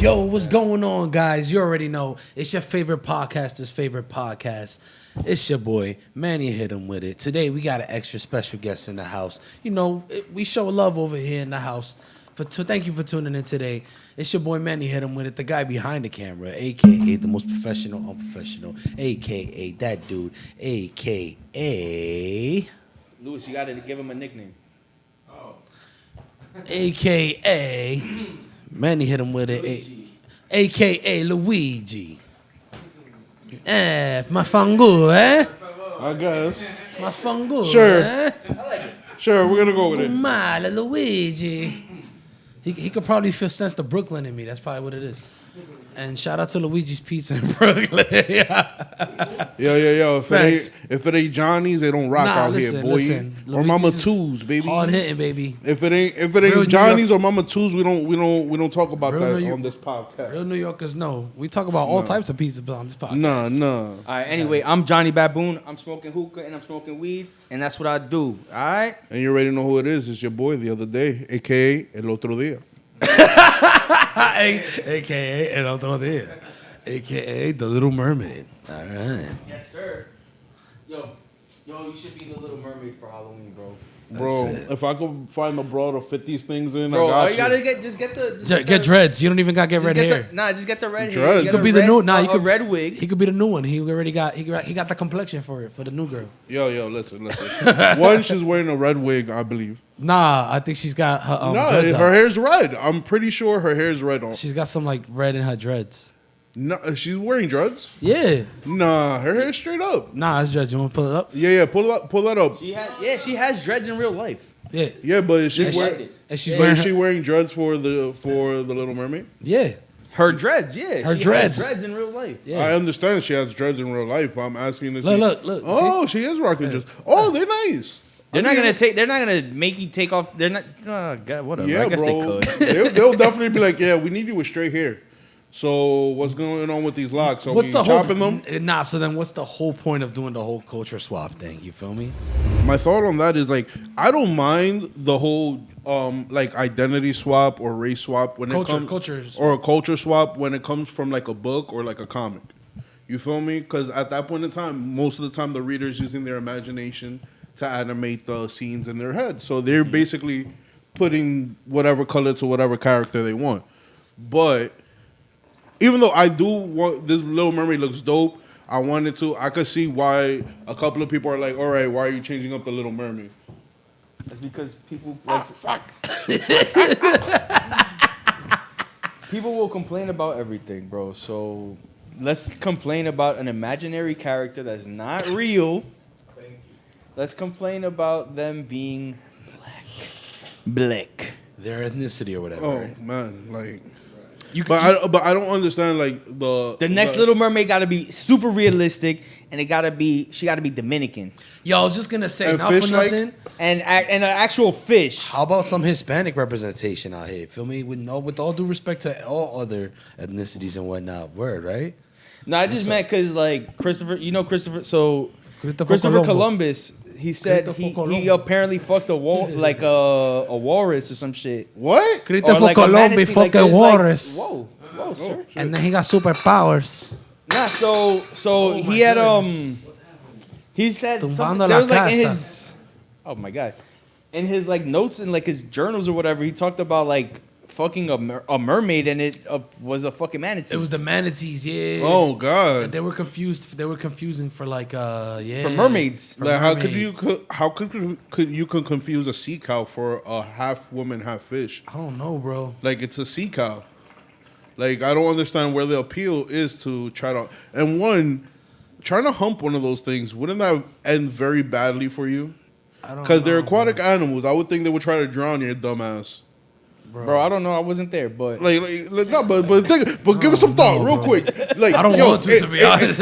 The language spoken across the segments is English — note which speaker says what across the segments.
Speaker 1: Yo, what's going on, guys? You already know. It's your favorite podcaster's favorite podcast. It's your boy, Manny HitEmWitIt. Today, we got an extra special guest in the house. You know, we show love over here in the house. Thank you for tuning in today. It's your boy, Manny HitEmWitIt, the guy behind the camera, a.k.a. the most professional, unprofessional, a.k.a. that dude, a.k.a.
Speaker 2: Louis, you got to give him a nickname.
Speaker 1: a.k.a. Manny HitEmWitIt, a.k.a. Luigi. Ma fangu, eh?
Speaker 3: I guess.
Speaker 1: Ma fangu,
Speaker 3: Sure.
Speaker 1: eh?
Speaker 3: Sure, we're gonna go with it.
Speaker 1: Male Luigi. He could probably sense the Brooklyn in me. That's probably what it is. And shout out to Luigi's Pizza in Brooklyn.
Speaker 3: Yo.
Speaker 1: Facts.
Speaker 3: If it ain't Johnny's, they don't rock out here, boy.
Speaker 1: Listen.
Speaker 3: Or Mama
Speaker 1: Luigi's
Speaker 3: Two's, baby.
Speaker 1: Hard hitting, baby.
Speaker 3: If it ain't
Speaker 1: Real
Speaker 3: Johnny's or Mama Two's, we don't talk about
Speaker 1: Real
Speaker 3: that on this podcast.
Speaker 1: Real New Yorkers know. We talk about all types of pizza on this podcast.
Speaker 3: Nah.
Speaker 2: All right, anyway, I'm Johnny Baboon. I'm smoking hookah and I'm smoking weed, and that's what I do, all right?
Speaker 3: And you already know who it is. It's your boy the other day, a.k.a. El Otro Dia.
Speaker 1: A.K.A. El Otro Dia. A.K.A. The Little Mermaid. All right.
Speaker 2: Yes, sir. Yo, you should be the Little Mermaid for Halloween, bro.
Speaker 3: Bro,
Speaker 1: That's it.
Speaker 3: if I could find the bra to fit these things in,
Speaker 2: Bro,
Speaker 3: I
Speaker 2: all
Speaker 3: got
Speaker 2: you gotta get the
Speaker 1: Get dreads. You don't even got to get red hair.
Speaker 2: Just get the red
Speaker 3: Dreads.
Speaker 2: hair.
Speaker 3: He
Speaker 1: could be the new.
Speaker 2: He could red wig.
Speaker 1: He could be the new one. He already got. He got the complexion for the new girl.
Speaker 3: Yo, listen. One, she's wearing a red wig, I believe.
Speaker 1: Nah, I think she's got her.
Speaker 3: No,
Speaker 1: dreads
Speaker 3: her
Speaker 1: out.
Speaker 3: hair's red. I'm pretty sure her hair's red on.
Speaker 1: She's got some like red in her dreads.
Speaker 3: No, she's wearing dreads?
Speaker 1: Yeah.
Speaker 3: Nah, her hair's straight up.
Speaker 1: Nah, it's dreads. You want to pull it up?
Speaker 3: Yeah, pull that up.
Speaker 2: She has dreads in real life.
Speaker 1: Yeah.
Speaker 3: Yeah, but she's
Speaker 1: And
Speaker 3: wearing.
Speaker 1: she's
Speaker 3: But
Speaker 1: wearing.
Speaker 3: is she wearing dreads for the Little Mermaid?
Speaker 1: Yeah.
Speaker 2: Her dreads, yeah.
Speaker 1: Her
Speaker 2: She
Speaker 1: dreads.
Speaker 2: has dreads in real life.
Speaker 1: Yeah.
Speaker 3: I understand she has dreads in real life, but I'm asking if
Speaker 1: Look.
Speaker 3: Oh, she is rocking dreads. Oh, they're nice.
Speaker 2: They're not gonna make you take off. They're not. Oh God, whatever.
Speaker 3: Yeah,
Speaker 2: I guess
Speaker 3: bro.
Speaker 2: they could.
Speaker 3: They'll definitely be like, yeah, we need you with straight hair. So what's going on with these locks? Are
Speaker 1: What's
Speaker 3: we
Speaker 1: the
Speaker 3: chopping
Speaker 1: whole?
Speaker 3: them?
Speaker 1: Nah. So then, what's the whole point of doing the whole culture swap thing? You feel me?
Speaker 3: My thought on that is like, I don't mind the whole like identity swap or race swap when it comes
Speaker 1: Culture.
Speaker 3: or a culture swap when it comes from like a book or like a comic. You feel me? Because at that point in time, most of the time the reader's using their imagination to animate the scenes in their head. So they're basically putting whatever color to whatever character they want. But even though I do want this Little Mermaid looks dope, I could see why a couple of people are like, all right, why are you changing up the Little Mermaid?
Speaker 2: That's because people like people will complain about everything, bro. So let's complain about an imaginary character that's not real. Let's complain about them being black.
Speaker 1: Their ethnicity or whatever.
Speaker 3: Oh
Speaker 1: right?
Speaker 3: man, like,
Speaker 1: But
Speaker 3: I don't understand like
Speaker 2: The next Little Mermaid got to be super realistic, and she got to be Dominican
Speaker 1: Yo, I was just gonna say,
Speaker 3: And
Speaker 1: not for
Speaker 3: fish-like?
Speaker 1: nothing.
Speaker 2: and an actual fish.
Speaker 1: How about some Hispanic representation out here? Feel me? With all due respect to all other ethnicities and whatnot. Word, right?
Speaker 2: No, I just meant because like Christopher, So
Speaker 1: Christopher
Speaker 2: Christopher
Speaker 1: Colombo.
Speaker 2: Columbus, he said
Speaker 1: Christopher
Speaker 2: he
Speaker 1: Colombo.
Speaker 2: apparently fucked a walrus or some shit.
Speaker 3: what?
Speaker 2: Or
Speaker 1: Christopher
Speaker 2: like a
Speaker 1: Colombo
Speaker 2: manatee,
Speaker 1: fucking
Speaker 2: there's
Speaker 1: walrus.
Speaker 2: Whoa, sir.
Speaker 1: And then he got superpowers.
Speaker 2: Nah, so he had he said
Speaker 1: Tumbando
Speaker 2: something,
Speaker 1: la
Speaker 2: there was like in
Speaker 1: casa.
Speaker 2: his my god, in his like notes and like his journals or whatever, he talked about like fucking a mermaid, and it was a fucking manatee.
Speaker 1: It was the manatees, yeah.
Speaker 3: Oh god.
Speaker 1: And they were confused. They were confusing for like, yeah.
Speaker 2: for mermaids.
Speaker 1: For
Speaker 3: Like,
Speaker 1: mermaids.
Speaker 3: how could you confuse a sea cow for a half woman, half fish?
Speaker 1: I don't know, bro.
Speaker 3: Like, it's a sea cow. Like, I don't understand where the appeal is to try to... And one, trying to hump one of those things, wouldn't that end very badly for you?
Speaker 1: I don't
Speaker 3: Because they're
Speaker 1: know,
Speaker 3: aquatic animals. I would think they would try to drown your dumbass.
Speaker 2: Bro, I don't know. I wasn't there, but
Speaker 3: Like no, but give us some thought real
Speaker 1: bro.
Speaker 3: quick. Like,
Speaker 1: I don't want to be honest.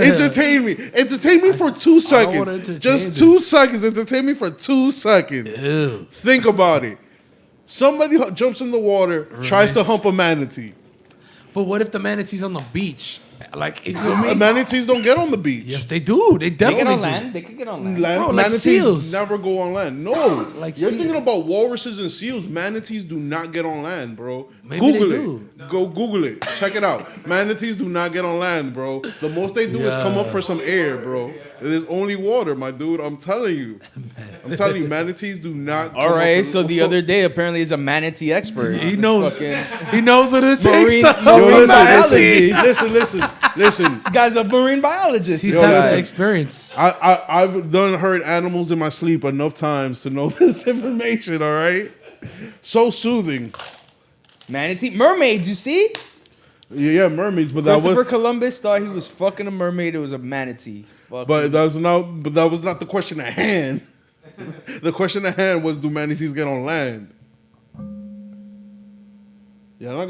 Speaker 3: Entertain me for 2 seconds.
Speaker 1: wanna entertain
Speaker 3: Just
Speaker 1: this.
Speaker 3: 2 seconds. Entertain me for 2 seconds.
Speaker 1: Ew.
Speaker 3: Think about it. Somebody jumps in the water, tries to hump a manatee.
Speaker 1: But what if the manatee's on the beach? Like, you feel me?
Speaker 3: Manatees don't get on the beach.
Speaker 1: Yes, they do. They
Speaker 2: They
Speaker 1: definitely
Speaker 2: get on
Speaker 1: do.
Speaker 2: land. They could get on land.
Speaker 1: Bro, like
Speaker 3: Manatees
Speaker 1: seals.
Speaker 3: never go on land. No,
Speaker 1: Like
Speaker 3: you're
Speaker 1: seal.
Speaker 3: thinking about walruses and seals. Manatees do not get on land, bro.
Speaker 1: Maybe they
Speaker 3: Google
Speaker 1: do.
Speaker 3: it. Go Google it. Check it out. Manatees do not get on land, bro. The most they do is come up for some air, bro. There's only water, my dude. I'm telling you. Manatees do not.
Speaker 2: All right. So the other day, apparently, he's a manatee expert.
Speaker 1: He
Speaker 2: This
Speaker 1: knows.
Speaker 2: fucking-
Speaker 1: He knows what it takes
Speaker 2: Marine-
Speaker 1: to
Speaker 2: Marine
Speaker 1: hold a
Speaker 2: biology.
Speaker 1: manatee.
Speaker 3: Listen.
Speaker 2: This guy's a marine biologist.
Speaker 1: He's
Speaker 3: Yo,
Speaker 1: had
Speaker 3: listen.
Speaker 1: that experience.
Speaker 3: I've done heard animals in my sleep enough times to know this information. All right. So soothing.
Speaker 2: Manatee mermaids. You see,
Speaker 3: Yeah, mermaids, but that
Speaker 2: Christopher
Speaker 3: was.
Speaker 2: Columbus thought he was fucking a mermaid. It was a manatee. Fuck
Speaker 3: But
Speaker 2: you.
Speaker 3: that was not. But that was not the question at hand. The question at hand was, do manatees get on land? You're not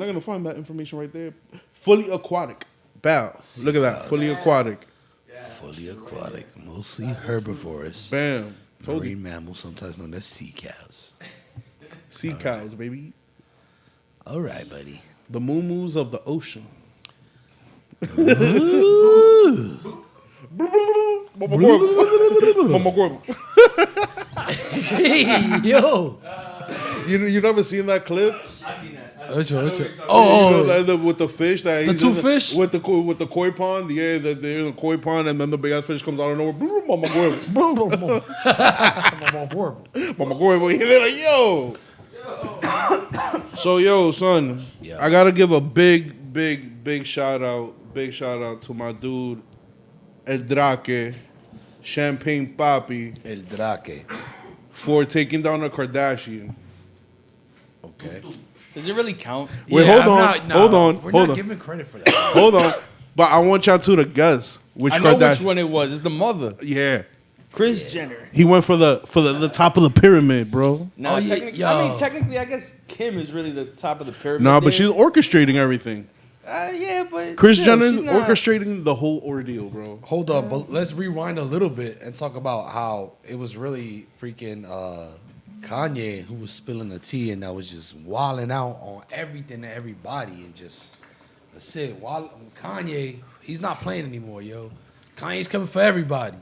Speaker 3: gonna find that information right there. Fully aquatic. Bow. Look at that. Fully aquatic.
Speaker 1: Fully aquatic, mostly herbivorous.
Speaker 3: Bam. Told you.
Speaker 1: Marine mammals, sometimes known as sea cows.
Speaker 3: Sea cows, baby.
Speaker 1: All right, buddy.
Speaker 3: The moo-moos of the ocean. Mama Gorb.
Speaker 1: Hey, yo.
Speaker 3: You never seen that clip?
Speaker 1: Which one?
Speaker 3: You
Speaker 1: Oh,
Speaker 3: know, that with the fish that
Speaker 1: The
Speaker 3: he's
Speaker 1: two
Speaker 3: in
Speaker 1: fish?
Speaker 3: with the koi pond. Yeah, that they're in the koi pond, and then the big ass fish comes out of nowhere. Mama Gorb. Mama Gorb. They're like, yo. So yo, son,
Speaker 1: Yeah.
Speaker 3: I gotta give a big shout out to my dude El Drake, Champagne Papi,
Speaker 1: El Drake.
Speaker 3: for taking down a Kardashian.
Speaker 1: Okay.
Speaker 2: Does it really count?
Speaker 3: Wait, hold on.
Speaker 1: We're
Speaker 3: Hold
Speaker 1: not
Speaker 3: on.
Speaker 1: giving credit for that.
Speaker 3: Hold on. But I want y'all two to guess which
Speaker 2: I know
Speaker 3: Kardashian.
Speaker 2: which one it was. It's the mother,
Speaker 3: Yeah.
Speaker 2: Kris Jenner.
Speaker 3: He went for the top of the pyramid, bro.
Speaker 2: No,
Speaker 1: Oh, yeah,
Speaker 2: technically,
Speaker 1: yo.
Speaker 2: I mean, technically, I guess Kim is really the top of the pyramid.
Speaker 3: Nah, but
Speaker 2: there.
Speaker 3: she's orchestrating everything.
Speaker 2: Yeah, but
Speaker 3: Kris
Speaker 2: still,
Speaker 3: Jenner's
Speaker 2: she's not-
Speaker 3: orchestrating the whole ordeal, bro.
Speaker 1: Hold up, but let's rewind a little bit and talk about how it was really freaking Kanye who was spilling the tea and that was just wilding out on everything and everybody and just that's it. While Kanye, he's not playing anymore, yo. Kanye's coming for everybody.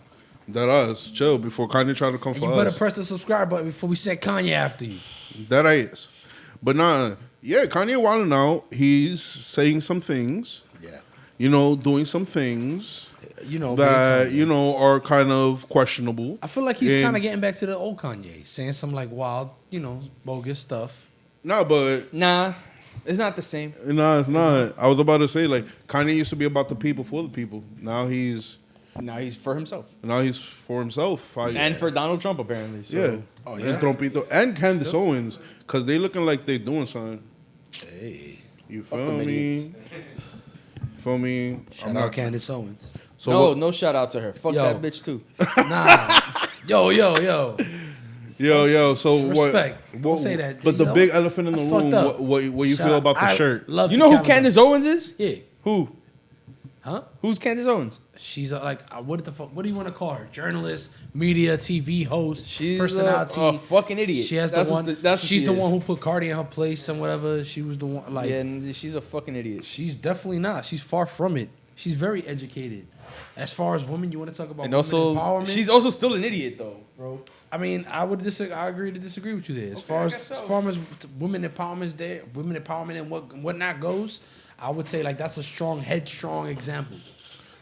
Speaker 3: That us. Chill before Kanye try to come
Speaker 1: And
Speaker 3: for
Speaker 1: you better
Speaker 3: us.
Speaker 1: press the subscribe button before we send Kanye after you.
Speaker 3: That is. But nah, yeah, Kanye wilding out. He's saying some things,
Speaker 1: Yeah.
Speaker 3: you know, doing some things
Speaker 1: You know,
Speaker 3: that,
Speaker 1: Kanye.
Speaker 3: you know, are kind of questionable.
Speaker 1: I feel like he's
Speaker 3: And-
Speaker 1: kind of getting back to the old Kanye, saying some like wild, you know, bogus stuff.
Speaker 3: Nah, but
Speaker 2: Nah, it's not the same.
Speaker 3: no, it's not. I was about to say, like, Kanye used to be about the people for the people. Now he's
Speaker 2: For himself
Speaker 3: for himself.
Speaker 2: and for Donald Trump apparently. So.
Speaker 3: yeah.
Speaker 1: Oh, yeah?
Speaker 3: And Trompito and Candace Owens, because they looking like they doing something.
Speaker 1: Hey,
Speaker 3: You
Speaker 2: Fuck
Speaker 3: feel
Speaker 2: them
Speaker 3: me?
Speaker 2: idiots.
Speaker 3: Feel me?
Speaker 1: shout out Candace Owens.
Speaker 3: So
Speaker 2: no,
Speaker 3: what-
Speaker 2: no shout out to her. Fuck
Speaker 1: Yo.
Speaker 2: that bitch too.
Speaker 1: Nah, yo.
Speaker 3: Yo, so
Speaker 1: Respect.
Speaker 3: what?
Speaker 1: Don't say that.
Speaker 3: But
Speaker 1: You
Speaker 3: the
Speaker 1: know?
Speaker 3: big elephant in the
Speaker 1: That's
Speaker 3: room.
Speaker 1: fucked up.
Speaker 3: What you
Speaker 1: Shout
Speaker 3: feel
Speaker 1: out.
Speaker 3: about the
Speaker 1: I
Speaker 3: shirt?
Speaker 1: Love
Speaker 2: You
Speaker 1: to
Speaker 2: know who
Speaker 1: Candace.
Speaker 2: Candace Owens is?
Speaker 1: Yeah.
Speaker 2: Who?
Speaker 1: Huh?
Speaker 2: Who's Candace Owens?
Speaker 1: She's like, what the fuck? What do you want to call her? Journalist, media, TV host,
Speaker 2: She's
Speaker 1: personality.
Speaker 2: a fucking idiot.
Speaker 1: She has
Speaker 2: That's
Speaker 1: the
Speaker 2: what
Speaker 1: one.
Speaker 2: that's what
Speaker 1: she's
Speaker 2: she
Speaker 1: the
Speaker 2: is.
Speaker 1: one who put Cardi in her place and whatever. She was the one. Like,
Speaker 2: Yeah, and she's a fucking idiot.
Speaker 1: she's definitely not. She's far from it. She's very educated. As far as women, you want to talk about
Speaker 2: And
Speaker 1: women
Speaker 2: also,
Speaker 1: empowerment?
Speaker 2: she's also still an idiot though, bro.
Speaker 1: I mean, I agree to disagree with you there. As far as women empowerment is there, women empowerment and what not goes, I would say like that's a strong, headstrong example.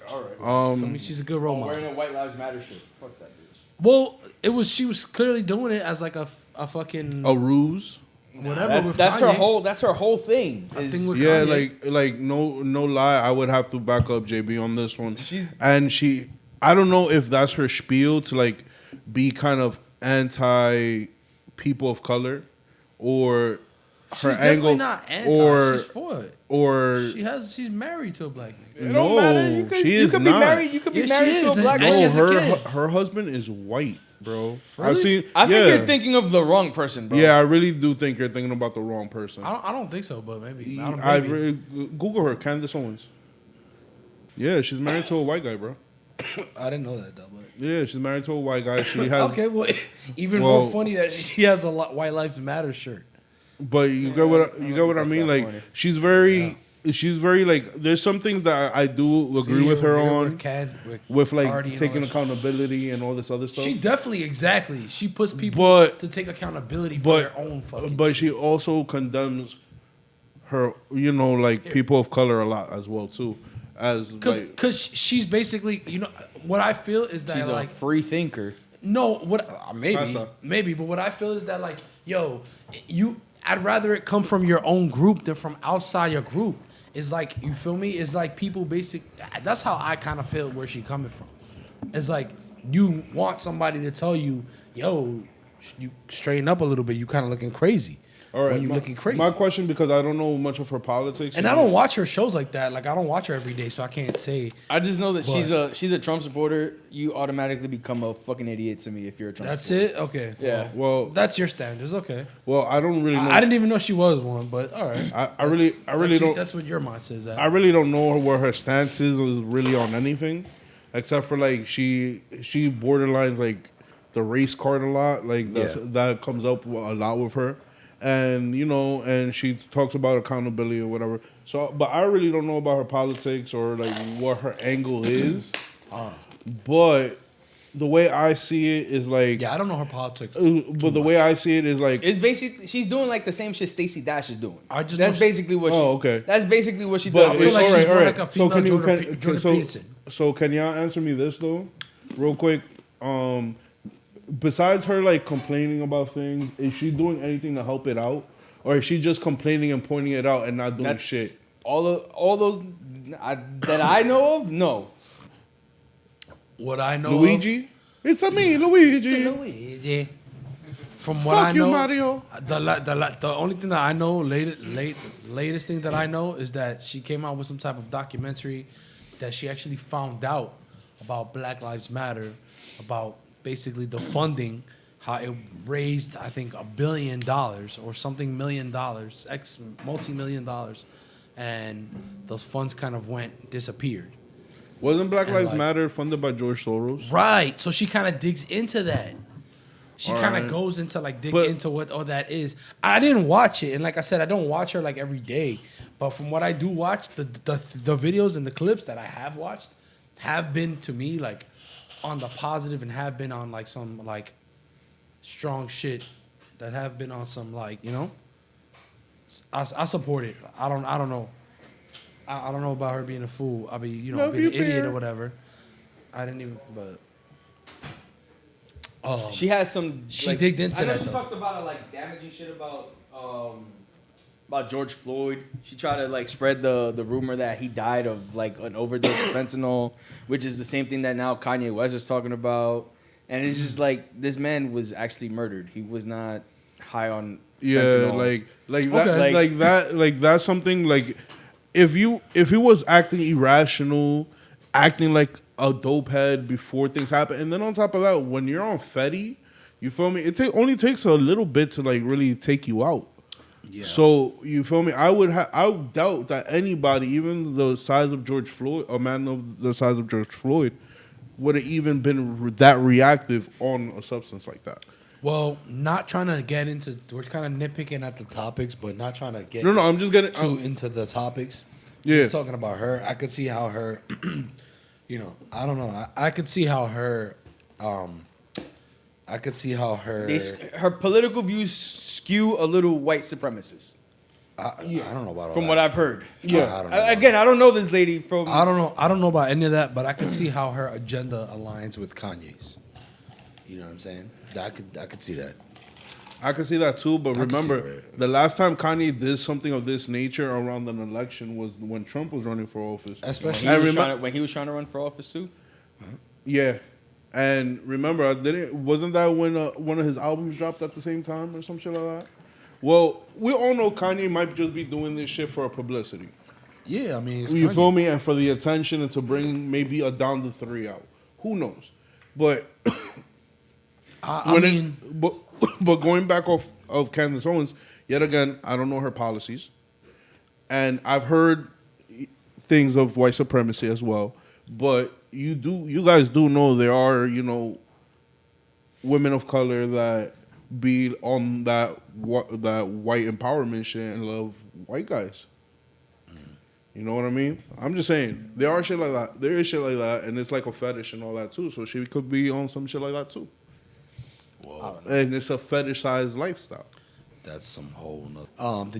Speaker 2: All right.
Speaker 1: I mean, she's a good role model.
Speaker 2: wearing a White Lives Matter shirt. Fuck that bitch.
Speaker 1: Well, she was clearly doing it as like a fucking
Speaker 3: A ruse.
Speaker 1: whatever. with
Speaker 2: That's her
Speaker 1: Kanye.
Speaker 2: whole. That's her whole thing.
Speaker 1: I
Speaker 2: is-
Speaker 1: think with
Speaker 3: Yeah,
Speaker 1: Kanye.
Speaker 3: like no lie, I would have to back up JB on this one.
Speaker 2: She's-
Speaker 3: I don't know if that's her spiel to like be kind of anti people of color, or
Speaker 1: She's
Speaker 3: her
Speaker 1: definitely
Speaker 3: angle,
Speaker 1: not anti.
Speaker 3: or
Speaker 1: She's for it.
Speaker 3: or
Speaker 1: She's married to a black nigga.
Speaker 2: It
Speaker 3: no,
Speaker 2: don't matter. You could,
Speaker 3: she
Speaker 2: you
Speaker 3: is
Speaker 2: could
Speaker 3: not.
Speaker 2: be married. You could be
Speaker 1: Yeah, she
Speaker 2: married to
Speaker 1: is,
Speaker 2: a black
Speaker 1: and
Speaker 3: No,
Speaker 1: she
Speaker 2: man.
Speaker 1: has a
Speaker 3: her
Speaker 1: kid.
Speaker 3: her husband is white, bro. I've
Speaker 1: Really?
Speaker 3: seen.
Speaker 2: I think
Speaker 3: yeah.
Speaker 2: you're thinking of the wrong person, bro.
Speaker 3: Yeah, I really do think you're thinking about the wrong person.
Speaker 1: I don't think so, but maybe. I don't,
Speaker 3: I
Speaker 1: maybe.
Speaker 3: really Google her, Candace Owens. Yeah, she's married to a white guy, bro.
Speaker 1: I didn't know that though. But
Speaker 3: Yeah, she's married to a white guy. She has,
Speaker 1: okay, well, even
Speaker 3: Well-
Speaker 1: more funny that she has a White Lives Matter shirt.
Speaker 3: but you get what I
Speaker 2: don't
Speaker 3: mean.
Speaker 2: think
Speaker 3: Like
Speaker 2: that's
Speaker 3: she's very, she's very like. There's some things that I do agree
Speaker 1: See,
Speaker 3: with her
Speaker 1: here
Speaker 3: on. With like
Speaker 1: Cardi and
Speaker 3: taking
Speaker 1: all that
Speaker 3: accountability and all this other stuff.
Speaker 1: She definitely, exactly. She puts people
Speaker 3: But-
Speaker 1: to take accountability for their own fucking
Speaker 3: But
Speaker 1: shit.
Speaker 3: she also condemns her, you know, like people of color a lot as well too. As like,
Speaker 1: Cause she's basically, you know, what I feel is that
Speaker 2: She's
Speaker 1: like
Speaker 2: a free thinker.
Speaker 1: no, what
Speaker 3: Casa.
Speaker 1: maybe, but what I feel is that like, yo, I'd rather it come from your own group than from outside your group. It's like, you feel me? It's like people that's how I kind of feel where she coming from. It's like you want somebody to tell you, yo, you straighten up a little bit. You kind of looking crazy.
Speaker 3: all right,
Speaker 1: When you looking crazy.
Speaker 3: My question, because I don't know much of her politics,
Speaker 1: And I don't watch her shows like that. Like I don't watch her every day, so I can't say.
Speaker 2: I just know that
Speaker 1: But-
Speaker 2: she's a Trump supporter. You automatically become a fucking idiot to me if you're a Trump
Speaker 1: That's
Speaker 2: supporter.
Speaker 1: it. Okay.
Speaker 2: Yeah.
Speaker 3: Well,
Speaker 1: That's your standards. Okay.
Speaker 3: I don't really know.
Speaker 1: I didn't even know she was one, but all right.
Speaker 3: I really don't.
Speaker 1: That's what your mindset is at.
Speaker 3: I really don't know where her stance is really on anything, except for like she borderlines like the race card a lot. Like that comes up a lot with her, and you know, and she talks about accountability or whatever. So, but I really don't know about her politics or like what her angle is. But the way I see it is like,
Speaker 1: Yeah, I don't know her politics.
Speaker 3: but the way I see it is like,
Speaker 2: It's basically she's doing like the same shit Stacey Dash is doing.
Speaker 1: That's
Speaker 2: basically what.
Speaker 3: Oh, okay.
Speaker 2: That's basically what she
Speaker 3: but
Speaker 2: does.
Speaker 1: feel
Speaker 3: it's
Speaker 1: like
Speaker 3: all
Speaker 1: she's
Speaker 3: right, all
Speaker 1: more
Speaker 3: right.
Speaker 1: like a
Speaker 3: So can you
Speaker 1: female Jordan Peterson.
Speaker 3: so can y'all answer me this though, real quick? Besides her like complaining about things, is she doing anything to help it out, or is she just complaining and pointing it out and not doing
Speaker 2: That's
Speaker 3: shit?
Speaker 2: all those that I know of. No.
Speaker 1: What I know,
Speaker 3: Luigi, it's a me, Luigi.
Speaker 1: Luigi. From what
Speaker 3: Fuck
Speaker 1: I
Speaker 3: you,
Speaker 1: know,
Speaker 3: Mario.
Speaker 1: the only thing that I know, latest thing that I know is that she came out with some type of documentary that she actually found out about Black Lives Matter, about basically the funding, how it raised, I think, $1 billion or something $1 million, multi-million dollars, and those funds kind of disappeared.
Speaker 3: Wasn't Black
Speaker 1: And
Speaker 3: Lives
Speaker 1: like-
Speaker 3: Matter funded by George Soros?
Speaker 1: Right. So she kind of digs into that. She
Speaker 3: All
Speaker 1: kind of
Speaker 3: right.
Speaker 1: goes into like dig
Speaker 3: But-
Speaker 1: into what all that is. I didn't watch it, and like I said, I don't watch her like every day. But from what I do watch, the videos and the clips that I have watched have been to me like on the positive and have been on like some like strong shit that have been on some like, you know. I support it. I don't know. I don't know about her being a fool. I mean, you know,
Speaker 3: Love
Speaker 1: being
Speaker 3: you,
Speaker 1: an idiot
Speaker 3: Bear.
Speaker 1: or whatever. I didn't even, but.
Speaker 2: She had some.
Speaker 1: She digged into
Speaker 2: I know
Speaker 1: that,
Speaker 2: she
Speaker 1: though.
Speaker 2: talked about like damaging shit about George Floyd. She tried to like spread the rumor that he died of like an overdose of fentanyl, which is the same thing that now Kanye West is talking about. And it's just like this man was actually murdered. He was not high on
Speaker 3: Yeah,
Speaker 2: fentanyl.
Speaker 3: like that's something like if he was acting irrational, acting like a dope head before things happen, and then on top of that, when you're on Fetty, you feel me? It only takes a little bit to like really take you out.
Speaker 1: Yeah.
Speaker 3: So you feel me? I would doubt that anybody, even the size of George Floyd, a man of the size of George Floyd, would have even been that reactive on a substance like that.
Speaker 1: Well, not trying to get into. We're kind of nitpicking at the topics, but not trying to get.
Speaker 3: No, I'm just getting
Speaker 1: too into the topics.
Speaker 3: Yeah.
Speaker 1: Just talking about her. I could see how her. You know, I don't know. I could see how her. I could see how her.
Speaker 2: Her political views skew a little white supremacist,
Speaker 1: I don't know about all
Speaker 2: from
Speaker 1: that.
Speaker 2: what I've heard.
Speaker 3: Yeah.
Speaker 1: I don't know.
Speaker 2: Again, I don't know this lady from.
Speaker 1: I don't know about any of that, but I could see how her agenda aligns with Kanye's. You know what I'm saying? I could see that.
Speaker 3: I can see that too, but
Speaker 1: I can see
Speaker 3: remember,
Speaker 1: it.
Speaker 3: the last time Kanye did something of this nature around an election was when Trump was running for office.
Speaker 1: Especially-
Speaker 2: When he was trying to run for office too.
Speaker 3: Yeah, and remember, wasn't that when one of his albums dropped at the same time or some shit like that? Well, we all know Kanye might just be doing this shit for publicity.
Speaker 1: Yeah, I mean, it's
Speaker 3: You
Speaker 1: Kanye.
Speaker 3: feel me? And for the attention and to bring maybe a Down to 3 out. Who knows? But
Speaker 1: I mean,
Speaker 3: but going back of Candace Owens, yet again, I don't know her policies, and I've heard things of white supremacy as well. But you guys do know there are women of color that be on that white empowerment shit and love white guys. You know what I mean? I'm just saying there are shit like that. There is shit like that, and it's like a fetish and all that too. So she could be on some shit like that too.
Speaker 1: Whoa,
Speaker 3: And it's a fetishized lifestyle.
Speaker 1: that's some whole nother.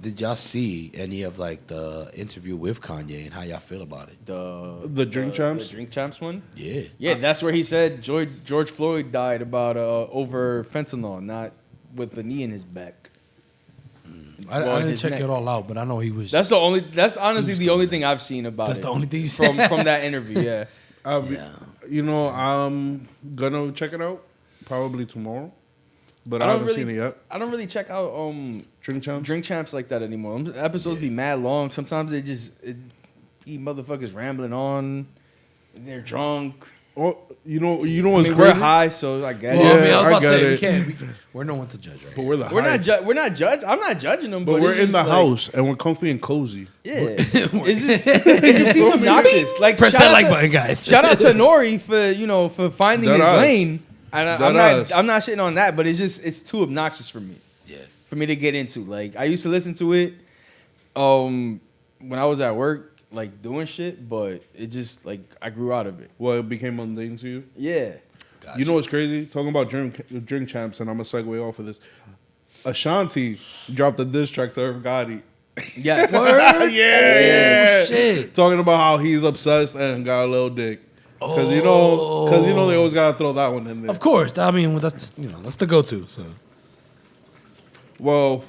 Speaker 1: Did y'all see any of like the interview with Kanye and how y'all feel about it?
Speaker 3: The Drink Champs?
Speaker 2: The Drink Champs one?
Speaker 1: Yeah.
Speaker 2: Yeah, that's where he said George Floyd died about over fentanyl, not with a knee in his back.
Speaker 1: I
Speaker 2: Well,
Speaker 1: didn't
Speaker 2: his
Speaker 1: check
Speaker 2: neck.
Speaker 1: it all out, but I know he was.
Speaker 2: That's honestly the only thing I've seen about
Speaker 1: That's
Speaker 2: it.
Speaker 1: the only thing you
Speaker 2: from
Speaker 1: said?
Speaker 2: from that interview. Yeah.
Speaker 1: Yeah.
Speaker 3: You know, I'm gonna check it out probably tomorrow, but I haven't seen it yet.
Speaker 2: I don't really check out
Speaker 3: Drink Champs?
Speaker 2: like that anymore. Episodes be mad long. Sometimes they just be motherfuckers rambling on. They're drunk.
Speaker 3: Oh, you know
Speaker 2: I
Speaker 3: what's
Speaker 2: mean,
Speaker 3: crazy?
Speaker 2: we're high, so I get
Speaker 1: Well,
Speaker 2: it.
Speaker 1: I mean, I was
Speaker 3: I
Speaker 1: about to
Speaker 3: get
Speaker 1: say,
Speaker 3: it.
Speaker 1: we're no one to judge right
Speaker 3: But
Speaker 1: here.
Speaker 3: we're the
Speaker 2: We're
Speaker 3: high.
Speaker 2: not. We're not judging. I'm not judging them.
Speaker 3: But
Speaker 2: But
Speaker 3: we're
Speaker 2: it's
Speaker 3: in
Speaker 2: just
Speaker 3: the
Speaker 2: like,
Speaker 3: house and we're comfy and cozy.
Speaker 2: Yeah, it's just it just seems obnoxious. Like
Speaker 1: Press
Speaker 2: shout
Speaker 1: that
Speaker 2: out
Speaker 1: like
Speaker 2: to-
Speaker 1: button, guys.
Speaker 2: Shout out to Nori for finding
Speaker 3: Dead
Speaker 2: his
Speaker 3: ass.
Speaker 2: lane. And
Speaker 3: Dead ass.
Speaker 2: I'm not shitting on that, but it's too obnoxious for me.
Speaker 1: Yeah.
Speaker 2: For me to get into. Like I used to listen to it when I was at work, like doing shit, but it just like I grew out of it.
Speaker 3: Well, it became mundane to you.
Speaker 2: Yeah.
Speaker 1: Gotcha.
Speaker 3: You know what's crazy? Talking about drink champs, and I'm gonna segue off of this. Ashanti dropped a diss track to AyeThaGOD.
Speaker 2: Yes.
Speaker 1: Word?
Speaker 3: Yeah.
Speaker 1: Oh, shit.
Speaker 3: Talking about how he's obsessed and got a little dick. Because you know they always gotta throw that one in there.
Speaker 1: Of course. I mean, that's that's the go-to. So
Speaker 3: Well,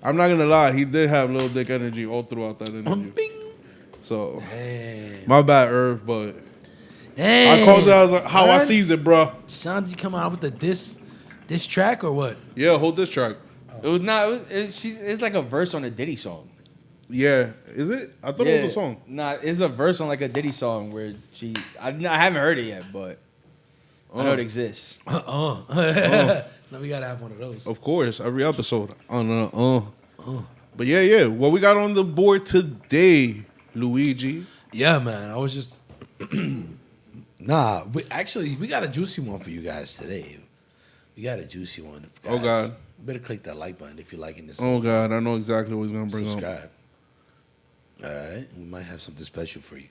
Speaker 3: I'm not gonna lie, he did have little dick energy all throughout that interview.
Speaker 1: Bing.
Speaker 3: So
Speaker 1: Damn.
Speaker 3: my bad, Irv, but
Speaker 1: Damn.
Speaker 3: I called it as how I
Speaker 1: Word?
Speaker 3: sees it, bro.
Speaker 1: Shanti come out with the this track or what?
Speaker 3: Yeah, hold this track.
Speaker 2: It was not. It's like a verse on a Diddy song.
Speaker 3: Yeah, is it? I thought it was a song.
Speaker 2: Nah, it's a verse on like a Diddy song where I haven't heard it yet, but I know it exists.
Speaker 1: No, we gotta have one of those.
Speaker 3: Of course, every episode on But yeah. What we got on the board today, Luigi?
Speaker 1: Yeah, man. I was just we got a juicy one for you guys today. We got a juicy one. Guys.
Speaker 3: Oh, God.
Speaker 1: Better click that like button if you're liking this.
Speaker 3: Oh God, I know exactly what he's gonna bring up.
Speaker 1: Subscribe. All right, we might have something special for you.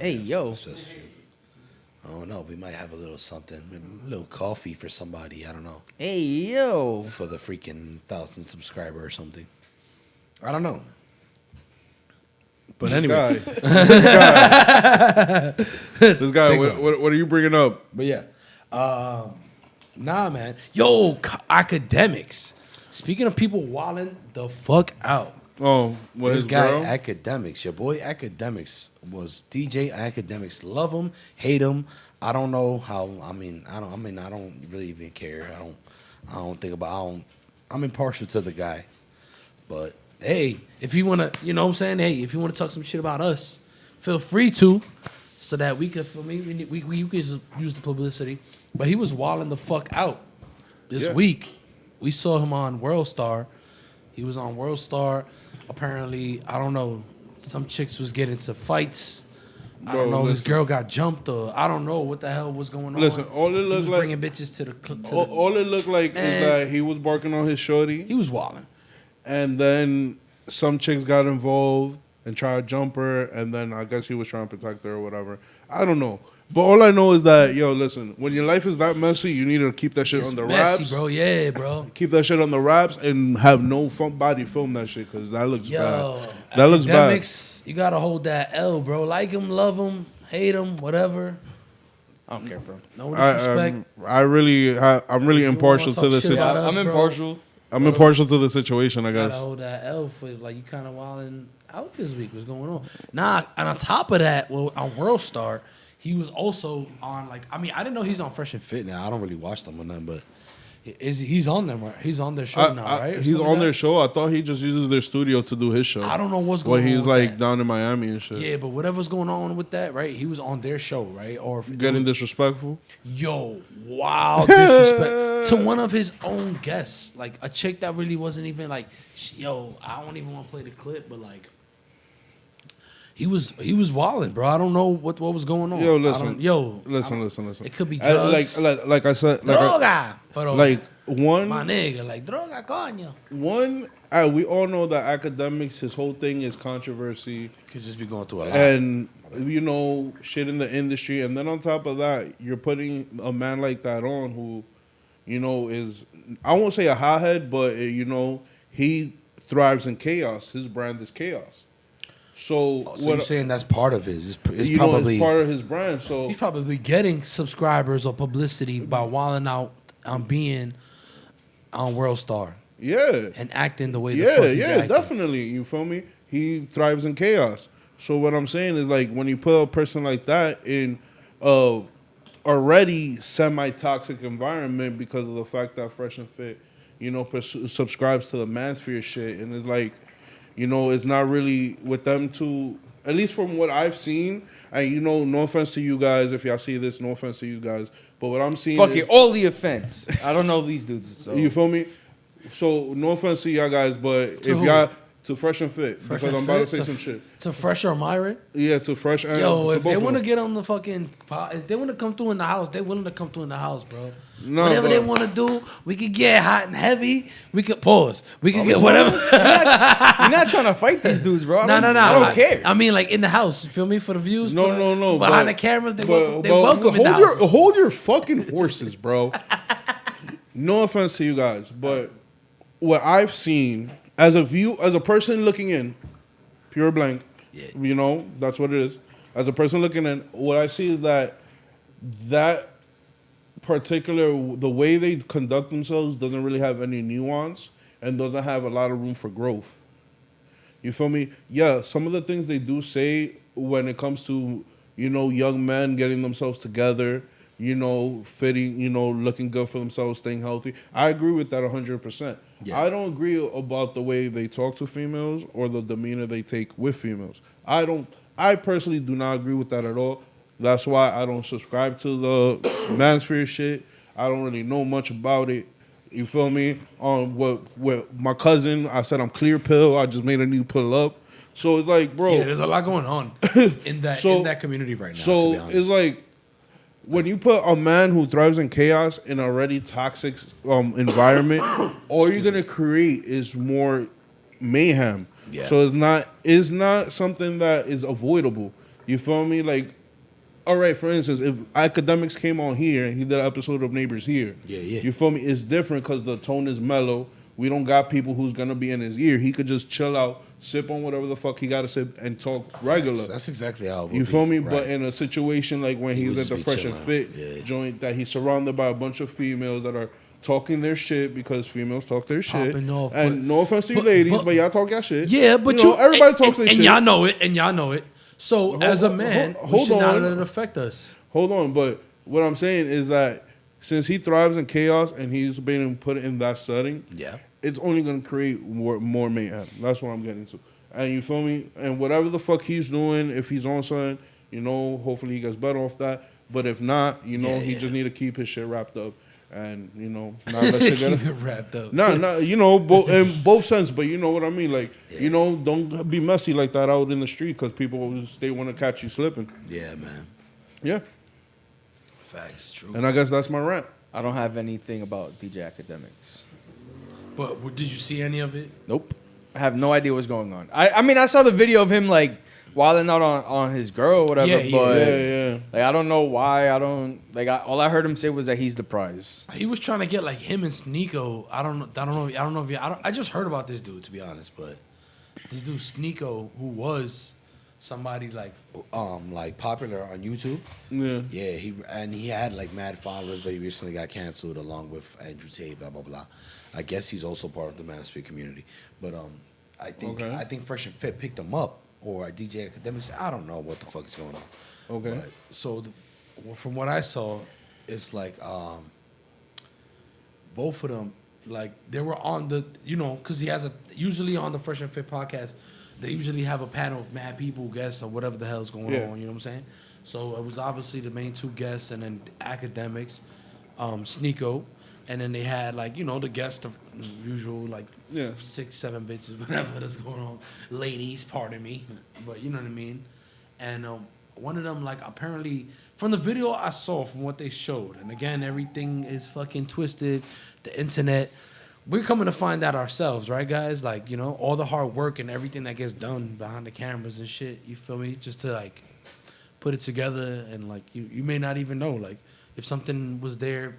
Speaker 2: Hey, yo.
Speaker 1: I don't know. We might have a little something, maybe a little coffee for somebody. I don't know,
Speaker 2: Hey yo.
Speaker 1: for the freaking 1,000 subscriber or something. I don't know. But anyway,
Speaker 3: This guy. What are you bringing up?
Speaker 1: but yeah, nah, man. Yo, academics. Speaking of people wilding the fuck out.
Speaker 3: Oh, what
Speaker 1: This
Speaker 3: his
Speaker 1: guy,
Speaker 3: girl?
Speaker 1: Academics, your boy Academics was DJ Academics. Love him, hate him. I don't know how. I don't really even care. I'm impartial to the guy. But hey, if you wanna, you know what I'm saying? Hey, if you wanna talk some shit about us, feel free to, so that we could. For me, we could use the publicity. But he was wilding the fuck out this
Speaker 3: Yeah.
Speaker 1: week. We saw him on World Star. He was on World Star. Apparently, I don't know, some chicks was getting into fights. I don't
Speaker 3: Bro,
Speaker 1: know, his
Speaker 3: listen.
Speaker 1: girl got jumped or I don't know what the hell was going on.
Speaker 3: Listen, all it
Speaker 1: he
Speaker 3: looked
Speaker 1: was
Speaker 3: like-
Speaker 1: bringing bitches to the
Speaker 3: All it looked like
Speaker 1: Man.
Speaker 3: is that he was barking on his shorty,
Speaker 1: he was wilding.
Speaker 3: and then some chicks got involved and tried to jump her, and then I guess he was trying to protect her or whatever. I don't know. But all I know is that, yo, listen, when your life is that messy, you need to keep that shit
Speaker 1: It's
Speaker 3: on the
Speaker 1: messy,
Speaker 3: wraps.
Speaker 1: bro. Yeah, bro.
Speaker 3: Keep that shit on the wraps and have no body film that shit because that looks
Speaker 1: Yo,
Speaker 3: bad. That looks bad.
Speaker 1: Academics, you gotta hold that L, bro. Like him, love him, hate him, whatever.
Speaker 2: I don't care for him.
Speaker 1: No disrespect.
Speaker 3: I'm really impartial
Speaker 1: talk
Speaker 3: to the
Speaker 1: shit about
Speaker 3: situation.
Speaker 1: us,
Speaker 2: I'm
Speaker 1: bro.
Speaker 2: impartial.
Speaker 3: I'm impartial to the situation, I
Speaker 1: You gotta
Speaker 3: guess.
Speaker 1: hold that L for like you kind of wilding out this week. What's going on? Nah, and on top of that, well, on World Star, he was also on like I didn't know he's on Fresh and Fit now. I don't really watch them or nothing, but he's on them? Right? He's on their show now, right? Or
Speaker 3: He's
Speaker 1: something
Speaker 3: on
Speaker 1: like
Speaker 3: their
Speaker 1: that?
Speaker 3: show. I thought he just uses their studio to do his show.
Speaker 1: I don't know what's
Speaker 3: When
Speaker 1: going on.
Speaker 3: he's
Speaker 1: with
Speaker 3: like
Speaker 1: that.
Speaker 3: down in Miami and shit.
Speaker 1: Yeah, but whatever's going on with that, right? He was on their show, right? Or if
Speaker 3: Getting disrespectful.
Speaker 1: yo, wow, disrespect to one of his own guests, like a chick that really wasn't even like, yo, I don't even want to play the clip, but like, he was wilding, bro. I don't know what was going on.
Speaker 3: Yo, listen.
Speaker 1: Listen.
Speaker 3: Listen.
Speaker 1: It could be drugs.
Speaker 3: Like I said,
Speaker 1: Droga. But
Speaker 3: like
Speaker 1: My nigga, like droga, coño.
Speaker 3: We all know that academics, his whole thing is controversy.
Speaker 1: Could just be going through a lot.
Speaker 3: And, you know, shit in the industry. And then on top of that, you're putting a man like that on who, you know, is, I won't say a hothead, but, you know, he thrives in chaos. His brand is chaos. So
Speaker 1: you're saying that's part of his? It's
Speaker 3: you
Speaker 1: probably
Speaker 3: know, it's part of his brand. So
Speaker 1: he's probably getting subscribers or publicity by wilding out on being on World Star.
Speaker 3: Yeah.
Speaker 1: And acting the way the fuck he's acting.
Speaker 3: Definitely. You feel me? He thrives in chaos. So what I'm saying is, like, when you put a person like that in a already semi-toxic environment because of the fact that Fresh and Fit, you know, subscribes to the Mansphere shit, and it's like, you know, it's not really with them to, at least from what I've seen, and, you know, no offense to you guys, if y'all see this, no offense to you guys, but what I'm seeing
Speaker 2: Fuck it, all the offense. I don't know these dudes. So.
Speaker 3: You feel me? So no offense to y'all guys, but
Speaker 1: To
Speaker 3: if
Speaker 1: who?
Speaker 3: y'all to Fresh and Fit,
Speaker 1: Fresh
Speaker 3: because
Speaker 1: and
Speaker 3: I'm about to
Speaker 1: Fit?
Speaker 3: say some shit.
Speaker 1: To Fresh or Myron?
Speaker 3: Yeah, to Fresh and
Speaker 1: Yo,
Speaker 3: to
Speaker 1: if
Speaker 3: both
Speaker 1: they
Speaker 3: of
Speaker 1: want to
Speaker 3: them.
Speaker 1: get on the fucking, if they want to come through in the house, they willing to come through in the house, bro.
Speaker 3: No,
Speaker 1: whatever
Speaker 3: but-
Speaker 1: they want to do, we could get hot and heavy. We could pause. We could get whatever.
Speaker 2: You're not trying to fight these dudes, bro.
Speaker 1: No.
Speaker 2: I don't care.
Speaker 1: I mean, like in the house. You feel me? For the views.
Speaker 3: No,
Speaker 1: for the,
Speaker 3: no.
Speaker 1: Behind
Speaker 3: but-
Speaker 1: the cameras, they
Speaker 3: but-
Speaker 1: welcome in the house.
Speaker 3: hold your fucking horses, bro. No offense to you guys, but what I've seen as a person looking in, pure blank, you know, that's what it is. As a person looking in, what I see is that particular, the way they conduct themselves doesn't really have any nuance and doesn't have a lot of room for growth. You feel me? Yeah, some of the things they do say when it comes to, you know, young men getting themselves together, you know, fitting, you know, looking good for themselves, staying healthy. I agree with that 100%.
Speaker 1: Yeah.
Speaker 3: I don't agree about the way they talk to females or the demeanor they take with females. I personally do not agree with that at all. That's why I don't subscribe to the Mansphere shit. I don't really know much about it. You feel me? With my cousin, I said I'm clear pill. I just made a new pill up. So it's like, bro.
Speaker 1: Yeah, there's a lot going on in that community right now.
Speaker 3: So
Speaker 1: to be honest.
Speaker 3: it's like, when you put a man who thrives in chaos in a already toxic environment, all you're gonna create is more mayhem.
Speaker 1: Yeah.
Speaker 3: So it's not something that is avoidable. You feel me? Like, all right, for instance, if Academics came on here and he did an episode of Neighbors here,
Speaker 1: Yeah.
Speaker 3: you feel me? It's different because the tone is mellow. We don't got people who's gonna be in his ear. He could just chill out, sip on whatever the fuck he gotta sip, and talk regular.
Speaker 1: That's exactly how it would
Speaker 3: You feel
Speaker 1: be,
Speaker 3: me?
Speaker 1: right.
Speaker 3: But in a situation like when
Speaker 1: He
Speaker 3: he's
Speaker 1: would
Speaker 3: at the
Speaker 1: just be
Speaker 3: Fresh and
Speaker 1: chilling.
Speaker 3: Fit
Speaker 1: Yeah.
Speaker 3: joint, that he's surrounded by a bunch of females that are talking their shit because females talk their shit.
Speaker 1: Popping off,
Speaker 3: And
Speaker 1: but-
Speaker 3: no offense to you
Speaker 1: but-
Speaker 3: ladies,
Speaker 1: but-
Speaker 3: but y'all talk your shit.
Speaker 1: Yeah, but
Speaker 3: you know, everybody talks their
Speaker 1: and
Speaker 3: shit.
Speaker 1: y'all know it. So as a man, we
Speaker 3: hold
Speaker 1: should not
Speaker 3: on.
Speaker 1: let it affect us.
Speaker 3: Hold on, but what I'm saying is that since he thrives in chaos and he's been put in that setting,
Speaker 1: Yeah.
Speaker 3: it's only gonna create more mayhem. That's what I'm getting to. And you feel me? And whatever the fuck he's doing, if he's on something, you know, hopefully he gets better off that. But if not, you know, he just need to keep his shit wrapped up, and you know, not let shit get
Speaker 1: Keep it wrapped up.
Speaker 3: Nah, you know, in both sense, but you know what I mean. Like, you know, don't be messy like that out in the street because they want to catch you slipping.
Speaker 1: Yeah, man.
Speaker 3: Yeah,
Speaker 1: Facts, true.
Speaker 3: and I guess that's my rant.
Speaker 2: I don't have anything about DJ Academics.
Speaker 1: But did you see any of it?
Speaker 2: Nope. I have no idea what's going on. I mean, I saw the video of him like wilding out on his girl or whatever,
Speaker 1: Yeah,
Speaker 2: but
Speaker 3: Yeah.
Speaker 2: like I don't know why. I don't like. All I heard him say was that he's the prize.
Speaker 1: He was trying to get like him and Sneeko. I don't know if I just heard about this dude, to be honest, but this dude Sneeko, who was somebody like popular on YouTube.
Speaker 3: Yeah.
Speaker 1: Yeah, he had like mad followers, but he recently got canceled along with Andrew Tate, blah blah blah. I guess he's also part of the Manosphere community, but I think Fresh and Fit picked him up, or DJ Academics. I don't know what the fuck is going on.
Speaker 3: Okay.
Speaker 1: But, so from what I saw, it's like both of them, like they were on the, you know, because he has usually on the Fresh and Fit podcast, they usually have a panel of mad people, guests, or whatever the hell's going on. You know what I'm saying? So it was obviously the main two guests, and then Academics, Sneeko, and then they had like, you know, the guests, the usual like 6, 7 bitches, whatever that's going on, ladies, pardon me, but you know what I mean. And one of them, like, apparently, from the video I saw, from what they showed, and again, everything is fucking twisted, the internet. We're coming to find out ourselves, right, guys? Like, you know, all the hard work and everything that gets done behind the cameras and shit, you feel me? Just to, like, put it together, and, like, you may not even know. Like, if something was there,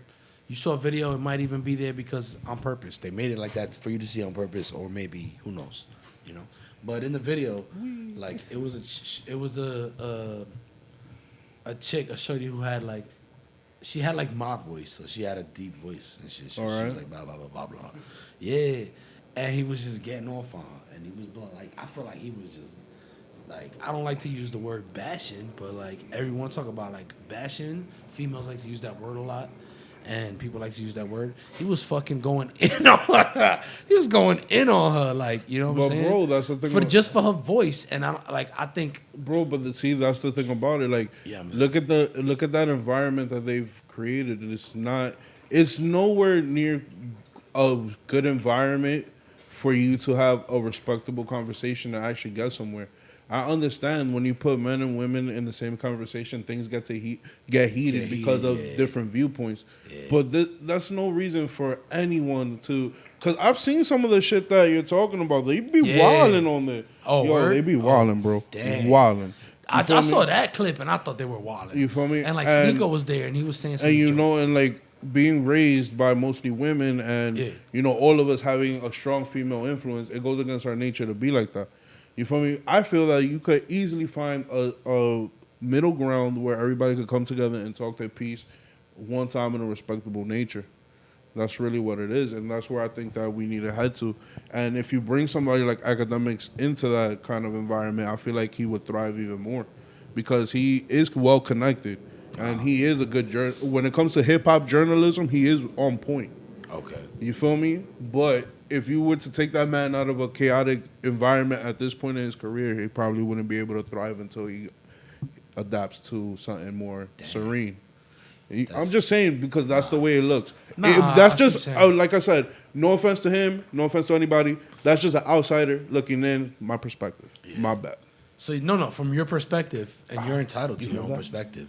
Speaker 1: you saw a video, it might even be there because on purpose. They made it like that for you to see on purpose, or maybe, who knows, you know? But in the video, like, it was a chick, a shorty who had, like, she had, like, my voice, so she had a deep voice and shit. She was like, blah, blah, blah, blah, blah. Yeah. And he was just getting off on her. And he was, like, I feel like he was just, like, I don't like to use the word bashing, but, like, everyone talk about, like, bashing. Females like to use that word a lot. And people like to use that word. He was fucking going in on her. He was going in on her, like, you know what I'm saying?
Speaker 3: But bro, that's the thing.
Speaker 1: Just for her voice, and I think,
Speaker 3: bro. But see, that's the thing about it. Like, look at that environment that they've created. It's nowhere near a good environment for you to have a respectable conversation and actually get somewhere. I understand when you put men and women in the same conversation, things get heated because of different viewpoints. Yeah. But that's no reason for anyone to. Because I've seen some of the shit that you're talking about. They be wilding on there.
Speaker 1: Oh, word?
Speaker 3: They be wilding, bro.
Speaker 1: Damn.
Speaker 3: Wilding.
Speaker 1: I saw that clip and I thought they were wilding.
Speaker 3: You feel me?
Speaker 1: And like Sneeko was there and he was saying something.
Speaker 3: And you know, and like being raised by mostly women, and you know, all of us having a strong female influence, it goes against our nature to be like that. You feel me? I feel that you could easily find a middle ground where everybody could come together and talk their piece one time in a respectable nature. That's really what it is, and that's where I think that we need to head to. And if you bring somebody like Academics into that kind of environment, I feel like he would thrive even more because he is well connected and he is a good when it comes to hip hop journalism, he is on point.
Speaker 1: Okay.
Speaker 3: You feel me? But if you were to take that man out of a chaotic environment at this point in his career, he probably wouldn't be able to thrive until he adapts to something more serene. I'm just saying because that's the way it looks. That's just, like I said, no offense to him, no offense to anybody. That's just an outsider looking in, my perspective. Yeah. My bad.
Speaker 1: So, no, from your perspective, and you're entitled to your own perspective.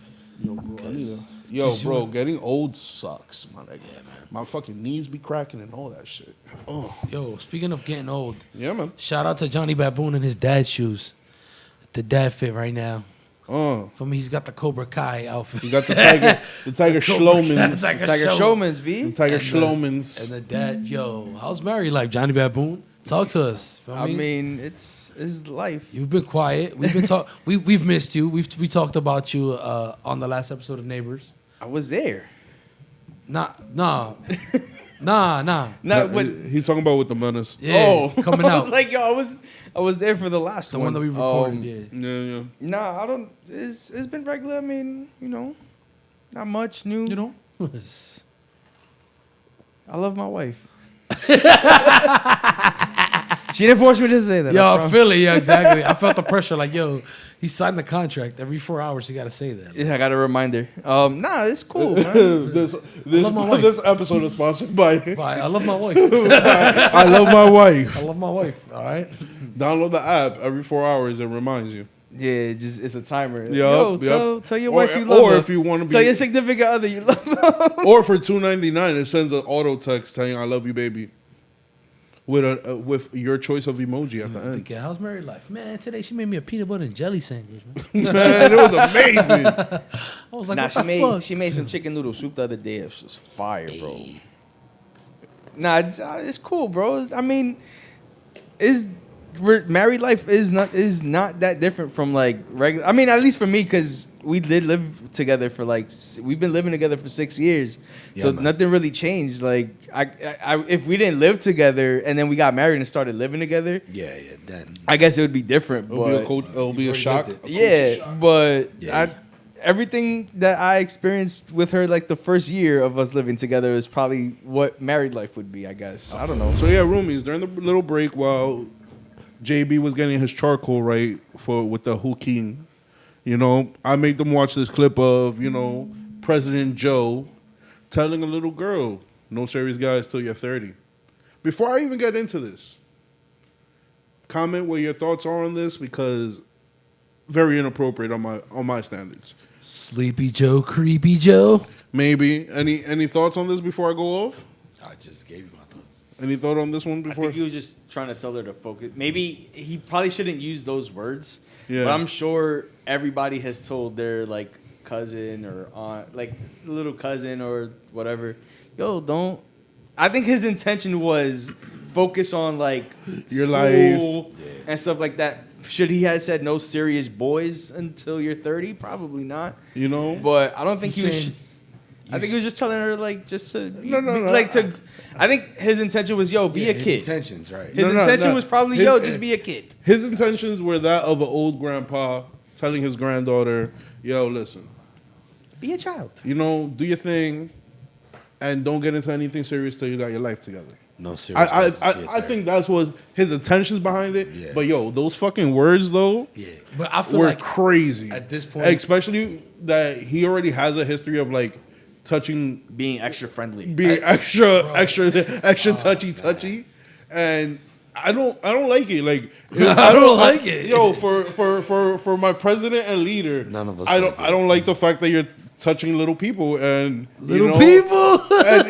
Speaker 3: Bro, getting old sucks, my nigga. Yeah, man. My fucking knees be cracking and all that shit. Oh.
Speaker 1: Yo, speaking of getting old.
Speaker 3: Yeah, man.
Speaker 1: Shout out to Johnny Baboon and his dad's shoes. The dad fit right now. For me, he's got the Cobra Kai outfit.
Speaker 3: He got the Tiger Schlomans.
Speaker 2: Tiger Showmans, B.
Speaker 3: The Tiger Schlomans.
Speaker 1: And the dad, how's married life, Johnny Baboon? Talk to us.
Speaker 2: I mean, it's life.
Speaker 1: You've been quiet. We've been we've missed you. We talked about you on the last episode of Neighbors.
Speaker 2: I was there.
Speaker 1: Nah.
Speaker 3: He's talking about with the menace.
Speaker 1: Yeah, coming out.
Speaker 2: I was like, I was there for the last one.
Speaker 1: The one that we recorded.
Speaker 3: Yeah.
Speaker 2: Nah, I don't. It's been regular. I mean, you know, not much new.
Speaker 1: You know,
Speaker 2: I love my wife. She didn't force me to say that.
Speaker 1: Yo, I feel it. Yeah, exactly. I felt the pressure. Like, he signed the contract. Every 4 hours, he got to say that.
Speaker 2: Yeah, I got a reminder. Nah, it's cool, man.
Speaker 3: This episode is sponsored by
Speaker 1: I love my wife.
Speaker 3: I love my wife.
Speaker 1: I love my wife. All right.
Speaker 3: Download the app every 4 hours. It reminds you.
Speaker 2: Yeah, it's a timer.
Speaker 3: Yep.
Speaker 2: Tell your wife you love her.
Speaker 3: Or if you want to be,
Speaker 2: tell your significant other you love her.
Speaker 3: Or for $2.99, it sends an auto text telling "I love you, baby," with your choice of emoji at the end.
Speaker 1: Okay, how's married life? Man, today she made me a peanut butter and jelly sandwich,
Speaker 3: man. Man, it was amazing.
Speaker 1: I was like, fuck?
Speaker 2: She made some chicken noodle soup the other day. It was fire, bro. Nah, it's cool, bro. I mean, married life is not that different from like regular. I mean, at least for me, because we did live together for we've been living together for 6 years, so nothing really changed. Like, I if we didn't live together and then we got married and started living together,
Speaker 1: then
Speaker 2: I guess it would be different.
Speaker 3: It'll be a shock.
Speaker 2: Everything that I experienced with her, like the first year of us living together, is probably what married life would be. I guess I don't know.
Speaker 3: So roomies, during the little break while JB was getting his charcoal right with the hooking, I made them watch this clip of, President Joe telling a little girl, no serious guys till you're 30. Before I even get into this, comment what your thoughts are on this, because very inappropriate on my standards.
Speaker 1: Sleepy Joe, Creepy Joe.
Speaker 3: Maybe any thoughts on this before I go off?
Speaker 1: I just gave you my thoughts.
Speaker 3: Any thought on this one
Speaker 2: I
Speaker 3: before?
Speaker 2: think he was just trying to tell her to focus. Maybe he probably shouldn't use those words.
Speaker 3: Yeah.
Speaker 2: But I'm sure everybody has told their like cousin or aunt, like little cousin or whatever, yo, don't. I think his intention was focus on like
Speaker 3: Your
Speaker 2: school
Speaker 3: life.
Speaker 2: and stuff like that. Should he have said no serious boys until you're 30? Probably not.
Speaker 3: You know?
Speaker 2: But I don't think
Speaker 1: He's
Speaker 2: he was.
Speaker 1: saying-
Speaker 2: I think he was just telling her like just to
Speaker 3: No.
Speaker 2: like to. I think his intention was yo, be a
Speaker 1: his
Speaker 2: kid.
Speaker 1: intentions, right?
Speaker 2: His intention was probably
Speaker 3: His-
Speaker 2: yo, just be a kid.
Speaker 3: His intentions were that of an old grandpa telling his granddaughter, yo, listen,
Speaker 2: Be a child.
Speaker 3: you know, do your thing and don't get into anything serious till you got your life together.
Speaker 1: No serious.
Speaker 3: I think that's what his intentions behind it.
Speaker 1: Yeah.
Speaker 3: But yo, those fucking words though
Speaker 1: Yeah, but I feel
Speaker 3: were
Speaker 1: like
Speaker 3: crazy.
Speaker 1: at this point-
Speaker 3: especially that he already has a history of like touching,
Speaker 2: Being extra friendly.
Speaker 3: being extra touchy, and I don't like it. Like
Speaker 1: I don't like it.
Speaker 3: Yo, for my president and leader,
Speaker 1: None of us
Speaker 3: I
Speaker 1: like
Speaker 3: don't like the fact that you're touching little people and
Speaker 1: little
Speaker 3: you know,
Speaker 1: people.
Speaker 3: and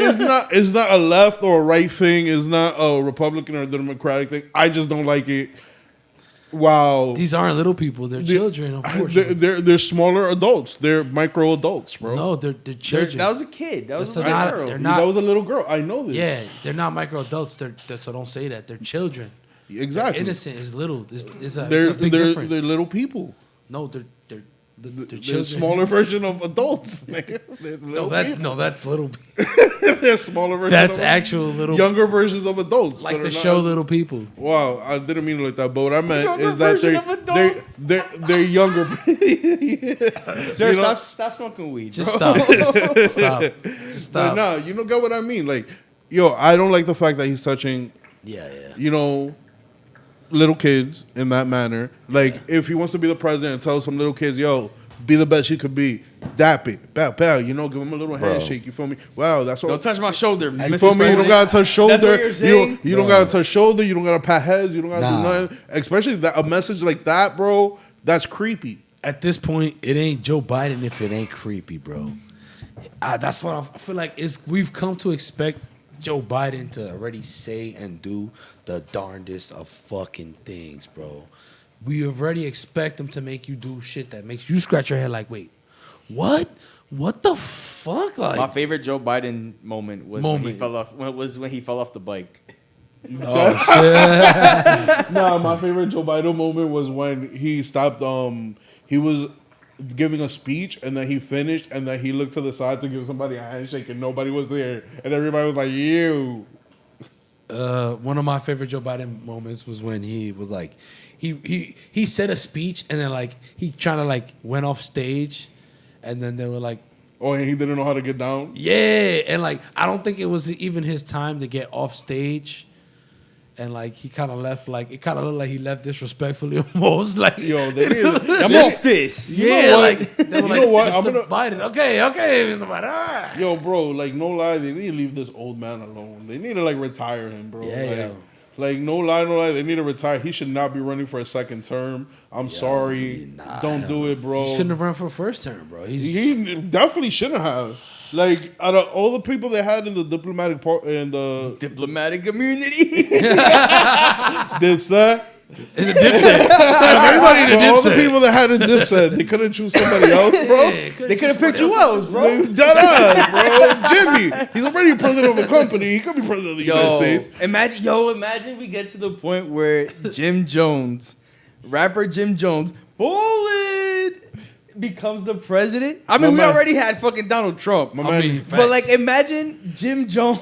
Speaker 3: it's not a left or a right thing. It's not a Republican or a Democratic thing. I just don't like it. Wow.
Speaker 1: These aren't little people; they're children. Unfortunately,
Speaker 3: They're smaller adults. They're micro adults, bro.
Speaker 1: no, they're children.
Speaker 2: That was a kid. That was
Speaker 1: That's
Speaker 2: a
Speaker 1: not-
Speaker 2: girl.
Speaker 1: they're not-
Speaker 3: That was a little girl. I know this.
Speaker 1: Yeah, they're not micro adults. They're so don't say that. They're children.
Speaker 3: Exactly.
Speaker 1: Innocent is little. It's a
Speaker 3: They're
Speaker 1: big difference.
Speaker 3: they're little people.
Speaker 1: No, they're
Speaker 3: They're
Speaker 1: children.
Speaker 3: smaller version of adults. Nigga. They're little people.
Speaker 1: That's little.
Speaker 3: They're smaller version.
Speaker 1: That's
Speaker 3: of
Speaker 1: actual little.
Speaker 3: younger versions of adults.
Speaker 1: Like
Speaker 3: that
Speaker 1: the
Speaker 3: are
Speaker 1: show
Speaker 3: not-
Speaker 1: Little People.
Speaker 3: Wow, I didn't mean it like that. But what I meant
Speaker 2: Younger
Speaker 3: is that
Speaker 2: version of adults.
Speaker 3: they're younger.
Speaker 2: Sir,
Speaker 3: You know-
Speaker 2: stop smoking weed.
Speaker 1: Just
Speaker 2: bro.
Speaker 1: stop. Just stop. Just
Speaker 3: But
Speaker 1: stop.
Speaker 3: no, you don't get what I mean. Like, yo, I don't like the fact that he's touching,
Speaker 1: Yeah.
Speaker 3: you know, little kids in that manner. Like, if he wants to be the president and tell some little kids, yo, be the best you could be, dap it, bow, bow, you know, give him a little handshake. You feel me? Wow, that's what.
Speaker 2: Don't touch my shoulder.
Speaker 3: You
Speaker 2: Mr.
Speaker 3: feel me? You don't
Speaker 2: President.
Speaker 3: gotta touch shoulder.
Speaker 2: That's what you're saying?
Speaker 3: You don't gotta touch shoulder. You don't gotta pat heads. You don't gotta
Speaker 1: Nah.
Speaker 3: do nothing. Especially that a message like that, bro. That's creepy.
Speaker 1: At this point, it ain't Joe Biden if it ain't creepy, bro. That's what I feel like. We've come to expect Joe Biden to already say and do the darndest of fucking things, bro. We already expect him to make you do shit that makes you scratch your head like, wait, what? What the fuck? Like,
Speaker 2: My favorite Joe Biden moment was when he fell off. When he fell off the bike.
Speaker 1: oh shit.
Speaker 3: Nah, my favorite Joe Biden moment was when he stopped. He was giving a speech and then he finished and then he looked to the side to give somebody a handshake and nobody was there and everybody was like, "You."
Speaker 1: One of my favorite Joe Biden moments was when he was like, he said a speech and then like he trying to like went off stage, and then they were like,
Speaker 3: Oh, and he didn't know how to get down.
Speaker 1: yeah, and like I don't think it was even his time to get off stage, and like he kind of left like it kind of looked like he left disrespectfully almost like
Speaker 3: Yo, they need.
Speaker 2: I'm off this.
Speaker 3: You know
Speaker 1: yeah,
Speaker 3: what?
Speaker 1: like they were
Speaker 3: You
Speaker 1: like,
Speaker 3: know what?
Speaker 1: Mr.
Speaker 3: I'm gonna-
Speaker 1: Biden, okay, Mr. Biden, all right.
Speaker 3: Yo, bro, like no lie, they need to leave this old man alone. They need to like retire him, bro.
Speaker 1: Yeah,
Speaker 3: like,
Speaker 1: yo.
Speaker 3: like no lie, they need to retire. He should not be running for a second term. I'm sorry,
Speaker 1: nah,
Speaker 3: don't do it, bro.
Speaker 1: He shouldn't have run for first term, bro.
Speaker 3: He definitely shouldn't have. Like out of all the people they had in the diplomatic part and the
Speaker 2: Diplomatic immunity.
Speaker 3: Dipset,
Speaker 1: in the Dipset. Everybody in the
Speaker 3: bro, all the
Speaker 1: Dipset.
Speaker 3: people that had in Dipset, they couldn't choose somebody else, bro.
Speaker 2: They could have picked you else, bro.
Speaker 3: Dead ass, bro. Jimmy, he's already president of a company. He could be president of the United States.
Speaker 2: Imagine we get to the point where Jim Jones, rapper Jim Jones, Bullet, becomes the president. I mean,
Speaker 3: My
Speaker 2: we
Speaker 3: man.
Speaker 2: already had fucking Donald Trump.
Speaker 3: My
Speaker 1: I
Speaker 3: man,
Speaker 1: mean,
Speaker 2: But like, imagine Jim Jones,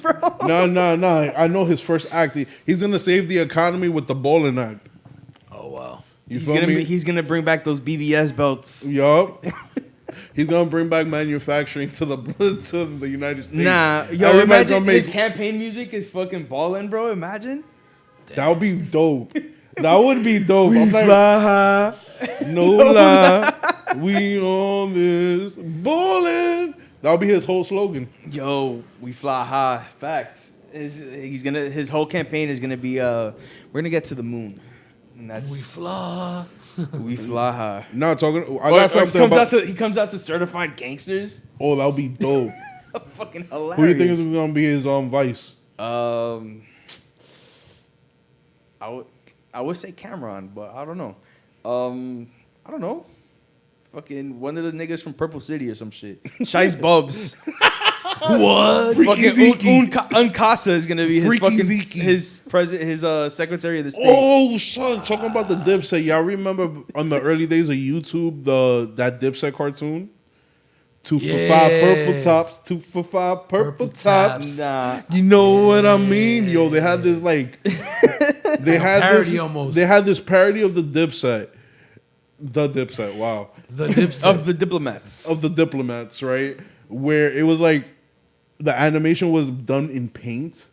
Speaker 2: bro.
Speaker 3: no. I know his first act. He's gonna save the economy with the Bowling Act.
Speaker 1: Oh wow.
Speaker 3: You
Speaker 2: He's
Speaker 3: feel
Speaker 2: gonna,
Speaker 3: me?
Speaker 2: he's gonna bring back those BBS belts.
Speaker 3: Yup. He's gonna bring back manufacturing to the United States.
Speaker 2: Nah, yo,
Speaker 3: Everybody's
Speaker 2: imagine
Speaker 3: gonna make
Speaker 2: his campaign music is fucking ballin', bro. Imagine.
Speaker 3: that would be dope. That would be dope. I'm like,
Speaker 2: high.
Speaker 3: no lie, we on this bowling. That would be his whole slogan.
Speaker 2: Yo, we fly high. Facts. His whole campaign is gonna be we're gonna get to the moon. And that's
Speaker 1: We fly.
Speaker 2: we fly high.
Speaker 3: No, talking. I
Speaker 2: Or
Speaker 3: got something about.
Speaker 2: he comes out to certified gangsters.
Speaker 3: Oh, that'll be dope.
Speaker 2: Fucking hilarious.
Speaker 3: Who do you think is gonna be his vice?
Speaker 2: I would say Cameron, but I don't know. I don't know. Fucking one of the niggas from Purple City or some shit. Shice Bubs.
Speaker 1: What?
Speaker 3: Freaky Zeke.
Speaker 2: Uncasa is gonna be his
Speaker 3: Freaky
Speaker 2: fucking
Speaker 3: Zeke.
Speaker 2: his secretary of the state.
Speaker 3: Oh, son, talking about the Dipset. Y'all remember on the early days of YouTube, that Dipset cartoon? 2 for
Speaker 1: Yeah.
Speaker 3: 5 purple tops, 2 for 5 purple tops.
Speaker 2: Nah.
Speaker 3: You know what I mean? Yo, they had this like they had
Speaker 1: parody
Speaker 3: this
Speaker 1: almost.
Speaker 3: They had this parody of the Dipset. The Dipset, wow.
Speaker 1: The Dipset.
Speaker 2: Of the diplomats.
Speaker 3: Of the diplomats, right? Where it was like the animation was done in paint.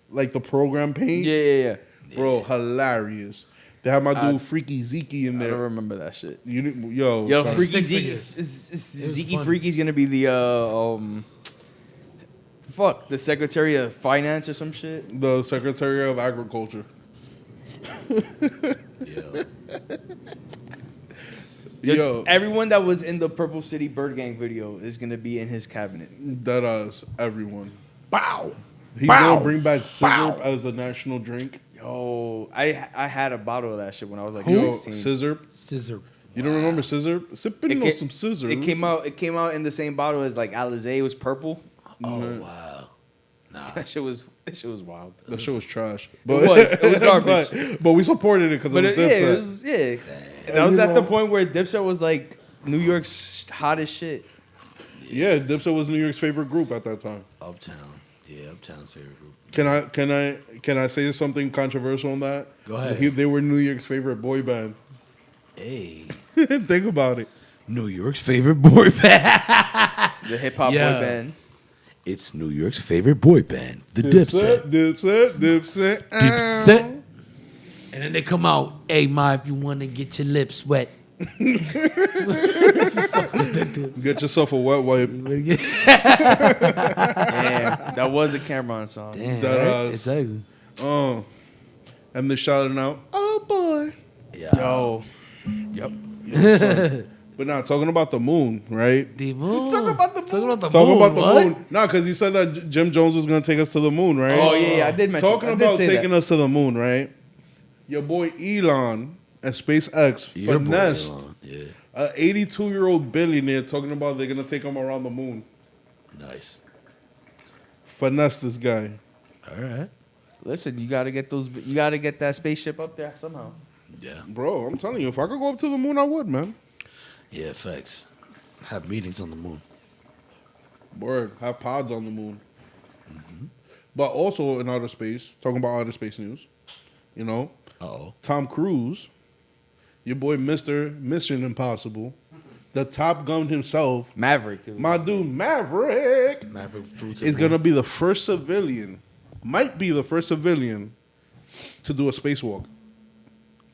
Speaker 3: Like the program paint.
Speaker 2: Yeah.
Speaker 3: Bro, hilarious. They had my dude Freaky Zeke in
Speaker 2: I don't
Speaker 3: there.
Speaker 2: remember that shit.
Speaker 3: Yo,
Speaker 2: Yo,
Speaker 3: son.
Speaker 2: Freaky
Speaker 1: Stick
Speaker 2: Zeke.
Speaker 1: figures.
Speaker 2: Zeke
Speaker 1: funny.
Speaker 2: Freaky's gonna be the the Secretary of Finance or some shit.
Speaker 3: The Secretary of Agriculture.
Speaker 1: Yeah.
Speaker 3: Yo,
Speaker 2: Everyone that was in the Purple City Bird Gang video is gonna be in his cabinet.
Speaker 3: that everyone.
Speaker 1: Bow.
Speaker 3: He's
Speaker 1: Bow.
Speaker 3: gonna bring back
Speaker 1: Bow.
Speaker 3: scissor as the national drink.
Speaker 2: Yo, I had a bottle of that shit when I was like
Speaker 3: Yo,
Speaker 2: 16.
Speaker 3: scissor.
Speaker 1: Scissor.
Speaker 3: You don't remember scissor? Sipping on
Speaker 2: ca-
Speaker 3: some scissor.
Speaker 2: It came out in the same bottle as like Alizé. It was purple.
Speaker 1: Oh wow. Nah.
Speaker 2: That shit was wild.
Speaker 3: That shit was trash.
Speaker 2: It was garbage.
Speaker 3: but we supported it because
Speaker 2: But
Speaker 3: it
Speaker 2: it
Speaker 3: was
Speaker 2: was
Speaker 3: Dipset.
Speaker 2: And that was
Speaker 3: You
Speaker 2: at the
Speaker 3: know-
Speaker 2: point where Dipset was like New York's hottest shit.
Speaker 3: Yeah, Dipset was New York's favorite group at that time.
Speaker 1: Uptown. Yeah, Uptown's favorite group.
Speaker 3: Can I say something controversial on that?
Speaker 1: Go ahead.
Speaker 3: They were New York's favorite boy band.
Speaker 1: Hey.
Speaker 3: Think about it.
Speaker 1: New York's favorite boy band.
Speaker 2: The hip hop
Speaker 1: Yeah.
Speaker 2: boy band.
Speaker 1: It's New York's favorite boy band, the Dipset.
Speaker 3: Dipset.
Speaker 1: Dipset. And then they come out, hey, Ma, if you want to get your lips wet.
Speaker 3: Get yourself a wet wipe.
Speaker 2: Damn, that was a Cameron song.
Speaker 1: Damn,
Speaker 3: That,
Speaker 1: right? Exactly.
Speaker 3: And they're shouting out, "Oh boy!"
Speaker 1: Yeah.
Speaker 2: Yo, yep.
Speaker 3: But now talking about the moon, right?
Speaker 1: The moon.
Speaker 2: Talk about the moon.
Speaker 1: Talking about the
Speaker 3: Talking
Speaker 1: moon.
Speaker 3: about the
Speaker 1: what?
Speaker 3: moon. No, because he said that Jim Jones was going to take us to the moon, right?
Speaker 2: Oh yeah, I did mention.
Speaker 3: Talking
Speaker 2: I did
Speaker 3: about
Speaker 2: say
Speaker 3: taking
Speaker 2: that.
Speaker 3: us to the moon, right? Your boy Elon and SpaceX
Speaker 1: Your boy,
Speaker 3: finessed
Speaker 1: Elon. Yeah.
Speaker 3: an 82-year-old billionaire talking about they're going to take him around the moon.
Speaker 1: Nice.
Speaker 3: Finesse this guy.
Speaker 1: All right.
Speaker 2: Listen, you gotta get those. You gotta get that spaceship up there somehow.
Speaker 1: Yeah.
Speaker 3: Bro, I'm telling you, if I could go up to the moon, I would, man.
Speaker 1: Yeah, facts. Have meetings on the moon.
Speaker 3: Word. Have pods on the moon. But also in outer space, talking about outer space news, you know,
Speaker 1: Uh-oh.
Speaker 3: Tom Cruise, your boy Mr. Mission Impossible, the Top Gun himself,
Speaker 2: Maverick.
Speaker 3: my dude Maverick,
Speaker 1: Maverick Fruits
Speaker 3: is going to be the first civilian, might be the first civilian to do a spacewalk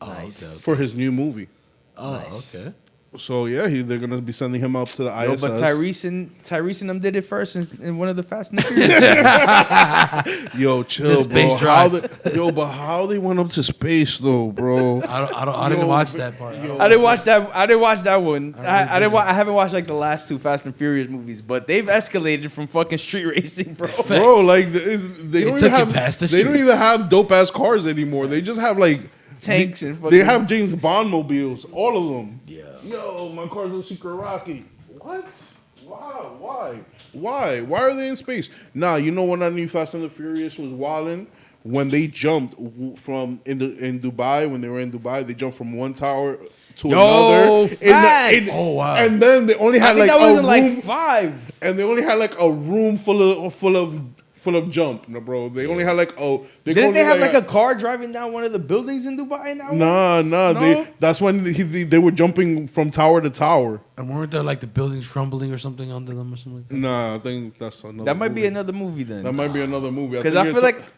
Speaker 1: Nice.
Speaker 3: for his new movie.
Speaker 1: Oh,
Speaker 2: Nice.
Speaker 1: okay.
Speaker 3: So, yeah, they're going to be sending him out to the
Speaker 2: Yo,
Speaker 3: ISS.
Speaker 2: but Tyrese and them did it first in one of the Fast and the Furious.
Speaker 3: Yo, chill,
Speaker 1: The space
Speaker 3: bro.
Speaker 1: drive.
Speaker 3: But how they went up to space, though, bro?
Speaker 1: I didn't watch that part.
Speaker 3: yo.
Speaker 2: I didn't watch that one.
Speaker 1: I really
Speaker 2: I haven't watched like the last two Fast and Furious movies, but they've escalated from fucking street racing, bro.
Speaker 3: Bro, like they don't
Speaker 1: took
Speaker 3: even
Speaker 1: you
Speaker 3: have
Speaker 1: past the
Speaker 3: they don't
Speaker 1: streets.
Speaker 3: even have dope ass cars anymore. They just have like
Speaker 2: Tanks
Speaker 3: they,
Speaker 2: and fucking.
Speaker 3: they have James Bond mobiles, all of them.
Speaker 1: Yeah.
Speaker 3: Yo, my car's a Secret Rocky. What? Why are they in space? Nah, you know when I knew Fast and the Furious was wildin'? When they jumped from in Dubai, when they were in Dubai, they jumped from one tower to
Speaker 2: Yo,
Speaker 3: another.
Speaker 2: facts.
Speaker 1: Oh, wow.
Speaker 3: And then they only
Speaker 2: I
Speaker 3: had
Speaker 2: think
Speaker 3: like
Speaker 2: that was
Speaker 3: a
Speaker 2: in
Speaker 3: room,
Speaker 2: like 5.
Speaker 3: and they only had like a room full of jump, no, bro. They only had like
Speaker 2: Didn't they have like a car driving down one of the buildings in Dubai in that one?
Speaker 3: Nah.
Speaker 2: No?
Speaker 3: That's when they were jumping from tower to tower.
Speaker 1: And weren't there like the buildings crumbling or something under them or something like that?
Speaker 3: Nah, I think that's another.
Speaker 2: That might be
Speaker 3: movie.
Speaker 2: another movie then.
Speaker 3: That might be another movie.
Speaker 2: Because I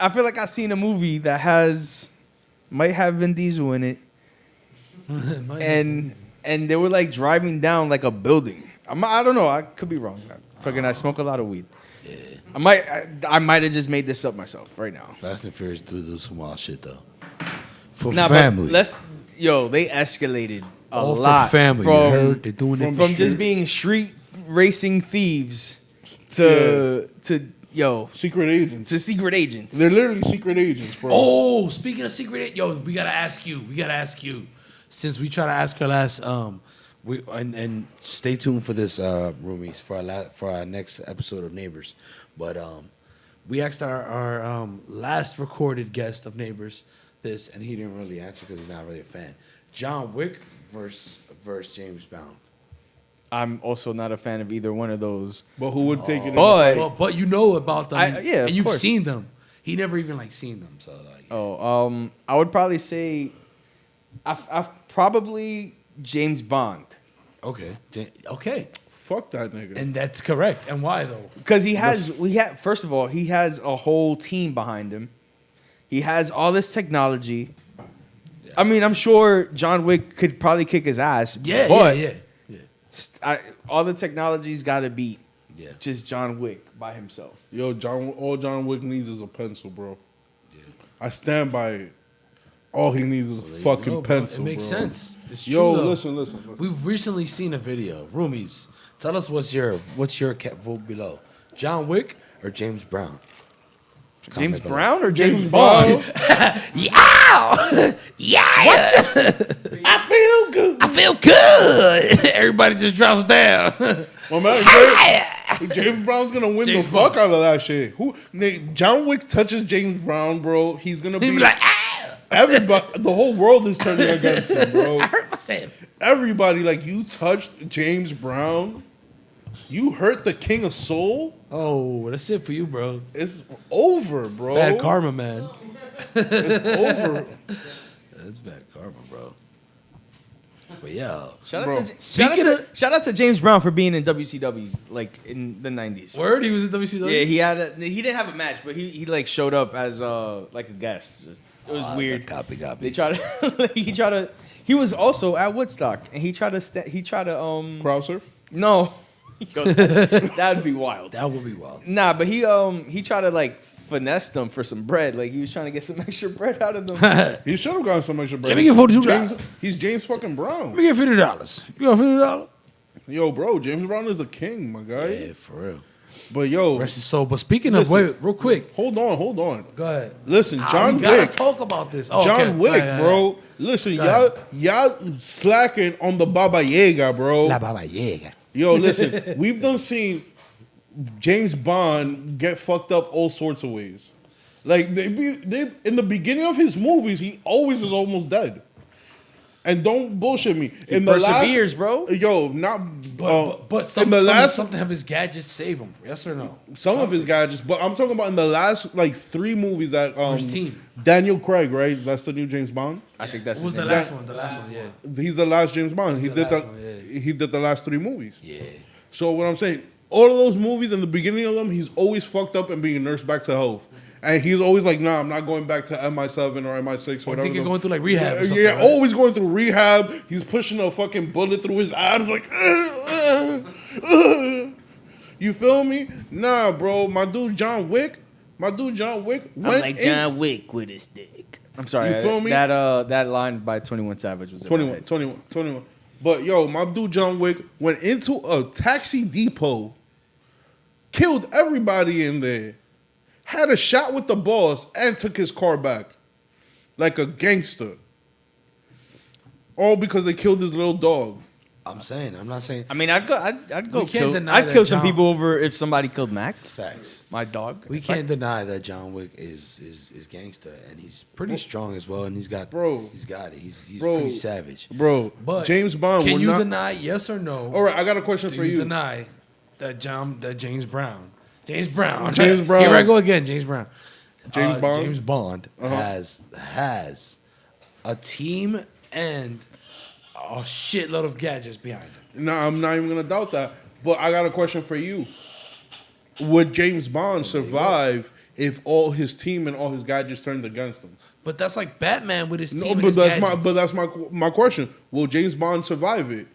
Speaker 2: feel like I seen a movie that might have Vin Diesel in it, and they were like driving down like a building. I don't know. I could be wrong. I smoke a lot of weed.
Speaker 1: Yeah.
Speaker 2: I might have just made this up myself right now.
Speaker 1: Fast and Furious do some wild shit though. For
Speaker 2: Nah,
Speaker 1: family.
Speaker 2: but they escalated a
Speaker 1: All
Speaker 2: lot
Speaker 1: for family. You heard? They're doing it
Speaker 2: from just being street racing thieves to
Speaker 3: Secret agents.
Speaker 2: to secret agents.
Speaker 3: They're literally secret agents, bro.
Speaker 1: Oh, speaking of secret agent, yo, we gotta ask you. Since we try to ask her last, and stay tuned for this, roomies, for our next episode of Neighbors. But we asked our last recorded guest of Neighbors this, and he didn't really answer because he's not really a fan. John Wick versus James Bond.
Speaker 2: I'm also not a fan of either one of those.
Speaker 3: But who would take it?
Speaker 1: But you know about them,
Speaker 2: of
Speaker 1: and you've
Speaker 2: course.
Speaker 1: seen them. He never even seen them, so
Speaker 2: I would probably say, I've probably James Bond.
Speaker 1: okay.
Speaker 3: Fuck that nigga.
Speaker 1: And that's correct. And why though?
Speaker 2: Because first of all, he has a whole team behind him. He has all this technology.
Speaker 1: Yeah.
Speaker 2: I mean, I'm sure John Wick could probably kick his ass.
Speaker 1: Yeah,
Speaker 2: but
Speaker 1: yeah.
Speaker 2: all the technology's got to beat
Speaker 1: Yeah.
Speaker 2: just John Wick by himself.
Speaker 3: Yo, all John Wick needs is a pencil, bro.
Speaker 1: Yeah.
Speaker 3: I stand by it. All he needs is
Speaker 1: There
Speaker 3: a
Speaker 1: you
Speaker 3: fucking
Speaker 1: go, bro.
Speaker 3: pencil,
Speaker 1: It makes
Speaker 3: bro.
Speaker 1: sense. It's true.
Speaker 3: Yo,
Speaker 1: though.
Speaker 3: listen.
Speaker 1: We've recently seen a video. Roomies, tell us what's your vote below. John Wick or James Brown?
Speaker 2: James
Speaker 1: Comment below.
Speaker 2: Brown or James
Speaker 3: James
Speaker 2: Bond?
Speaker 3: Bond.
Speaker 1: Yeah!
Speaker 3: I feel good.
Speaker 1: I feel good. Everybody just drops down.
Speaker 3: My man, James Brown's gonna win
Speaker 1: James
Speaker 3: the fuck
Speaker 1: Bond.
Speaker 3: out of that shit. John Wick touches James Brown, bro. He's gonna
Speaker 1: He'd
Speaker 3: be
Speaker 1: be like,
Speaker 3: everybody. The whole world is turning against him, bro.
Speaker 1: I hurt myself.
Speaker 3: Everybody, you touched James Brown. You hurt the King of Soul.
Speaker 1: Oh, that's it for you, bro.
Speaker 3: It's over, bro.
Speaker 1: Bad karma, man.
Speaker 3: It's over.
Speaker 1: That's bad karma, bro. But yeah.
Speaker 2: Shout
Speaker 3: Bro.
Speaker 2: out to James Brown for being in WCW in the 90s.
Speaker 1: Word, he was in WCW?
Speaker 2: Yeah, he didn't have a match, but he showed up as a guest. It was weird.
Speaker 1: Copy.
Speaker 2: They tried to he was also at Woodstock and he tried to
Speaker 3: Crowd surf.
Speaker 2: no. That would be wild.
Speaker 1: That would be wild.
Speaker 2: Nah, but he tried to finesse them for some bread. He was trying to get some extra bread out of them.
Speaker 3: He should have gotten some extra bread.
Speaker 1: Let me get $42.
Speaker 3: James, he's James fucking Brown.
Speaker 1: Let me get $50. You got $50?
Speaker 3: Yo, bro, James Brown is the king, my guy.
Speaker 1: Yeah, for real.
Speaker 3: But yo,
Speaker 1: Rest his soul. But speaking of,
Speaker 3: Listen.
Speaker 1: wait, real quick.
Speaker 3: hold on.
Speaker 1: Go ahead.
Speaker 3: Listen, John
Speaker 1: we gotta
Speaker 3: Wick.
Speaker 1: talk about this. Oh,
Speaker 3: John
Speaker 1: okay.
Speaker 3: Wick,
Speaker 1: Go ahead,
Speaker 3: bro. Listen,
Speaker 1: Go
Speaker 3: y'all slacking on the Baba Yaga, bro.
Speaker 1: La Baba Yaga.
Speaker 3: Yo, listen, we've done seen James Bond get fucked up all sorts of ways. They in the beginning of his movies, he always is almost dead. And don't bullshit me.
Speaker 2: He perseveres, bro.
Speaker 3: Yo, not.
Speaker 1: But some of his gadgets save him. Yes or no?
Speaker 3: Some of his gadgets, but I'm talking about in the last 3 movies that
Speaker 1: His team.
Speaker 3: Daniel Craig, right? That's the new James Bond.
Speaker 2: I think that's
Speaker 1: What was
Speaker 2: his
Speaker 1: the
Speaker 2: name.
Speaker 1: last one? The last one, yeah.
Speaker 3: He's the last James Bond. He
Speaker 1: the
Speaker 3: did
Speaker 1: last one, yeah.
Speaker 3: He did the last 3 movies.
Speaker 1: Yeah.
Speaker 3: So what I'm saying, all of those movies in the beginning of them, he's always fucked up and being nursed back to health. And he's always like, nah, I'm not going back to MI7 or MI6 or
Speaker 1: I
Speaker 3: whatever.
Speaker 1: think you're going through rehab. Or something,
Speaker 3: Yeah,
Speaker 1: right?
Speaker 3: always going through rehab. He's pushing a fucking bullet through his abs, You feel me? Nah, bro. My dude John Wick.
Speaker 2: I'm like John Wick with his dick. I'm sorry.
Speaker 3: You feel me?
Speaker 2: That line by 21 Savage was in my head.
Speaker 3: 21. But yo, my dude John Wick went into a taxi depot, killed everybody in there, had a shot with the boss, and took his car back like a gangster. All because they killed his little dog.
Speaker 1: I'm not saying.
Speaker 2: I mean, I'd go
Speaker 1: We can't
Speaker 2: kill.
Speaker 1: deny
Speaker 2: I'd
Speaker 1: that
Speaker 2: kill some
Speaker 1: John-
Speaker 2: people over if somebody killed Max,
Speaker 1: Facts.
Speaker 2: my dog.
Speaker 1: We can't deny that John Wick is gangster, and he's pretty strong as well, and he's got it. He's
Speaker 3: Bro.
Speaker 1: pretty savage.
Speaker 3: Bro,
Speaker 1: But
Speaker 3: James Bond
Speaker 1: Can
Speaker 3: will
Speaker 1: you
Speaker 3: not...
Speaker 1: deny yes or no?
Speaker 3: All right, I got a question
Speaker 1: Do
Speaker 3: for
Speaker 1: you
Speaker 3: you.
Speaker 1: deny that James Brown? James Brown.
Speaker 3: James Brown.
Speaker 1: Here I go again. James Brown.
Speaker 3: James Bond?
Speaker 1: James Bond
Speaker 3: Uh-huh.
Speaker 1: has a team and a shitload of gadgets behind him.
Speaker 3: No, I'm not even going to doubt that. But I got a question for you. Would James Bond survive if all his team and all his gadgets turned against him?
Speaker 1: But that's like Batman with his team.
Speaker 3: No,
Speaker 1: and
Speaker 3: but
Speaker 1: his
Speaker 3: that's
Speaker 1: gadgets.
Speaker 3: my question. Will James Bond survive it?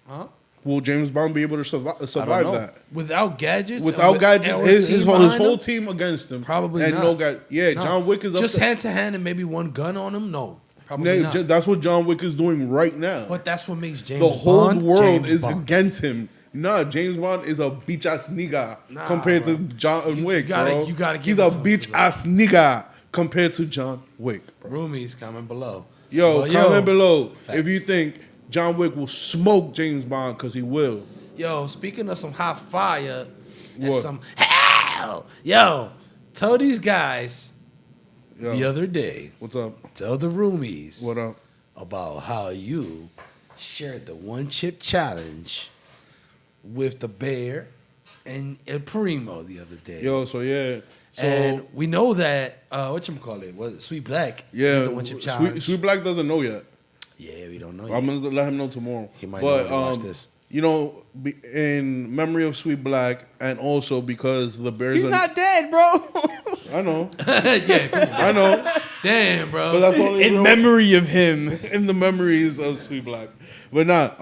Speaker 1: Huh?
Speaker 3: Will James Bond be able to survive
Speaker 2: know.
Speaker 3: that?
Speaker 1: Without gadgets?
Speaker 3: Without gadgets,
Speaker 1: and with
Speaker 3: his
Speaker 1: team
Speaker 3: whole
Speaker 1: behind him?
Speaker 3: team against him.
Speaker 1: Probably
Speaker 3: and
Speaker 1: not.
Speaker 3: no guy. Yeah,
Speaker 1: No.
Speaker 3: John Wick is
Speaker 1: just
Speaker 3: up
Speaker 1: hand to hand and maybe one gun on him. No, probably not.
Speaker 3: That's what John Wick is doing right now.
Speaker 1: But that's what makes James
Speaker 3: The whole
Speaker 1: Bond
Speaker 3: world
Speaker 1: James
Speaker 3: is
Speaker 1: Bond.
Speaker 3: against him. Nah, James Bond is a bitch ass nigga
Speaker 1: Nah,
Speaker 3: compared
Speaker 1: bro.
Speaker 3: to John Wick, bro.
Speaker 1: You gotta give
Speaker 3: He's
Speaker 1: it
Speaker 3: a
Speaker 1: to him
Speaker 3: bitch
Speaker 1: for that.
Speaker 3: ass nigga compared to John Wick, bro.
Speaker 1: Roomies, comment below.
Speaker 3: Yo,
Speaker 1: But,
Speaker 3: comment below
Speaker 1: facts.
Speaker 3: if you think John Wick will smoke James Bond, because he will.
Speaker 1: Yo, speaking of some hot fire and
Speaker 3: What?
Speaker 1: some hell, yo, tell these guys
Speaker 3: Yo,
Speaker 1: the other day,
Speaker 3: what's up?
Speaker 1: tell the roomies
Speaker 3: What up?
Speaker 1: about how you shared the one chip challenge with the Bear and El Primo the other day.
Speaker 3: Yo, so yeah. So,
Speaker 1: and we know that whatchamacallit, was it Sweet Black
Speaker 3: yeah,
Speaker 1: did the one chip challenge.
Speaker 3: Sweet Black doesn't know yet.
Speaker 1: Yeah, we don't know
Speaker 3: I'm
Speaker 1: yet.
Speaker 3: gonna let him know tomorrow.
Speaker 1: He might know when he watch this.
Speaker 3: You know, in memory of Sweet Black, and also because the Bears.
Speaker 2: He's not dead, bro.
Speaker 3: I know.
Speaker 1: Yeah, come on.
Speaker 3: I know.
Speaker 1: Damn, bro.
Speaker 3: But that's only
Speaker 2: In
Speaker 3: real-
Speaker 2: memory of him.
Speaker 3: in the memories of Sweet Black. But not.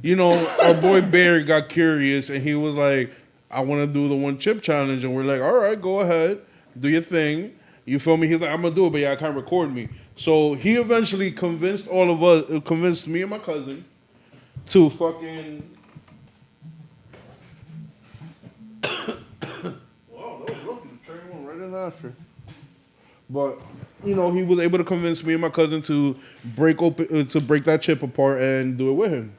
Speaker 3: You know, our boy Bear got curious and he was like, I want to do the one chip challenge. And we're like, all right, go ahead. Do your thing. You feel me? He's like, I'm going to do it, but yeah, I can't record me. So he eventually convinced all of us, convinced me and my cousin to fucking... Wow, that was lucky. The train went right in after. But you know, he was able to convince me and my cousin to break that chip apart and do it with him.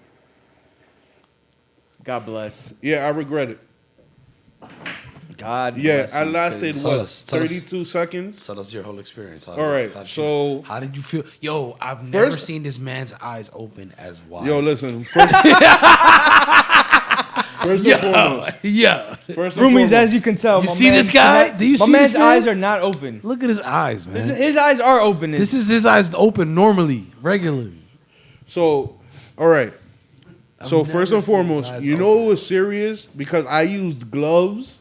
Speaker 2: God bless.
Speaker 3: Yeah, I regret it.
Speaker 2: God
Speaker 3: Yeah,
Speaker 2: bless.
Speaker 3: I
Speaker 2: you,
Speaker 3: lasted
Speaker 2: 'cause-
Speaker 1: Tell
Speaker 3: what,
Speaker 1: us, tell us.
Speaker 3: 32 seconds.
Speaker 1: Tell us your whole experience.
Speaker 3: All right, so-
Speaker 1: how did you feel? Yo, I've never
Speaker 3: First-
Speaker 1: seen this man's eyes open as wide.
Speaker 3: Yo, listen. First, first and foremost.
Speaker 1: Yeah.
Speaker 3: First and
Speaker 2: Roomies,
Speaker 3: foremost,
Speaker 2: as you can tell,
Speaker 1: You
Speaker 2: my
Speaker 1: see this
Speaker 2: man's-
Speaker 1: guy?
Speaker 2: my-
Speaker 1: Do you
Speaker 2: my
Speaker 1: see
Speaker 2: man's
Speaker 1: this man?
Speaker 2: eyes are not open.
Speaker 1: Look at his eyes, man.
Speaker 2: His eyes are open.
Speaker 1: This is his eyes open normally, regularly.
Speaker 3: So, all right. So
Speaker 1: I've
Speaker 3: first
Speaker 1: never
Speaker 3: and
Speaker 1: seen
Speaker 3: foremost,
Speaker 1: eyes
Speaker 3: you know
Speaker 1: open.
Speaker 3: it was serious because I used gloves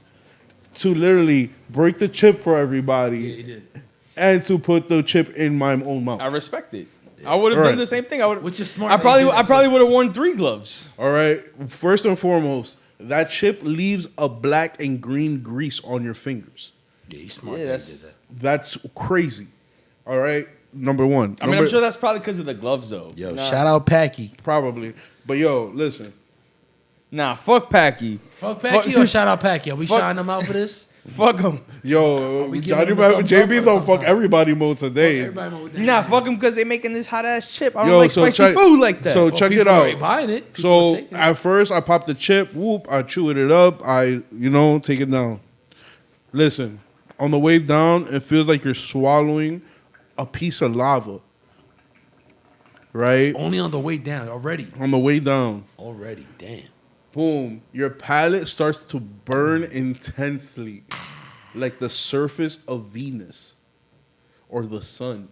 Speaker 3: to literally break the chip for everybody
Speaker 1: did.
Speaker 3: and to put the chip in my own mouth.
Speaker 2: I respect it. I would have
Speaker 3: Right.
Speaker 2: done the same thing. I would.
Speaker 1: Which is smart
Speaker 2: I
Speaker 1: that
Speaker 2: probably,
Speaker 1: you did
Speaker 2: I
Speaker 1: that,
Speaker 2: probably
Speaker 1: so-
Speaker 2: would have worn 3 gloves.
Speaker 3: All right. First and foremost, that chip leaves a black and green grease on your fingers.
Speaker 1: Yeah, he's smart.
Speaker 2: Yeah,
Speaker 1: that he
Speaker 2: that's-
Speaker 1: did that.
Speaker 3: That's crazy. All right. Number one.
Speaker 2: I mean, I'm sure that's probably because of the gloves, though.
Speaker 1: Yo,
Speaker 2: nah,
Speaker 1: shout out Packy.
Speaker 3: Probably. But yo, listen.
Speaker 2: Nah, fuck Packy.
Speaker 1: Fuck Packy or shout out Packy? Are we
Speaker 2: Fuck-
Speaker 1: shouting him out for this?
Speaker 2: Fuck him.
Speaker 3: Yo,
Speaker 1: we giving
Speaker 3: Johnny
Speaker 1: him a thumbs up
Speaker 3: JB's
Speaker 1: or
Speaker 3: on
Speaker 1: thumbs
Speaker 3: fuck
Speaker 1: down?
Speaker 3: everybody mode today.
Speaker 1: Everybody know
Speaker 2: Nah, fuck him because they making this hot ass chip. I don't
Speaker 3: Yo,
Speaker 2: like
Speaker 3: so
Speaker 2: spicy
Speaker 3: check-
Speaker 2: food like that.
Speaker 3: so
Speaker 1: Well,
Speaker 3: check it
Speaker 1: people already
Speaker 3: out.
Speaker 1: buying it. People
Speaker 3: So
Speaker 1: are taking it.
Speaker 3: at first I popped the chip, whoop, I chewed it up, take it down. Listen, on the way down, it feels like you're swallowing a piece of lava. Right?
Speaker 1: Only on the way down already.
Speaker 3: On the way down,
Speaker 1: Already, damn.
Speaker 3: boom, your palate starts to burn intensely, like the surface of Venus or the sun.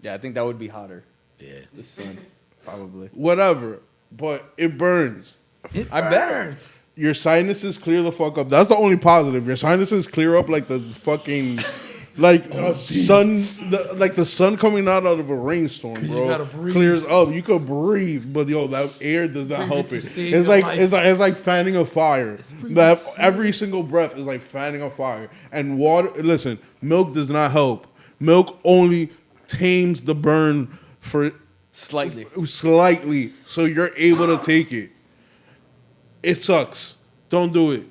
Speaker 2: yeah, I think that would be hotter.
Speaker 1: Yeah.
Speaker 2: The sun, probably.
Speaker 3: Whatever, but it burns.
Speaker 2: I bet.
Speaker 3: Your sinuses clear the fuck up. That's the only positive. Your sinuses clear up like the fucking, like like the sun coming out of a rainstorm,
Speaker 1: You
Speaker 3: bro.
Speaker 1: gotta breathe.
Speaker 3: Clears up. You could breathe, but yo, that air does not
Speaker 1: Breathe
Speaker 3: help
Speaker 1: it to
Speaker 3: it.
Speaker 1: save
Speaker 3: It's
Speaker 1: your
Speaker 3: like
Speaker 1: life.
Speaker 3: it's like fanning a fire.
Speaker 1: breathing
Speaker 3: That
Speaker 1: to
Speaker 3: every single breath is like fanning a fire. And water. Listen, milk does not help. Milk only tames the burn for
Speaker 2: Slightly.
Speaker 3: slightly, so you're able to take it. It sucks. Don't do it.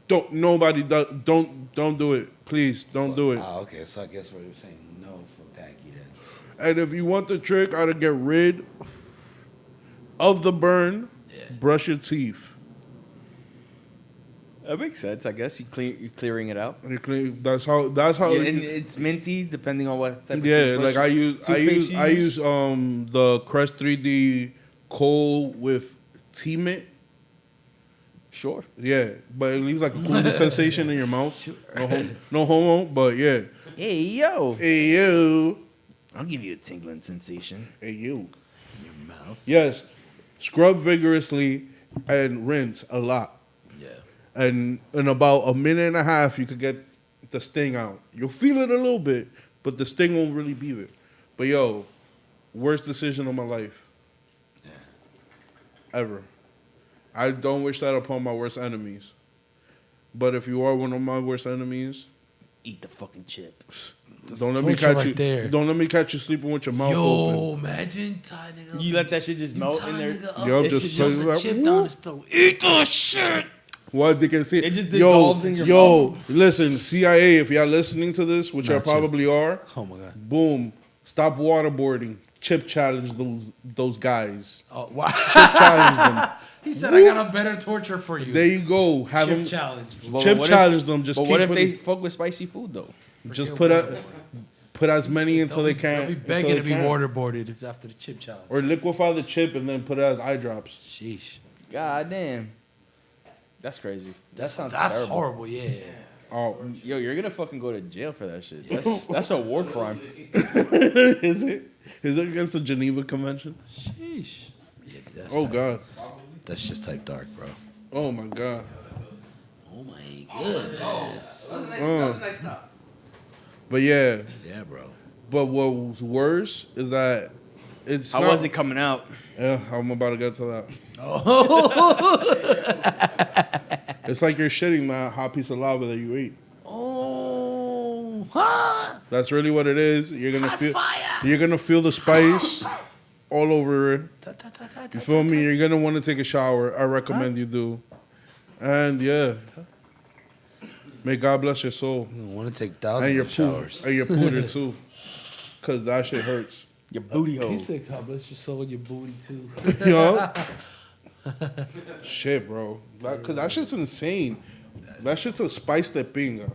Speaker 3: Don't do it. Please don't do it.
Speaker 1: Okay, so I guess what you're saying no for Packy then.
Speaker 3: And if you want the trick how to get rid of the burn, brush your teeth.
Speaker 2: That makes sense, I guess. You're clearing it out.
Speaker 3: And you clean- That's how.
Speaker 2: Yeah, and it's minty, depending on what type of
Speaker 3: Yeah,
Speaker 2: toothbrush-
Speaker 3: like I
Speaker 2: toothpaste you
Speaker 3: use the Crest 3D Coal with tea mint.
Speaker 2: Sure.
Speaker 3: Yeah, but it leaves like a cool sensation in your mouth. No homo, but yeah.
Speaker 2: Hey, yo.
Speaker 3: Hey you.
Speaker 2: I'll give you a tingling sensation.
Speaker 3: Hey you.
Speaker 1: In your mouth.
Speaker 3: Yes. Scrub vigorously and rinse a lot.
Speaker 1: Yeah.
Speaker 3: And in about a minute and a half, you could get the sting out. You'll feel it a little bit, but the sting won't really be there. But yo, worst decision of my life.
Speaker 1: Yeah.
Speaker 3: Ever. I don't wish that upon my worst enemies. But if you are one of my worst enemies,
Speaker 2: Eat the fucking chip.
Speaker 3: don't let me
Speaker 1: torture
Speaker 3: catch
Speaker 1: right
Speaker 3: you.
Speaker 1: there.
Speaker 3: Don't let me catch you sleeping with your mouth
Speaker 1: Yo,
Speaker 3: open.
Speaker 1: imagine tie nigga.
Speaker 2: You let that shit just melt in there.
Speaker 3: Yo,
Speaker 2: It
Speaker 3: just
Speaker 2: should
Speaker 3: so
Speaker 2: just-
Speaker 3: you
Speaker 1: a
Speaker 3: like,
Speaker 1: chip
Speaker 3: whoop.
Speaker 1: down his throat. Eat the shit.
Speaker 3: What they can see?
Speaker 2: It just dissolves in your
Speaker 3: Yo, listen, CIA, if y'all listening to this, which y'all
Speaker 1: Not you.
Speaker 3: probably are,
Speaker 1: Oh my god.
Speaker 3: boom, stop waterboarding. Chip challenge those guys.
Speaker 1: Oh wow.
Speaker 3: Chip challenge them.
Speaker 1: He said I got a better torture for you.
Speaker 3: There you go. Have
Speaker 1: Chip
Speaker 3: them
Speaker 1: challenge.
Speaker 2: Well,
Speaker 3: chip
Speaker 2: what
Speaker 3: challenge
Speaker 2: if-
Speaker 3: them. Just
Speaker 2: But
Speaker 3: keep
Speaker 2: what if
Speaker 3: putting,
Speaker 2: they fuck with spicy food though?
Speaker 3: just put as many until they can't.
Speaker 1: They'll be
Speaker 3: until
Speaker 1: begging
Speaker 3: they
Speaker 1: to be
Speaker 3: can't.
Speaker 1: waterboarded if after the chip challenge.
Speaker 3: Or liquefy the chip and then put it as eye drops.
Speaker 1: Sheesh.
Speaker 2: God damn. That's crazy. That sounds
Speaker 1: That's
Speaker 2: terrible.
Speaker 1: horrible. Yeah.
Speaker 3: Oh,
Speaker 2: Yo, you're gonna fucking go to jail for that shit. That's a war crime.
Speaker 3: is it? Is it against the Geneva Convention?
Speaker 1: Sheesh. Yeah, that's
Speaker 3: Oh
Speaker 1: type-
Speaker 3: God.
Speaker 1: That's just type dark, bro.
Speaker 3: Oh my God.
Speaker 1: Oh my goodness.
Speaker 3: But yeah.
Speaker 1: Yeah, bro.
Speaker 3: But what was worse is that it's.
Speaker 2: How
Speaker 3: not-
Speaker 2: was it coming out?
Speaker 3: Yeah, I'm about to get to that.
Speaker 1: Oh.
Speaker 3: It's like you're shitting that hot piece of lava that you ate.
Speaker 1: Oh. Huh?
Speaker 3: That's really what it is. You're gonna
Speaker 1: Hot
Speaker 3: feel.
Speaker 1: fire.
Speaker 3: You're gonna feel the spice all over it. You feel me? You're gonna want to take a shower. I recommend you do. And yeah, may God bless your soul
Speaker 1: I want to take
Speaker 3: and
Speaker 1: thousands
Speaker 3: your
Speaker 1: of
Speaker 3: poo
Speaker 1: showers.
Speaker 3: and your pooter too, cause that shit hurts.
Speaker 2: Your booty hole.
Speaker 1: He said, God bless your soul and your booty too.
Speaker 3: You know? Shit, bro. Cause that shit's insane. That shit's a spice de pinga.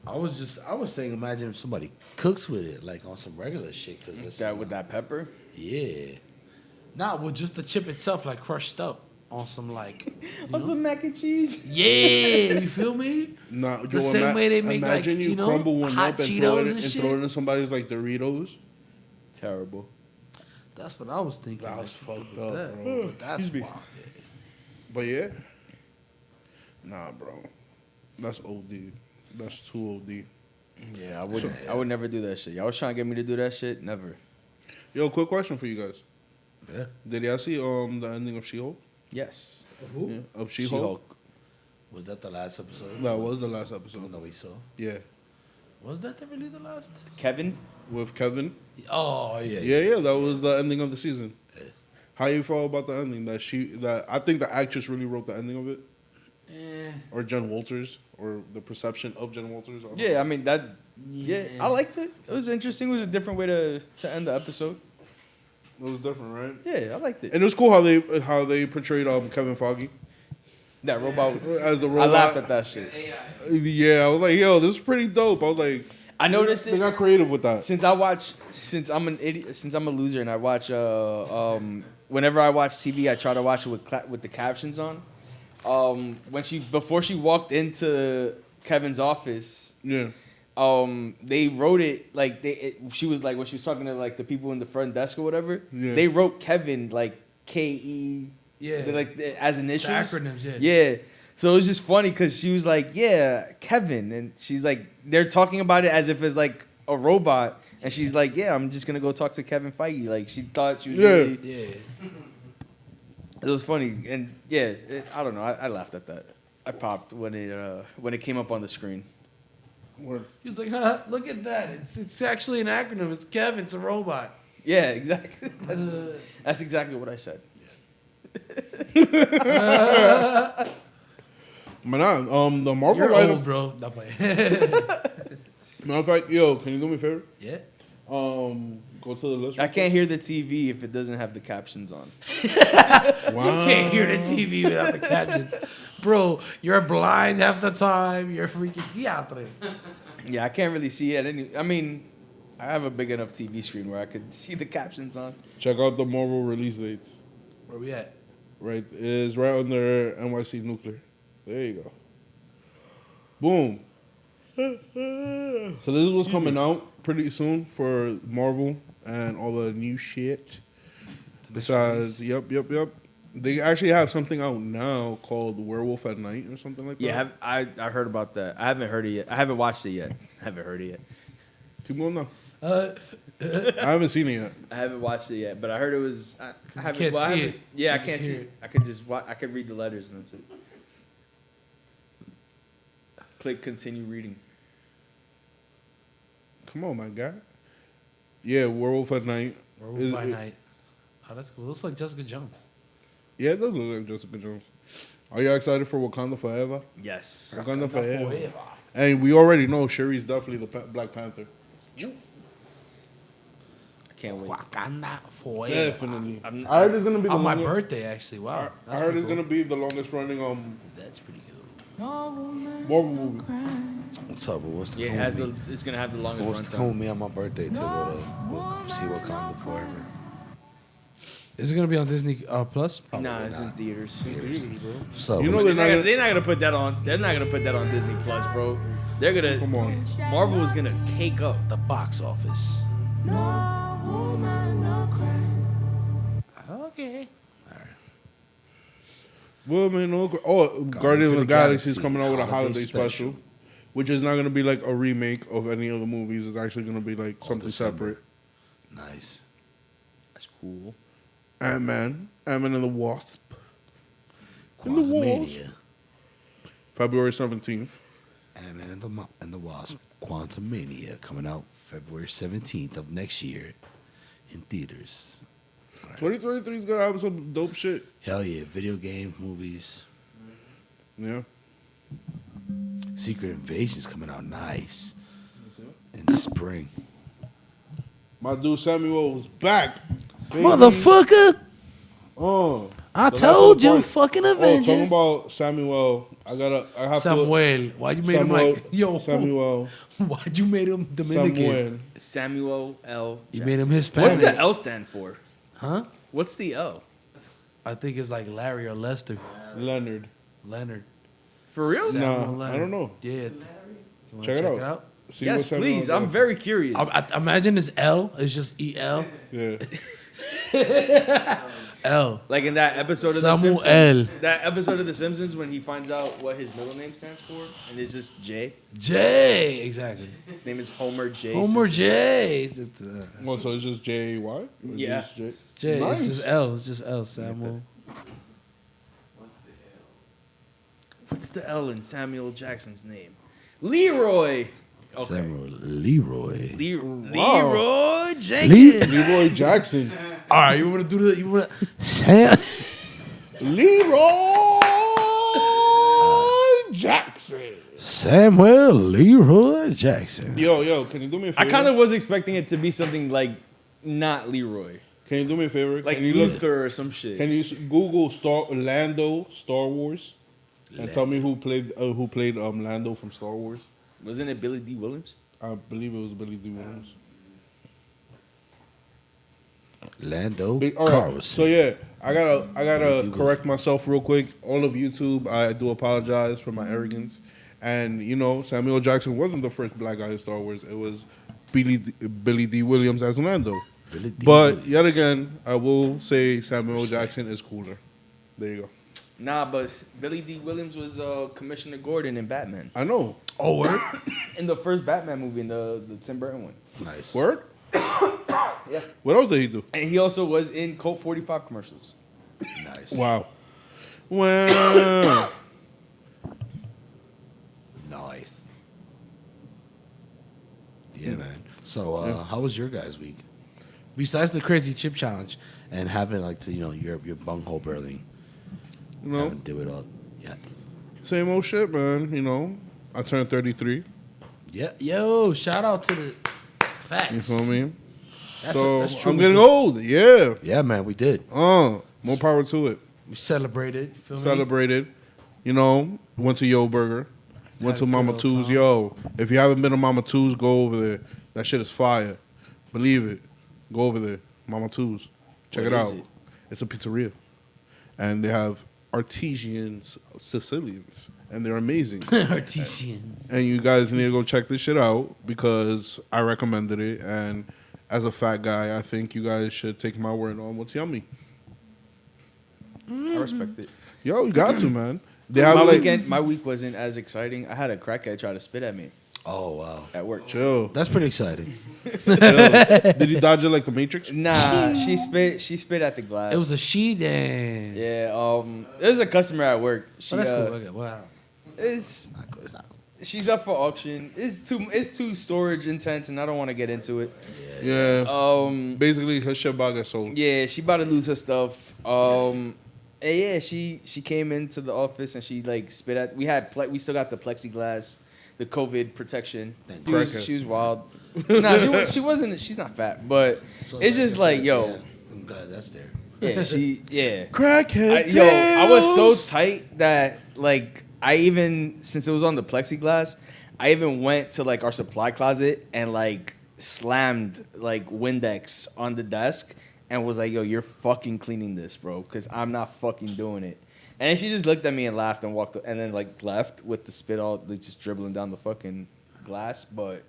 Speaker 1: I was saying, imagine if somebody cooks with it, like on some regular shit. Cause this
Speaker 2: That with that pepper.
Speaker 1: yeah. Not with just the chip itself, like crushed up on some like. You know?
Speaker 2: some mac and cheese.
Speaker 1: Yeah, you feel me?
Speaker 3: Nah,
Speaker 1: The same way they make, like,
Speaker 3: imagine
Speaker 1: you know,
Speaker 3: crumble one
Speaker 1: hot
Speaker 3: up and
Speaker 1: Cheetos
Speaker 3: throw it,
Speaker 1: and
Speaker 3: and
Speaker 1: shit.
Speaker 3: throw it in somebody's like Doritos.
Speaker 2: Terrible.
Speaker 1: That's what I was thinking.
Speaker 3: That was
Speaker 1: like,
Speaker 3: fucked
Speaker 1: with
Speaker 3: up,
Speaker 1: that.
Speaker 3: bro.
Speaker 1: But that's
Speaker 3: Excuse me.
Speaker 1: wild.
Speaker 3: But yeah, nah, bro, that's OD. That's too OD.
Speaker 2: Yeah, I would never do that shit. Y'all was trying to get me to do that shit. Never.
Speaker 3: Yo, quick question for you guys.
Speaker 1: Yeah.
Speaker 3: Did y'all see the ending of She-Hulk?
Speaker 2: Yes.
Speaker 3: Yeah, of She-Hulk.
Speaker 2: She-Hulk.
Speaker 1: Was that the last episode?
Speaker 3: That was the last
Speaker 1: The one
Speaker 3: episode.
Speaker 1: that we saw.
Speaker 3: Yeah,
Speaker 1: Was that really the last?
Speaker 2: Kevin.
Speaker 3: with Kevin.
Speaker 1: Oh yeah.
Speaker 3: Yeah, that was the ending of the season. How you feel about the ending? That I think the actress really wrote the ending of it, or Jen Walters, or the perception of Jen Walters. I don't know.
Speaker 2: Yeah, I mean that. Yeah, I liked it. It was interesting. It was a different way to end the episode.
Speaker 3: It was different, right?
Speaker 2: Yeah, I liked it.
Speaker 3: And it was cool how they portrayed Kevin Foggy
Speaker 2: That robot.
Speaker 3: as the
Speaker 2: I
Speaker 3: robot.
Speaker 2: laughed at that shit.
Speaker 3: Yeah, I was like, yo, this is pretty dope. I was like,
Speaker 2: I noticed
Speaker 3: they
Speaker 2: it
Speaker 3: got creative with that.
Speaker 2: since I'm an idiot, since I'm a loser, and I watch whenever I watch TV, I try to watch it with the captions on. Before she walked into Kevin's office,
Speaker 3: Yeah,
Speaker 2: they wrote it like she was like when she was talking to like the people in the front desk or whatever.
Speaker 3: Yeah.
Speaker 2: They wrote Kevin like KE.
Speaker 1: Yeah.
Speaker 2: As initials.
Speaker 1: The acronyms, yeah.
Speaker 2: Yeah. So it was just funny because she was like, "Yeah, Kevin," and she's like, they're talking about it as if it's like a robot, and she's like, "Yeah, I'm just gonna go talk to Kevin Feige." Like she thought she was.
Speaker 3: Yeah.
Speaker 2: Really,
Speaker 1: Yeah.
Speaker 2: it was funny, and yeah, I don't know. I laughed at that. I popped when it came up on the screen.
Speaker 3: Word.
Speaker 1: He was like, look at that. It's actually an acronym. It's Kevin. It's a robot.
Speaker 2: Yeah, exactly. That's exactly what I said.
Speaker 3: Man, the Marvel
Speaker 1: You're
Speaker 3: writer.
Speaker 1: old, bro. Not playing.
Speaker 3: Matter of fact, yo, can you do me a favor?
Speaker 1: Yeah.
Speaker 3: Go to the list.
Speaker 2: I can't hear the TV if it doesn't have the captions on.
Speaker 3: Wow.
Speaker 1: You can't hear the TV without the captions. Bro, you're blind half the time. You're freaking diatre.
Speaker 2: Yeah, I can't really see it. I mean, I have a big enough TV screen where I could see the captions on.
Speaker 3: Check out the Marvel release dates.
Speaker 1: Where we at?
Speaker 3: Right, it is right under NYC Nuclear. There you go. Boom. So this is what's coming out pretty soon for Marvel and all the new shit. Besides, yep. They actually have something out now called Werewolf at Night or something like that.
Speaker 2: Yeah, I heard about that. I haven't heard it yet. I haven't watched it yet. I haven't heard it yet.
Speaker 3: Keep going now.
Speaker 1: Uh,
Speaker 3: I haven't seen it yet.
Speaker 2: I haven't watched it yet, but I heard it was. I haven't.
Speaker 1: can't
Speaker 2: well, I
Speaker 1: see
Speaker 2: haven't-
Speaker 1: it.
Speaker 2: Yeah,
Speaker 1: You
Speaker 2: I can't
Speaker 1: just
Speaker 2: see
Speaker 1: hear
Speaker 2: it.
Speaker 1: it.
Speaker 2: I could just watch. I could read the letters and that's it. Click continue reading.
Speaker 3: Come on, my guy. Yeah, Werewolf at Night.
Speaker 1: Werewolf by Night. Oh, that's cool. Looks like Jessica Jones.
Speaker 3: Yeah, it does look like Jessica Jones. Are you excited for Wakanda Forever?
Speaker 2: Yes.
Speaker 3: Wakanda Forever.
Speaker 1: Forever.
Speaker 3: And we already know Shuri's definitely the Black Panther.
Speaker 2: I can't wait.
Speaker 1: Wakanda Forever.
Speaker 3: Definitely.
Speaker 2: I'm-
Speaker 3: I heard it's gonna be the
Speaker 1: On my
Speaker 3: longest.
Speaker 1: birthday, actually. Wow.
Speaker 3: I heard it's gonna be the longest running
Speaker 1: That's pretty good.
Speaker 3: Marvel movie.
Speaker 1: What's up? What's the
Speaker 2: Yeah, it's gonna have the longest
Speaker 1: What's to
Speaker 2: run
Speaker 1: come
Speaker 2: time.
Speaker 1: with me on my birthday to go to see Wakanda Forever? Is it gonna be on Disney Plus? Probably
Speaker 2: Nah, it's in
Speaker 1: not.
Speaker 2: theaters.
Speaker 1: So
Speaker 3: You know
Speaker 2: They're
Speaker 3: they're
Speaker 2: not,
Speaker 3: not
Speaker 2: gonna put that on. They're not gonna put that on Disney Plus, bro. They're gonna.
Speaker 3: Come on.
Speaker 2: Marvel is gonna cake up.
Speaker 1: the box office. Okay. All right.
Speaker 3: Woman, Guardians of the Galaxy is coming out with a
Speaker 1: Holiday
Speaker 3: holiday special, which is not gonna be like a remake of any of the movies. It's actually gonna be like something
Speaker 1: December.
Speaker 3: separate.
Speaker 1: Nice.
Speaker 2: That's cool.
Speaker 3: Ant-Man and the Wasp. In the
Speaker 1: Quantumania.
Speaker 3: February 17th.
Speaker 1: Ant-Man and the Wasp. Quantumania coming out February 17th of next year in theaters.
Speaker 3: 2023 is gonna have some dope shit.
Speaker 1: Hell yeah. Video game, movies.
Speaker 3: Yeah.
Speaker 1: Secret Invasion's coming out nice. In spring.
Speaker 3: My dude Samuel was back. Baby.
Speaker 1: Motherfucker!
Speaker 3: Oh.
Speaker 1: I
Speaker 3: The
Speaker 1: told
Speaker 3: last
Speaker 1: you,
Speaker 3: one-
Speaker 1: fucking
Speaker 3: Oh, talking
Speaker 1: Avengers.
Speaker 3: about Samuel, I have
Speaker 1: Samuel. Why'd you
Speaker 3: to.
Speaker 1: made him like, yo,
Speaker 3: Samuel.
Speaker 1: why'd you made him Dominican?
Speaker 3: Samuel.
Speaker 2: Samuel L.
Speaker 1: You
Speaker 2: Jackson.
Speaker 1: made him Hispanic.
Speaker 2: What's the L stand for?
Speaker 1: Huh?
Speaker 2: What's the L?
Speaker 1: I think it's like Larry or Lester.
Speaker 3: Leonard.
Speaker 1: Leonard.
Speaker 2: For real?
Speaker 3: Nah,
Speaker 1: Samuel
Speaker 3: I
Speaker 1: Leonard.
Speaker 3: don't know.
Speaker 1: Yeah. You wanna
Speaker 3: Check it out. See
Speaker 2: Yes,
Speaker 3: what Samuel
Speaker 2: please. I'm
Speaker 3: does.
Speaker 2: very curious.
Speaker 1: I imagine it's L. It's just EL.
Speaker 3: Yeah.
Speaker 1: L.
Speaker 2: Like in that episode of
Speaker 1: Samuel
Speaker 2: The Simpsons.
Speaker 1: L.
Speaker 2: That episode of The Simpsons when he finds out what his middle name stands for, and it's just J.
Speaker 1: J. Exactly.
Speaker 2: His name is Homer J.
Speaker 1: Homer
Speaker 2: Simpson.
Speaker 1: J. It's,
Speaker 3: Well, so it's just J-A-Y? Or
Speaker 2: Yeah.
Speaker 3: just J?
Speaker 1: it's J.
Speaker 3: Nice.
Speaker 1: It's just L. It's just L. Samuel.
Speaker 2: What's the L in Samuel Jackson's name? Leroy. Okay.
Speaker 1: Samuel Leroy.
Speaker 2: Leroy Jenkins.
Speaker 3: Leroy Jackson.
Speaker 1: All right, you want to do the? You want to? Sam.
Speaker 3: Leroy Jackson.
Speaker 1: Samuel Leroy Jackson.
Speaker 3: Yo, can you do me a
Speaker 2: I
Speaker 3: favor?
Speaker 2: kind of was expecting it to be something like not Leroy,
Speaker 3: Can you do me a favor?
Speaker 2: like
Speaker 3: can you look?
Speaker 2: Luther or some shit.
Speaker 3: Can you Google Lando Star Wars and tell me who played Lando from Star Wars?
Speaker 2: Wasn't it Billy D. Williams?
Speaker 3: I believe it was Billy D. Williams.
Speaker 1: Lando
Speaker 3: All right.
Speaker 1: Carlson.
Speaker 3: So yeah, I gotta
Speaker 1: Billy D.
Speaker 3: correct myself real quick. All of YouTube, I do apologize for my arrogance. And you know, Samuel Jackson wasn't the first black guy in Star Wars. It was Billy D. Williams as Lando.
Speaker 1: Billy D.
Speaker 3: But
Speaker 1: Williams.
Speaker 3: yet again, I will say Samuel Jackson is cooler. There you go.
Speaker 2: Nah, but Billy D. Williams was Commissioner Gordon in Batman.
Speaker 3: I know.
Speaker 1: Oh, word?
Speaker 2: In the first Batman movie, in the Tim Burton one.
Speaker 1: Nice.
Speaker 3: Word?
Speaker 2: Yeah.
Speaker 3: What else did he do?
Speaker 2: And he also was in Colt 45 commercials.
Speaker 1: Nice.
Speaker 3: Wow. Well,
Speaker 1: Nice. Yeah, man. So, how was your guys' week? Besides the crazy chip challenge and having like to your bunghole burning,
Speaker 3: you know,
Speaker 1: haven't do it all yet.
Speaker 3: same old shit, man. You know, I turned 33.
Speaker 1: Yeah, yo, shout out to the facts.
Speaker 3: You feel me?
Speaker 1: That's true.
Speaker 3: I'm getting old. Yeah.
Speaker 1: Yeah, man, we did.
Speaker 3: More power to it.
Speaker 1: We celebrated. Feel me?
Speaker 3: Celebrated. You know, went to Yo Burger. Went
Speaker 1: Had
Speaker 3: to
Speaker 1: a good
Speaker 3: Mama
Speaker 1: old
Speaker 3: Two's.
Speaker 1: time.
Speaker 3: Yo, if you haven't been to Mama Two's, go over there. That shit is fire. Believe it. Go over there. Mama Two's. Check
Speaker 2: What
Speaker 3: it
Speaker 2: is
Speaker 3: out.
Speaker 2: it?
Speaker 3: It's a pizzeria. And they have artesian Sicilians. And they're amazing.
Speaker 1: Artesian.
Speaker 3: And you guys need to go check this shit out because I recommended it. And as a fat guy, I think you guys should take my word on what's yummy.
Speaker 2: I respect it.
Speaker 3: Yo, you got to, man. They have
Speaker 2: My
Speaker 3: like,
Speaker 2: weekend, my week wasn't as exciting. I had a crackhead try to spit at me.
Speaker 1: Oh wow,
Speaker 2: at work.
Speaker 3: Chill.
Speaker 1: that's pretty exciting.
Speaker 3: Chill. Did he dodge it like the Matrix?
Speaker 2: Nah, she spit at the glass.
Speaker 1: It was a she then.
Speaker 2: Yeah, there's a customer at work. She,
Speaker 1: Oh, that's cool. Okay, wow.
Speaker 2: It's
Speaker 1: Not cool. It's not cool.
Speaker 2: she's up for auction. It's too storage intense, and I don't want to get into it.
Speaker 3: Yeah. Basically, her shit about to get sold.
Speaker 2: Yeah, she about to lose her stuff. And yeah, she came into the office and she like spit at. We still got the plexiglass, the COVID protection.
Speaker 1: Thank
Speaker 3: you.
Speaker 2: She was wild. Nah, she wasn't. She's not fat, but
Speaker 1: So,
Speaker 2: it's just
Speaker 1: I
Speaker 2: like,
Speaker 1: said,
Speaker 2: yo,
Speaker 1: yeah, I'm glad that's there.
Speaker 2: yeah.
Speaker 3: Crackhead.
Speaker 2: I was so tight that like since it was on the plexiglass, I even went to like our supply closet and like slammed like Windex on the desk and was like, yo, you're fucking cleaning this, bro, because I'm not fucking doing it. And then she just looked at me and laughed and walked and then like left with the spit all like, just dribbling down the fucking glass. But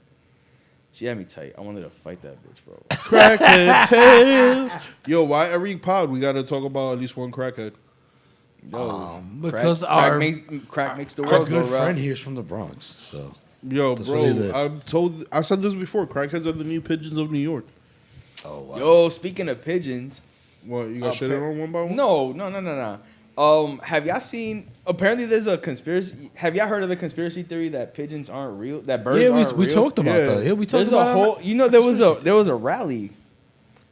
Speaker 2: she had me tight. I wanted to fight that bitch, bro.
Speaker 3: Crackhead tales. Yo, why every pod we gotta talk about at least one crackhead?
Speaker 2: Yo,
Speaker 1: Because
Speaker 2: crack makes the
Speaker 1: our
Speaker 2: world
Speaker 1: good
Speaker 2: go round.
Speaker 1: friend here is from the Bronx, so
Speaker 3: Yo,
Speaker 1: That's what he
Speaker 3: bro,
Speaker 1: did.
Speaker 3: I said this before. Crackheads are the new pigeons of New York.
Speaker 1: oh wow.
Speaker 2: Yo, speaking of pigeons.
Speaker 3: What, you got shit on one by one?
Speaker 2: No. Have y'all seen? Apparently, there's a conspiracy. Have y'all heard of the conspiracy theory that pigeons aren't real? That birds
Speaker 1: Yeah,
Speaker 2: aren't
Speaker 1: we
Speaker 2: real?
Speaker 1: talked about
Speaker 3: Yeah.
Speaker 1: that. Yeah, we talked
Speaker 2: There's
Speaker 1: about
Speaker 2: a
Speaker 1: it.
Speaker 2: whole. You know, there was a rally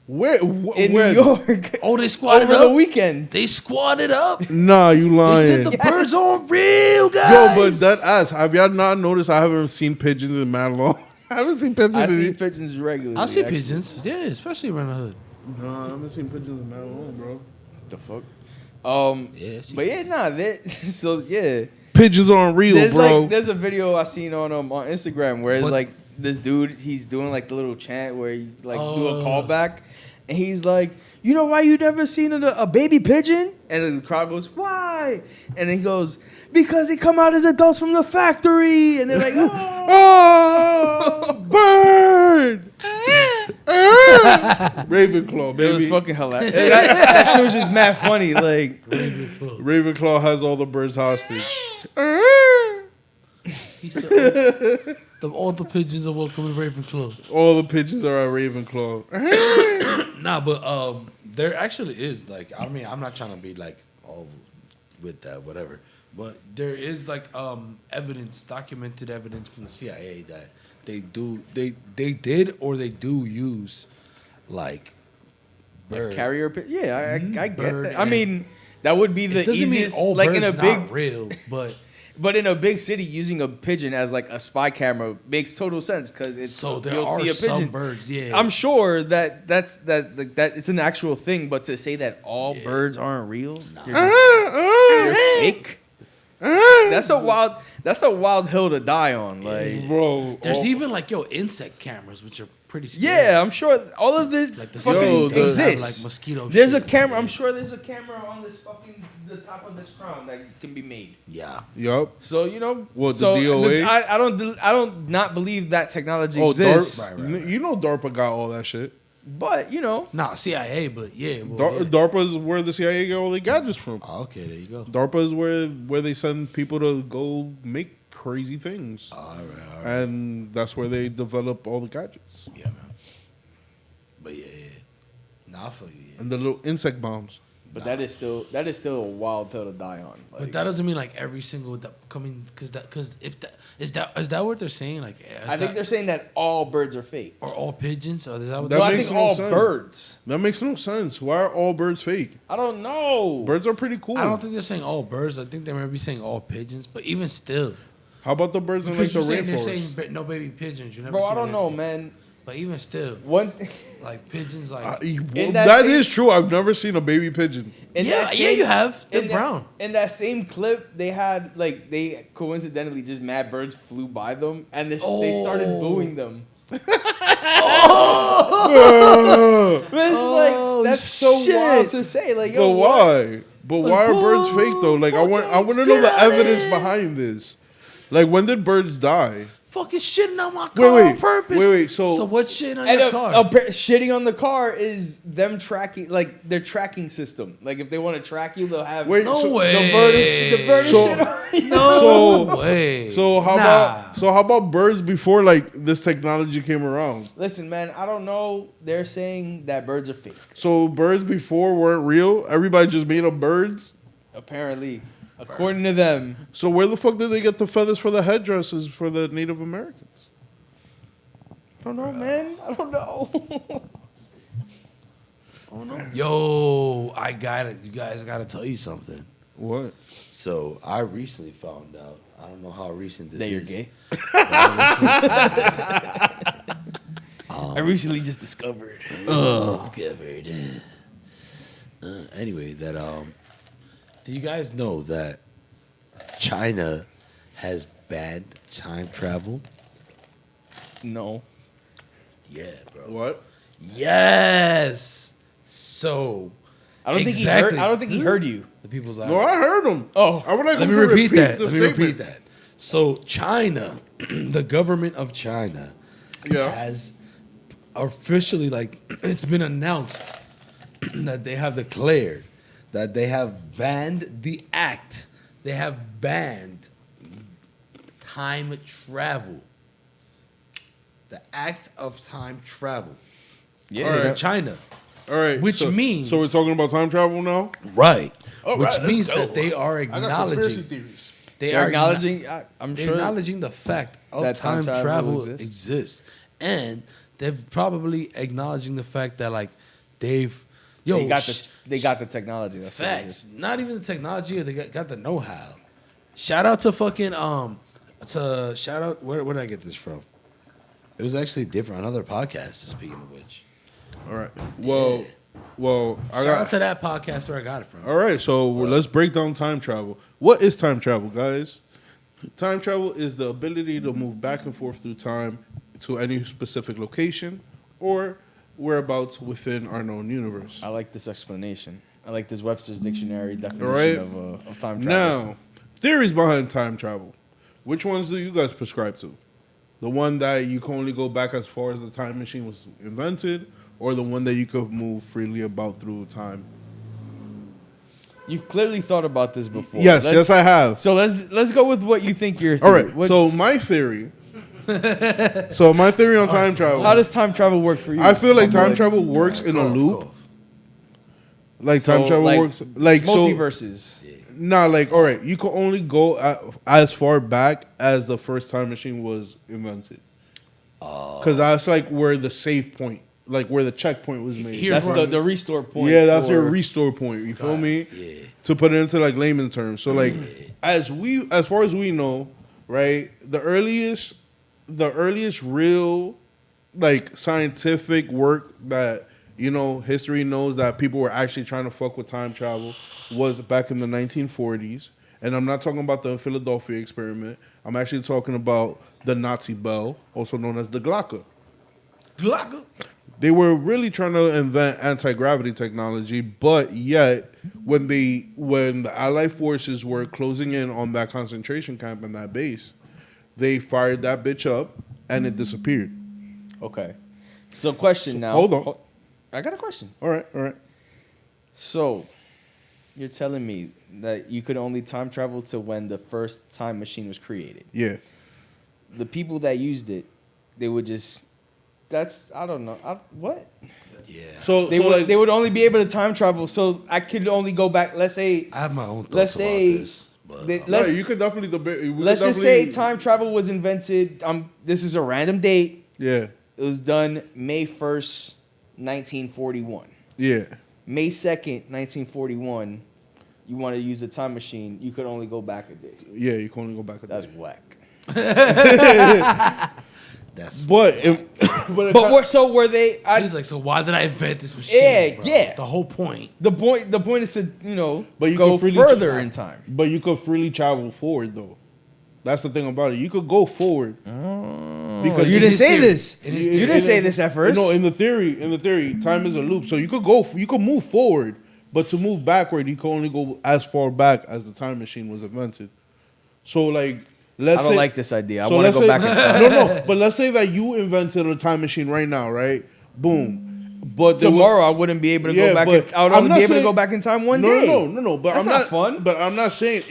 Speaker 3: Where?
Speaker 2: in
Speaker 3: where?
Speaker 2: New York
Speaker 1: Oh, they squatted
Speaker 2: over the
Speaker 1: up.
Speaker 2: weekend.
Speaker 1: They squatted up.
Speaker 3: Nah, you
Speaker 1: They
Speaker 3: lying.
Speaker 1: said the birds aren't real, guys.
Speaker 3: Yo, but that ass. Have y'all not noticed? I haven't seen pigeons in mad long. I haven't seen pigeons.
Speaker 2: I
Speaker 3: in
Speaker 2: see pigeons regularly.
Speaker 1: I see
Speaker 2: actually.
Speaker 1: pigeons. Yeah, especially around the hood.
Speaker 3: No, I haven't seen pigeons in mad long, bro.
Speaker 2: The fuck.
Speaker 1: Yeah, I see
Speaker 2: But yeah, nah. So yeah.
Speaker 3: Pigeons aren't real, bro.
Speaker 2: There's a video I seen on Instagram where it's
Speaker 1: But-
Speaker 2: like this dude, he's doing like the little chant where you like do a
Speaker 1: Oh.
Speaker 2: callback, and he's like, you know why you never seen a baby pigeon? And then the crowd goes, why? And then he goes, because they come out as adults from the factory, and they're like, oh.
Speaker 3: Oh, bird! Ravenclaw,
Speaker 2: It
Speaker 3: baby.
Speaker 2: was fucking hilarious. that shit was just mad funny. Like,
Speaker 3: Ravenclaw has all the birds hostage.
Speaker 1: He said, all the pigeons are welcome in Ravenclaw.
Speaker 3: All the pigeons are at Ravenclaw.
Speaker 1: Nah, but there actually is like, I mean, I'm not trying to be like all with that, whatever. But there is like documented evidence from the CIA that they did or they do use like bird.
Speaker 2: carrier pigeon. Yeah, I get
Speaker 1: Bird
Speaker 2: that. I mean, that would be the
Speaker 1: It doesn't
Speaker 2: easiest.
Speaker 1: mean all
Speaker 2: like
Speaker 1: birds
Speaker 2: in a
Speaker 1: not
Speaker 2: big
Speaker 1: real, but
Speaker 2: But in a big city, using a pigeon as like a spy camera makes total sense because it's
Speaker 1: so there
Speaker 2: you'll
Speaker 1: are
Speaker 2: see a pigeon.
Speaker 1: some birds. Yeah,
Speaker 2: I'm sure that it's an actual thing, but to say that all birds aren't real, you're fake. That's a wild hill to die on. Like,
Speaker 3: Bro.
Speaker 1: there's even like insect cameras, which are pretty scary.
Speaker 2: yeah, I'm sure all of this
Speaker 1: Like the
Speaker 2: fucking
Speaker 1: same things have,
Speaker 2: exists.
Speaker 1: like mosquito.
Speaker 2: There's
Speaker 1: shit.
Speaker 2: a camera. I'm sure there's a camera on this the top of this crown that can be made.
Speaker 1: Yeah.
Speaker 3: Yup.
Speaker 2: So you know,
Speaker 3: What, the
Speaker 2: so
Speaker 3: DOA?
Speaker 2: I don't not believe that technology
Speaker 3: Oh,
Speaker 2: exists.
Speaker 1: Right.
Speaker 3: You know DARPA got all that shit.
Speaker 2: But you know,
Speaker 1: Nah, CIA, but yeah. Well, yeah.
Speaker 3: DARPA is where the CIA get all their gadgets from.
Speaker 1: Oh, okay, there you go.
Speaker 3: DARPA is where they send people to go make crazy things.
Speaker 1: All right.
Speaker 3: And that's where they develop all the gadgets.
Speaker 1: Yeah, man. But yeah. Nah, I feel you. Yeah.
Speaker 3: And the little insect bombs.
Speaker 2: but that is still a wild hill to die on. Like,
Speaker 1: But that doesn't mean like every single because if that is that what they're saying? Like,
Speaker 2: I think they're saying that all birds are fake.
Speaker 1: or all pigeons. Or is that what
Speaker 3: That
Speaker 2: No, I
Speaker 3: makes
Speaker 2: think
Speaker 3: no
Speaker 2: all
Speaker 3: sense.
Speaker 2: birds.
Speaker 3: That makes no sense. Why are all birds fake?
Speaker 2: I don't know.
Speaker 3: Birds are pretty cool.
Speaker 1: I don't think they're saying all birds. I think they might be saying all pigeons. But even still,
Speaker 3: How about the birds in like
Speaker 1: because
Speaker 3: the
Speaker 1: they're
Speaker 3: rainforest?
Speaker 1: saying no baby pigeons. You never.
Speaker 2: Bro, I
Speaker 1: seen
Speaker 2: don't
Speaker 1: any-
Speaker 2: know, man.
Speaker 1: But even still,
Speaker 2: One
Speaker 1: like pigeons, like
Speaker 2: that
Speaker 3: that
Speaker 2: same-
Speaker 3: is true. I've never seen a baby pigeon.
Speaker 2: in
Speaker 1: yeah,
Speaker 2: that
Speaker 1: yeah,
Speaker 2: same-
Speaker 1: you have. They're
Speaker 2: in
Speaker 1: brown.
Speaker 2: In that same clip, they had like they coincidentally just mad birds flew by them and they started booing them. But it's
Speaker 1: Oh,
Speaker 2: like that's so
Speaker 1: shit.
Speaker 2: wild to say. Like, yo,
Speaker 3: But
Speaker 2: what?
Speaker 3: why? But why are birds fake though? Like I want to know
Speaker 1: Get
Speaker 3: the
Speaker 1: outta
Speaker 3: evidence
Speaker 1: here.
Speaker 3: behind this. Like when did birds die?
Speaker 1: fucking shitting on my car on purpose.
Speaker 3: Wait.
Speaker 1: So what's shitting on
Speaker 2: And
Speaker 1: your car?
Speaker 2: shitting on the car is them tracking, like their tracking system. Like if they want to track you, they'll have
Speaker 3: Wait,
Speaker 1: no
Speaker 3: so-
Speaker 1: way.
Speaker 2: the bird
Speaker 3: So-
Speaker 2: shit on you.
Speaker 1: No way.
Speaker 3: So how about birds before like this technology came around?
Speaker 2: Listen, man, I don't know. They're saying that birds are fake.
Speaker 3: So birds before weren't real. Everybody just made up birds.
Speaker 2: Apparently, according to them.
Speaker 3: So where the fuck did they get the feathers for the headdresses for the Native Americans?
Speaker 2: I don't know, man. I don't know.
Speaker 1: Oh no. Yo, you guys gotta tell you something.
Speaker 3: What?
Speaker 1: So I recently found out. I don't know how recent this
Speaker 2: That
Speaker 1: is.
Speaker 2: you're gay.
Speaker 1: I
Speaker 2: I recently just discovered.
Speaker 1: discovered. Anyway, do you guys know that China has banned time travel?
Speaker 2: No.
Speaker 1: Yeah, bro.
Speaker 3: What?
Speaker 1: Yes. So
Speaker 2: I don't think
Speaker 1: Exactly.
Speaker 2: he heard. I don't think he heard you.
Speaker 1: the people's
Speaker 3: No, I heard them.
Speaker 2: Oh.
Speaker 3: I would like
Speaker 1: Let
Speaker 3: him
Speaker 1: me
Speaker 3: to
Speaker 1: repeat that.
Speaker 3: the
Speaker 1: Let me
Speaker 3: statement.
Speaker 1: repeat that. So China, the government of China,
Speaker 3: Yeah.
Speaker 1: has officially, like, it's been announced that they have declared that they have banned the act. They have banned time travel. The act of time travel.
Speaker 2: Yeah.
Speaker 1: Is
Speaker 3: All
Speaker 1: in China.
Speaker 3: All right.
Speaker 1: Which means-
Speaker 3: So we're talking about time travel now.
Speaker 1: Right.
Speaker 3: All
Speaker 1: Which
Speaker 3: right, let's
Speaker 1: means
Speaker 3: go.
Speaker 1: that they are
Speaker 3: I got conspiracy
Speaker 1: acknowledging.
Speaker 3: theories.
Speaker 1: They
Speaker 2: They're
Speaker 1: are
Speaker 2: acknowledging. I'm
Speaker 1: They're
Speaker 2: sure.
Speaker 1: acknowledging the fact of
Speaker 2: that
Speaker 1: time
Speaker 2: time
Speaker 1: travel
Speaker 2: travel
Speaker 1: exists. And they're probably acknowledging the fact that, like, they've
Speaker 2: they got the technology. That's what it
Speaker 1: facts. Not even the technology, they got the know-how. Shout out to fucking where did I get this from? It was actually different, another podcast, speaking of which.
Speaker 3: All right. Well, I
Speaker 1: Shout
Speaker 3: got.
Speaker 1: out to that podcast where I got it from.
Speaker 3: All right, so let's break down time travel. What is time travel, guys? Time travel is the ability to move back and forth through time to any specific location or whereabouts within our known universe.
Speaker 2: I like this explanation. I like this Webster's Dictionary
Speaker 3: Right.
Speaker 2: definition of time travel.
Speaker 3: Now, theories behind time travel. Which ones do you guys prescribe to? The one that you can only go back as far as the time machine was invented, or the one that you could move freely about through time?
Speaker 2: You've clearly thought about this before.
Speaker 3: Yes, I have.
Speaker 2: So let's go with what you think your
Speaker 3: All
Speaker 2: theory.
Speaker 3: right.
Speaker 2: What-
Speaker 3: So my theory. My theory on time travel.
Speaker 2: how does time travel work for you?
Speaker 3: I feel like
Speaker 2: my
Speaker 3: time
Speaker 2: boy?
Speaker 3: travel works in a
Speaker 1: Cough,
Speaker 3: loop.
Speaker 1: cough.
Speaker 3: Like time
Speaker 2: So,
Speaker 3: travel
Speaker 2: like,
Speaker 3: works like so.
Speaker 2: multiverses.
Speaker 3: Nah, like all right, you can only go as far back as the first time machine was invented. Because that's like where the save point, like where the checkpoint was made.
Speaker 1: Here's
Speaker 2: That's
Speaker 1: where
Speaker 2: the restore point.
Speaker 3: Yeah, that's
Speaker 2: for-
Speaker 3: your restore point. You feel me?
Speaker 1: Yeah.
Speaker 3: To put it into like layman terms. So like as far as we know, right, the earliest real like scientific work that history knows that people were actually trying to fuck with time travel was back in the 1940s. And I'm not talking about the Philadelphia experiment. I'm actually talking about the Nazi bell, also known as the Glocke.
Speaker 1: Glocke.
Speaker 3: They were really trying to invent anti-gravity technology, but yet when the Allied forces were closing in on that concentration camp and that base, they fired that bitch up and it disappeared.
Speaker 2: Okay. So question now.
Speaker 3: hold on.
Speaker 2: I got a question.
Speaker 3: All right.
Speaker 2: So you're telling me that you could only time travel to when the first time machine was created.
Speaker 3: Yeah.
Speaker 2: The people that used it, they would just. I don't know. What?
Speaker 1: Yeah.
Speaker 3: So
Speaker 2: They would only be able to time travel. So I could only go back. Let's say.
Speaker 1: I have my own thoughts
Speaker 2: Let's
Speaker 1: about
Speaker 2: say
Speaker 1: this. But,
Speaker 2: they-
Speaker 3: no,
Speaker 2: let's-
Speaker 3: you could definitely debate.
Speaker 2: Let's just say time travel was invented. This is a random date.
Speaker 3: Yeah.
Speaker 2: It was done May 1st, 1941.
Speaker 3: Yeah.
Speaker 2: May 2nd, 1941. You want to use a time machine, you could only go back a day.
Speaker 3: Yeah. You can only go back a
Speaker 2: That's
Speaker 3: day.
Speaker 2: whack.
Speaker 1: that's
Speaker 2: So were they?
Speaker 1: he was like, so why did I invent this machine?
Speaker 2: Yeah,
Speaker 1: bro?
Speaker 2: yeah.
Speaker 1: The whole point.
Speaker 2: The point is to
Speaker 3: But you
Speaker 2: go
Speaker 3: can freely
Speaker 2: further
Speaker 3: travel.
Speaker 2: in time.
Speaker 3: But you could freely travel forward though. That's the thing about it. You could go forward. Because
Speaker 2: You
Speaker 1: in
Speaker 2: didn't
Speaker 1: his
Speaker 2: say
Speaker 1: theory-
Speaker 2: this.
Speaker 1: in his
Speaker 2: You
Speaker 1: theory-
Speaker 2: didn't say this at first.
Speaker 3: No, in the theory, time is a loop. So you could move forward, but to move backward, you can only go as far back as the time machine was invented. So like
Speaker 2: I don't like this idea. I
Speaker 3: so
Speaker 2: want to
Speaker 3: let's
Speaker 2: go
Speaker 3: say-
Speaker 2: back in time.
Speaker 3: No. But let's say that you invented a time machine right now, right? Boom. But there was-
Speaker 2: Tomorrow I wouldn't be able to
Speaker 3: Yeah,
Speaker 2: go back.
Speaker 3: but
Speaker 2: I would
Speaker 3: I'm
Speaker 2: only
Speaker 3: not
Speaker 2: be able to
Speaker 3: saying-
Speaker 2: go back in time one
Speaker 3: no,
Speaker 2: day.
Speaker 3: No. But
Speaker 2: That's
Speaker 3: I'm
Speaker 2: not fun.
Speaker 3: But I'm not saying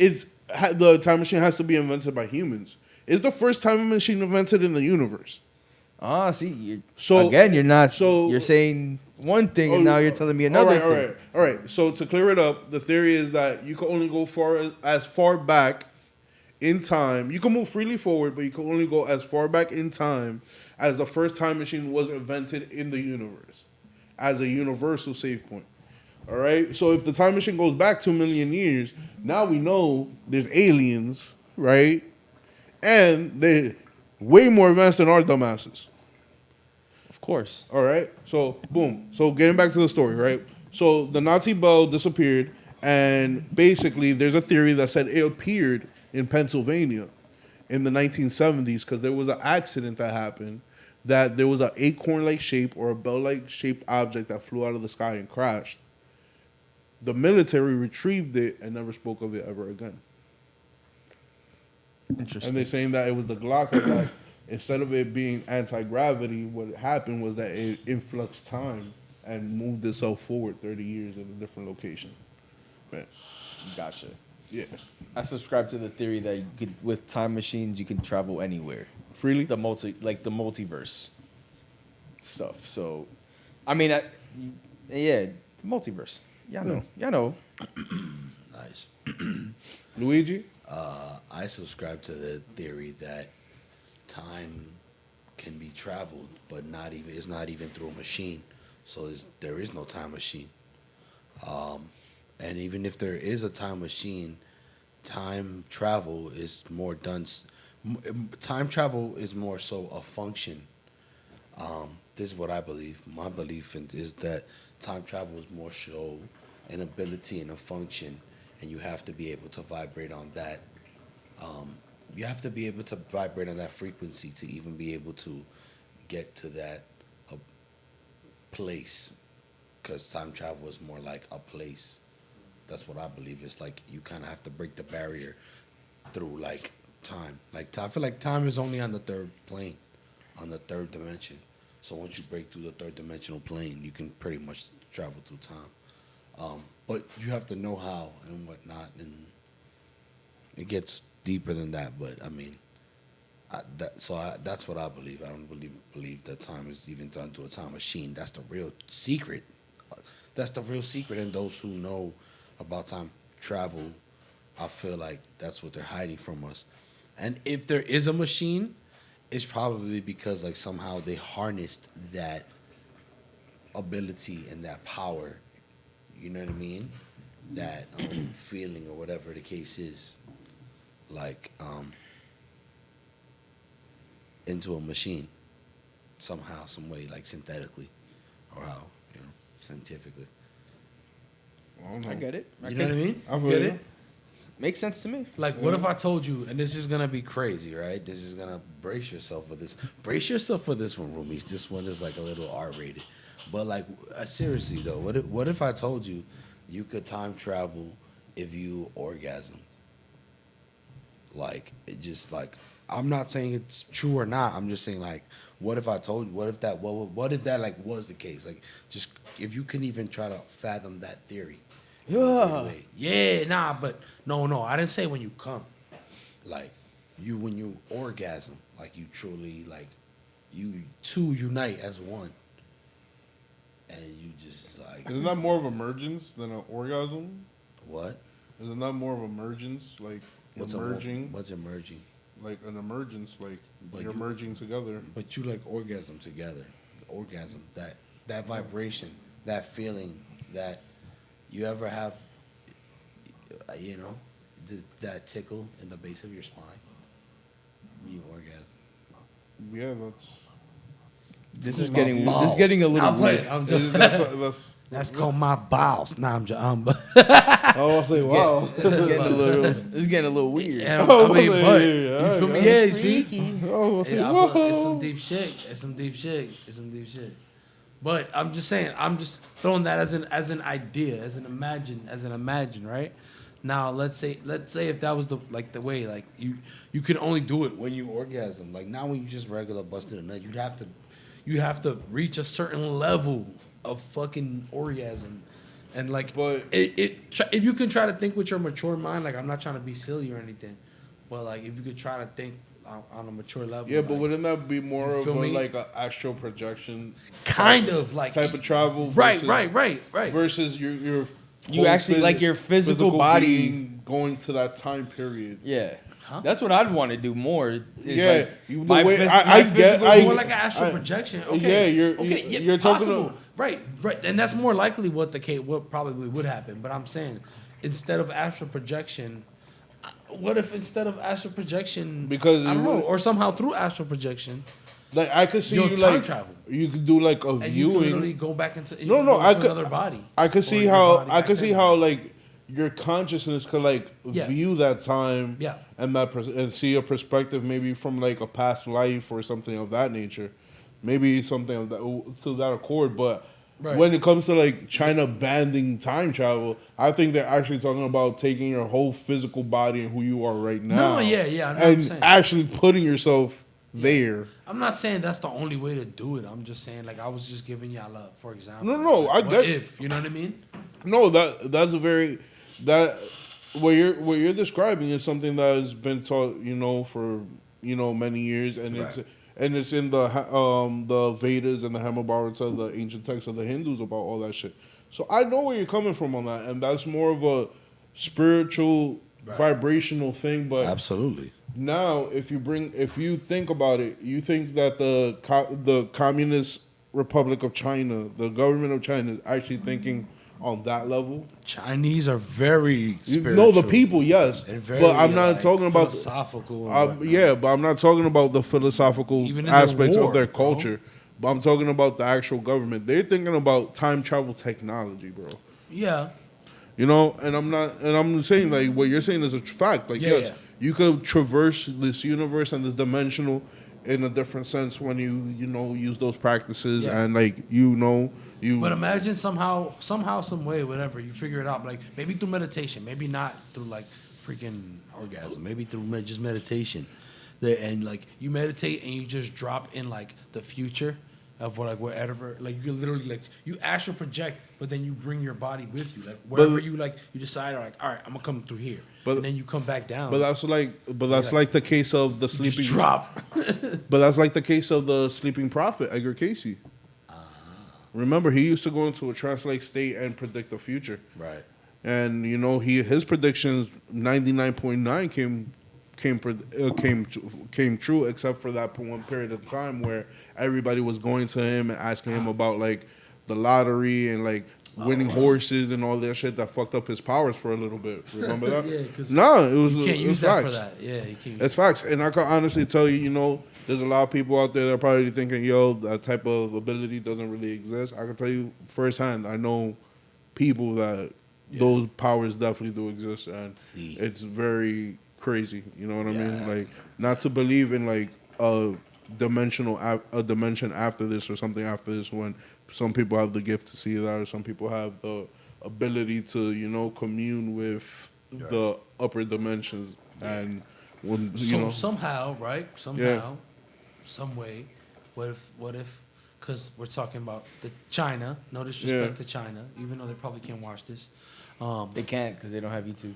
Speaker 3: the time machine has to be invented by humans. It's the first time machine invented in the universe.
Speaker 2: Ah, see, you're saying one thing and now you're telling me another thing.
Speaker 3: All right. So to clear it up, the theory is that you can only go as far back in time. You can move freely forward, but you can only go as far back in time as the first time machine was invented in the universe, as a universal save point. All right. So if the time machine goes back 2 million years, now we know there's aliens, right? And they're way more advanced than our dumbasses.
Speaker 2: Of course.
Speaker 3: All right. So boom. So getting back to the story, right? So the Nazi bell disappeared, and basically there's a theory that said it appeared in Pennsylvania in the 1970s because there was an accident that happened that there was an acorn-like shape or a bell-like shaped object that flew out of the sky and crashed. The military retrieved it and never spoke of it ever again.
Speaker 2: Interesting.
Speaker 3: And they're saying that it was the Glock attack. Instead of it being anti-gravity, what happened was that it influxed time and moved itself forward 30 years in a different location. Right.
Speaker 2: Gotcha.
Speaker 3: Yeah.
Speaker 2: I subscribe to the theory that you could, with time machines, you can travel anywhere.
Speaker 3: Freely?
Speaker 2: The multiverse stuff. So, I mean, yeah, multiverse. Yeah, I know. Yeah, I know.
Speaker 1: Nice.
Speaker 3: Luigi?
Speaker 1: I subscribe to the theory that time can be traveled, but it's not even through a machine. So there is no time machine. And even if there is a time machine, time travel is more done. Time travel is more so a function. This is what I believe. My belief is that time travel is more so an ability and a function, and you have to be able to vibrate on that. You have to be able to vibrate on that frequency to even be able to get to that place, because time travel is more like a place. That's what I believe. It's like you kind of have to break the barrier through like time. Like I feel like time is only on the third plane, on the third dimension. So once you break through the third dimensional plane, you can pretty much travel through time. But you have to know how and whatnot, and it gets deeper than that. But I mean, that's what I believe. I don't believe that time is even done to a time machine. That's the real secret. That's the real secret, and those who know about time travel, I feel like that's what they're hiding from us. And if there is a machine, it's probably because like somehow they harnessed that ability and that power. You know what I mean? That feeling or whatever the case is, like into a machine somehow, some way, like synthetically, or how, scientifically.
Speaker 2: I get it.
Speaker 1: You know what I mean?
Speaker 3: I feel
Speaker 1: Get
Speaker 3: you.
Speaker 1: it?
Speaker 2: Makes sense to me.
Speaker 1: Like, what if I told you, and this is gonna be crazy, right? This is gonna brace yourself for this. Brace yourself for this one, roomies. This one is like a little R-rated. But like, seriously though, what if I told you you could time travel if you orgasmed? Like, it just like, I'm not saying it's true or not. I'm just saying like, what if I told you? What if that like was the case? Like, just if you can even try to fathom that theory.
Speaker 2: Yeah.
Speaker 1: Yeah, nah, but no, I didn't say when you come. Like, when you orgasm, like you truly, like, you two unite as one. And you just, like...
Speaker 3: Isn't that more of emergence than an orgasm?
Speaker 1: What?
Speaker 3: Isn't that more of emergence? Like, emerging?
Speaker 1: What's emerging?
Speaker 3: Like an emergence, like
Speaker 1: But
Speaker 3: you're merging together.
Speaker 1: But you, like, orgasm together. Orgasm, that vibration, that feeling, that... You ever have, that tickle in the base of your spine when you orgasm?
Speaker 3: Yeah, that's...
Speaker 2: This is getting a little weird.
Speaker 1: I'm just, that's called my balls. Nah, I'm just...
Speaker 3: I'll say, wow.
Speaker 2: It's getting a little weird.
Speaker 1: I mean, but you feel me? Yeah, you see?
Speaker 3: I'll say,
Speaker 1: Yeah,
Speaker 3: whoa.
Speaker 1: it's some deep shit. It's some deep shit. But I'm just saying, I'm just throwing that as an idea, as an imagine, right? Now let's say if that was the way you can only do it when you orgasm. Like now when you just regular busted a nut, you have to reach a certain level of fucking orgasm. And like,
Speaker 3: But
Speaker 1: if you can try to think with your mature mind, like I'm not trying to be silly or anything, but like if you could try to think on a mature level.
Speaker 3: yeah, but
Speaker 1: like,
Speaker 3: wouldn't that be more of a,
Speaker 1: me?
Speaker 3: like an astral projection
Speaker 1: kind of like
Speaker 3: type of travel?
Speaker 1: Right.
Speaker 3: Versus your
Speaker 2: You
Speaker 3: whole
Speaker 2: actually like your physical body
Speaker 3: being going to that time period.
Speaker 2: Yeah.
Speaker 1: Huh?
Speaker 2: That's what I'd want to do more. Is
Speaker 3: Yeah,
Speaker 2: like
Speaker 3: the way I
Speaker 2: my
Speaker 3: get,
Speaker 2: physical-
Speaker 1: more like an astral projection. Okay,
Speaker 3: yeah, you're talking
Speaker 1: possible.
Speaker 3: about-
Speaker 1: Right, and that's more likely what probably would happen. But I'm saying, instead of astral projection, what if instead of astral projection,
Speaker 3: Because
Speaker 1: I don't
Speaker 3: you
Speaker 1: know,
Speaker 3: would-
Speaker 1: or somehow through astral projection,
Speaker 3: Like I could see
Speaker 1: Yo,
Speaker 3: you
Speaker 1: time
Speaker 3: like
Speaker 1: travel.
Speaker 3: you could do like a
Speaker 1: and you can literally
Speaker 3: viewing.
Speaker 1: go back into
Speaker 3: I could
Speaker 1: another body.
Speaker 3: I could
Speaker 1: Or
Speaker 3: see
Speaker 1: your
Speaker 3: how
Speaker 1: body
Speaker 3: I
Speaker 1: back
Speaker 3: could see
Speaker 1: then.
Speaker 3: how like your consciousness could like
Speaker 1: Yeah.
Speaker 3: view that time.
Speaker 1: Yeah.
Speaker 3: And and see a perspective maybe from like a past life or something of that nature, maybe something of that to that accord. But
Speaker 1: Right.
Speaker 3: when it comes to like China banning time travel, I think they're actually talking about taking your whole physical body and who you are right now.
Speaker 1: yeah, I know what I'm
Speaker 3: and
Speaker 1: saying.
Speaker 3: actually putting yourself there.
Speaker 1: I'm not saying that's the only way to do it. I'm just saying, like, I was just giving y'all a, for example.
Speaker 3: No,
Speaker 1: like,
Speaker 3: I
Speaker 1: what
Speaker 3: get-
Speaker 1: if, you know what I mean?
Speaker 3: No, that's a very that what you're describing is something that has been taught, for many years, and
Speaker 1: Right.
Speaker 3: it's in the Vedas and the Mahabharata, the ancient texts of the Hindus about all that shit. So I know where you're coming from on that, and that's more of a spiritual, vibrational thing. But
Speaker 1: Absolutely.
Speaker 3: now, if you think about it, you think that the Communist Republic of China, the government of China, is actually thinking on that level.
Speaker 1: Chinese are very spiritual.
Speaker 3: No, the people, yes,
Speaker 1: And very,
Speaker 3: but I'm not
Speaker 1: like,
Speaker 3: talking about
Speaker 1: philosophical. and whatnot.
Speaker 3: yeah, but I'm not talking about the philosophical
Speaker 1: Even in their
Speaker 3: aspects
Speaker 1: war,
Speaker 3: of their
Speaker 1: bro.
Speaker 3: culture. But I'm talking about the actual government. They're thinking about time travel technology, bro.
Speaker 1: Yeah.
Speaker 3: And I'm saying like what you're saying is a fact. Like
Speaker 1: Yeah,
Speaker 3: yes,
Speaker 1: yeah.
Speaker 3: you could traverse this universe and this dimensional in a different sense when you use those practices
Speaker 1: Yeah.
Speaker 3: and like
Speaker 1: But imagine somehow, some way, whatever, you figure it out. Like maybe through meditation, maybe not through like freaking orgasm, maybe through just meditation. And like you meditate and you just drop in like the future of whatever, like you literally like you astral project, but then you bring your body with you, like wherever you decide, like, all right, I'm gonna come through here, and then you come back down.
Speaker 3: But that's like the case of the
Speaker 1: You
Speaker 3: sleeping
Speaker 1: just drop.
Speaker 3: But that's like the case of the sleeping prophet, Edgar Casey. Remember, he used to go into a trance-like state and predict the future.
Speaker 1: Right.
Speaker 3: And his predictions 99.9 came true, except for that one period of time where everybody was going to him and asking him about like the lottery and like winning horses and all that shit that fucked up his powers for a little bit. Remember that?
Speaker 1: Yeah, 'cause
Speaker 3: No, it was
Speaker 1: You can't
Speaker 3: it
Speaker 1: use
Speaker 3: was
Speaker 1: that
Speaker 3: facts.
Speaker 1: for that. Yeah, you can't.
Speaker 3: It's facts, and I can honestly tell you, there's a lot of people out there that are probably thinking, yo, that type of ability doesn't really exist. I can tell you firsthand, I know people that those powers definitely do exist, and it's very crazy. You know what I mean? Like, not to believe in like a dimension after this or something after this, when some people have the gift to see that, or some people have the ability to commune with the upper dimensions, and when
Speaker 1: somehow, right? Somehow, some way. What if? Because we're talking about the China. No disrespect to China, even though they probably can't watch this.
Speaker 2: They can't because they don't have YouTube.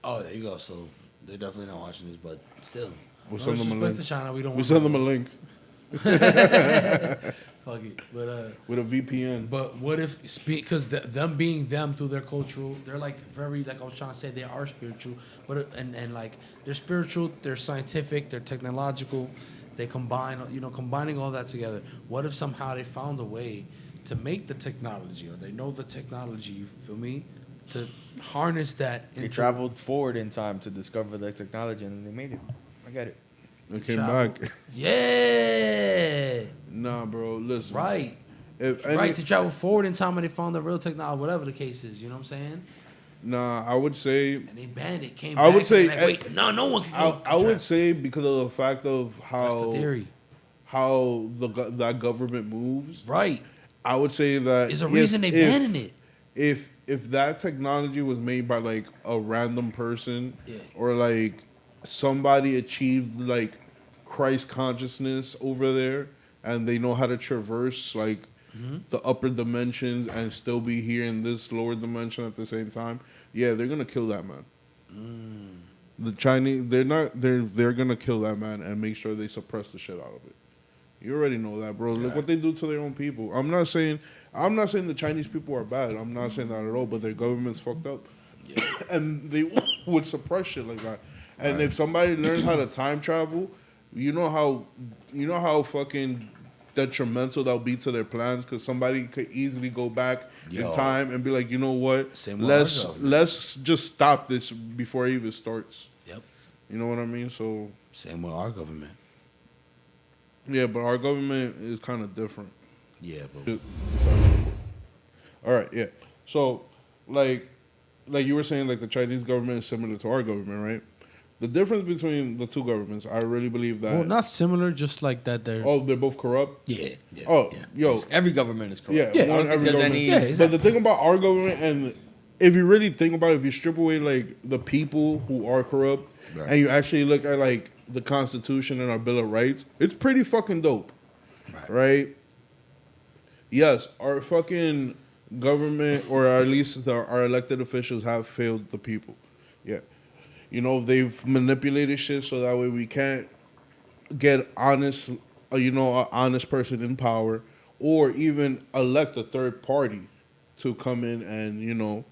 Speaker 1: Oh, there you go. So they're definitely not watching this, but still.
Speaker 3: We'll
Speaker 1: No
Speaker 3: send them a
Speaker 1: disrespect
Speaker 3: link.
Speaker 1: to China. We don't.
Speaker 3: We
Speaker 1: want
Speaker 3: send them a link
Speaker 1: Fuck it, but
Speaker 3: with a VPN.
Speaker 1: But what if, because them being them through their cultural, they're like very, like I was trying to say, they are spiritual, but and like they're spiritual, they're scientific, they're technological, they combining all that together. What if somehow they found a way to make the technology, or they know the technology, you feel me, to harness that.
Speaker 2: They traveled forward in time to discover the technology, and they made it. I get it.
Speaker 3: They came back.
Speaker 1: Yeah.
Speaker 3: Nah, bro. Listen.
Speaker 1: Right.
Speaker 3: If
Speaker 1: To travel forward in time, and they found the real technology, whatever the case is. You know what I'm saying?
Speaker 3: Nah, I would say.
Speaker 1: And they banned it. Came
Speaker 3: I
Speaker 1: back.
Speaker 3: would say.
Speaker 1: And wait, no one can go.
Speaker 3: I would say because of the fact of
Speaker 1: That's the theory.
Speaker 3: how that government moves.
Speaker 1: Right.
Speaker 3: I would say that
Speaker 1: There's a reason they banning it.
Speaker 3: If if that technology was made by like a random person, or like somebody achieved like Christ consciousness over there, and they know how to traverse like the upper dimensions and still be here in this lower dimension at the same time, yeah, they're gonna kill that man. The Chinese, they're gonna kill that man and make sure they suppress the shit out of it. You already know that, bro. Look what they do to their own people. I'm not saying the Chinese people are bad. I'm not saying that at all. But their government's fucked up, and they would suppress shit like that. And if somebody learns how to time travel, you know how fucking detrimental that'll be to their plans. Because somebody could easily go back in time and be like, you know what? Let's just stop this before it even starts.
Speaker 1: Yep.
Speaker 3: You know what I mean? So
Speaker 1: same with our government.
Speaker 3: Yeah, but our government is kind of different.
Speaker 1: Yeah, but
Speaker 3: all right, yeah. So, like you were saying, like the Chinese government is similar to our government, right? The difference between the two governments, I really believe that.
Speaker 1: Well, not similar, just like that. They're
Speaker 3: they're both corrupt.
Speaker 1: Yeah.
Speaker 3: Oh,
Speaker 1: yeah.
Speaker 3: yo,
Speaker 2: Every government is corrupt.
Speaker 3: Yeah,
Speaker 2: I don't think there's any.
Speaker 1: Yeah, exactly.
Speaker 3: But the thing about our government, and if you really think about it, if you strip away like the people who are corrupt, and you actually look at like the Constitution and our Bill of Rights, it's pretty fucking dope. Right? Yes, our fucking government, or at least our elected officials, have failed the people. Yeah. You know, they've manipulated shit so that way we can't get honest, an honest person in power, or even elect a third party to come in and,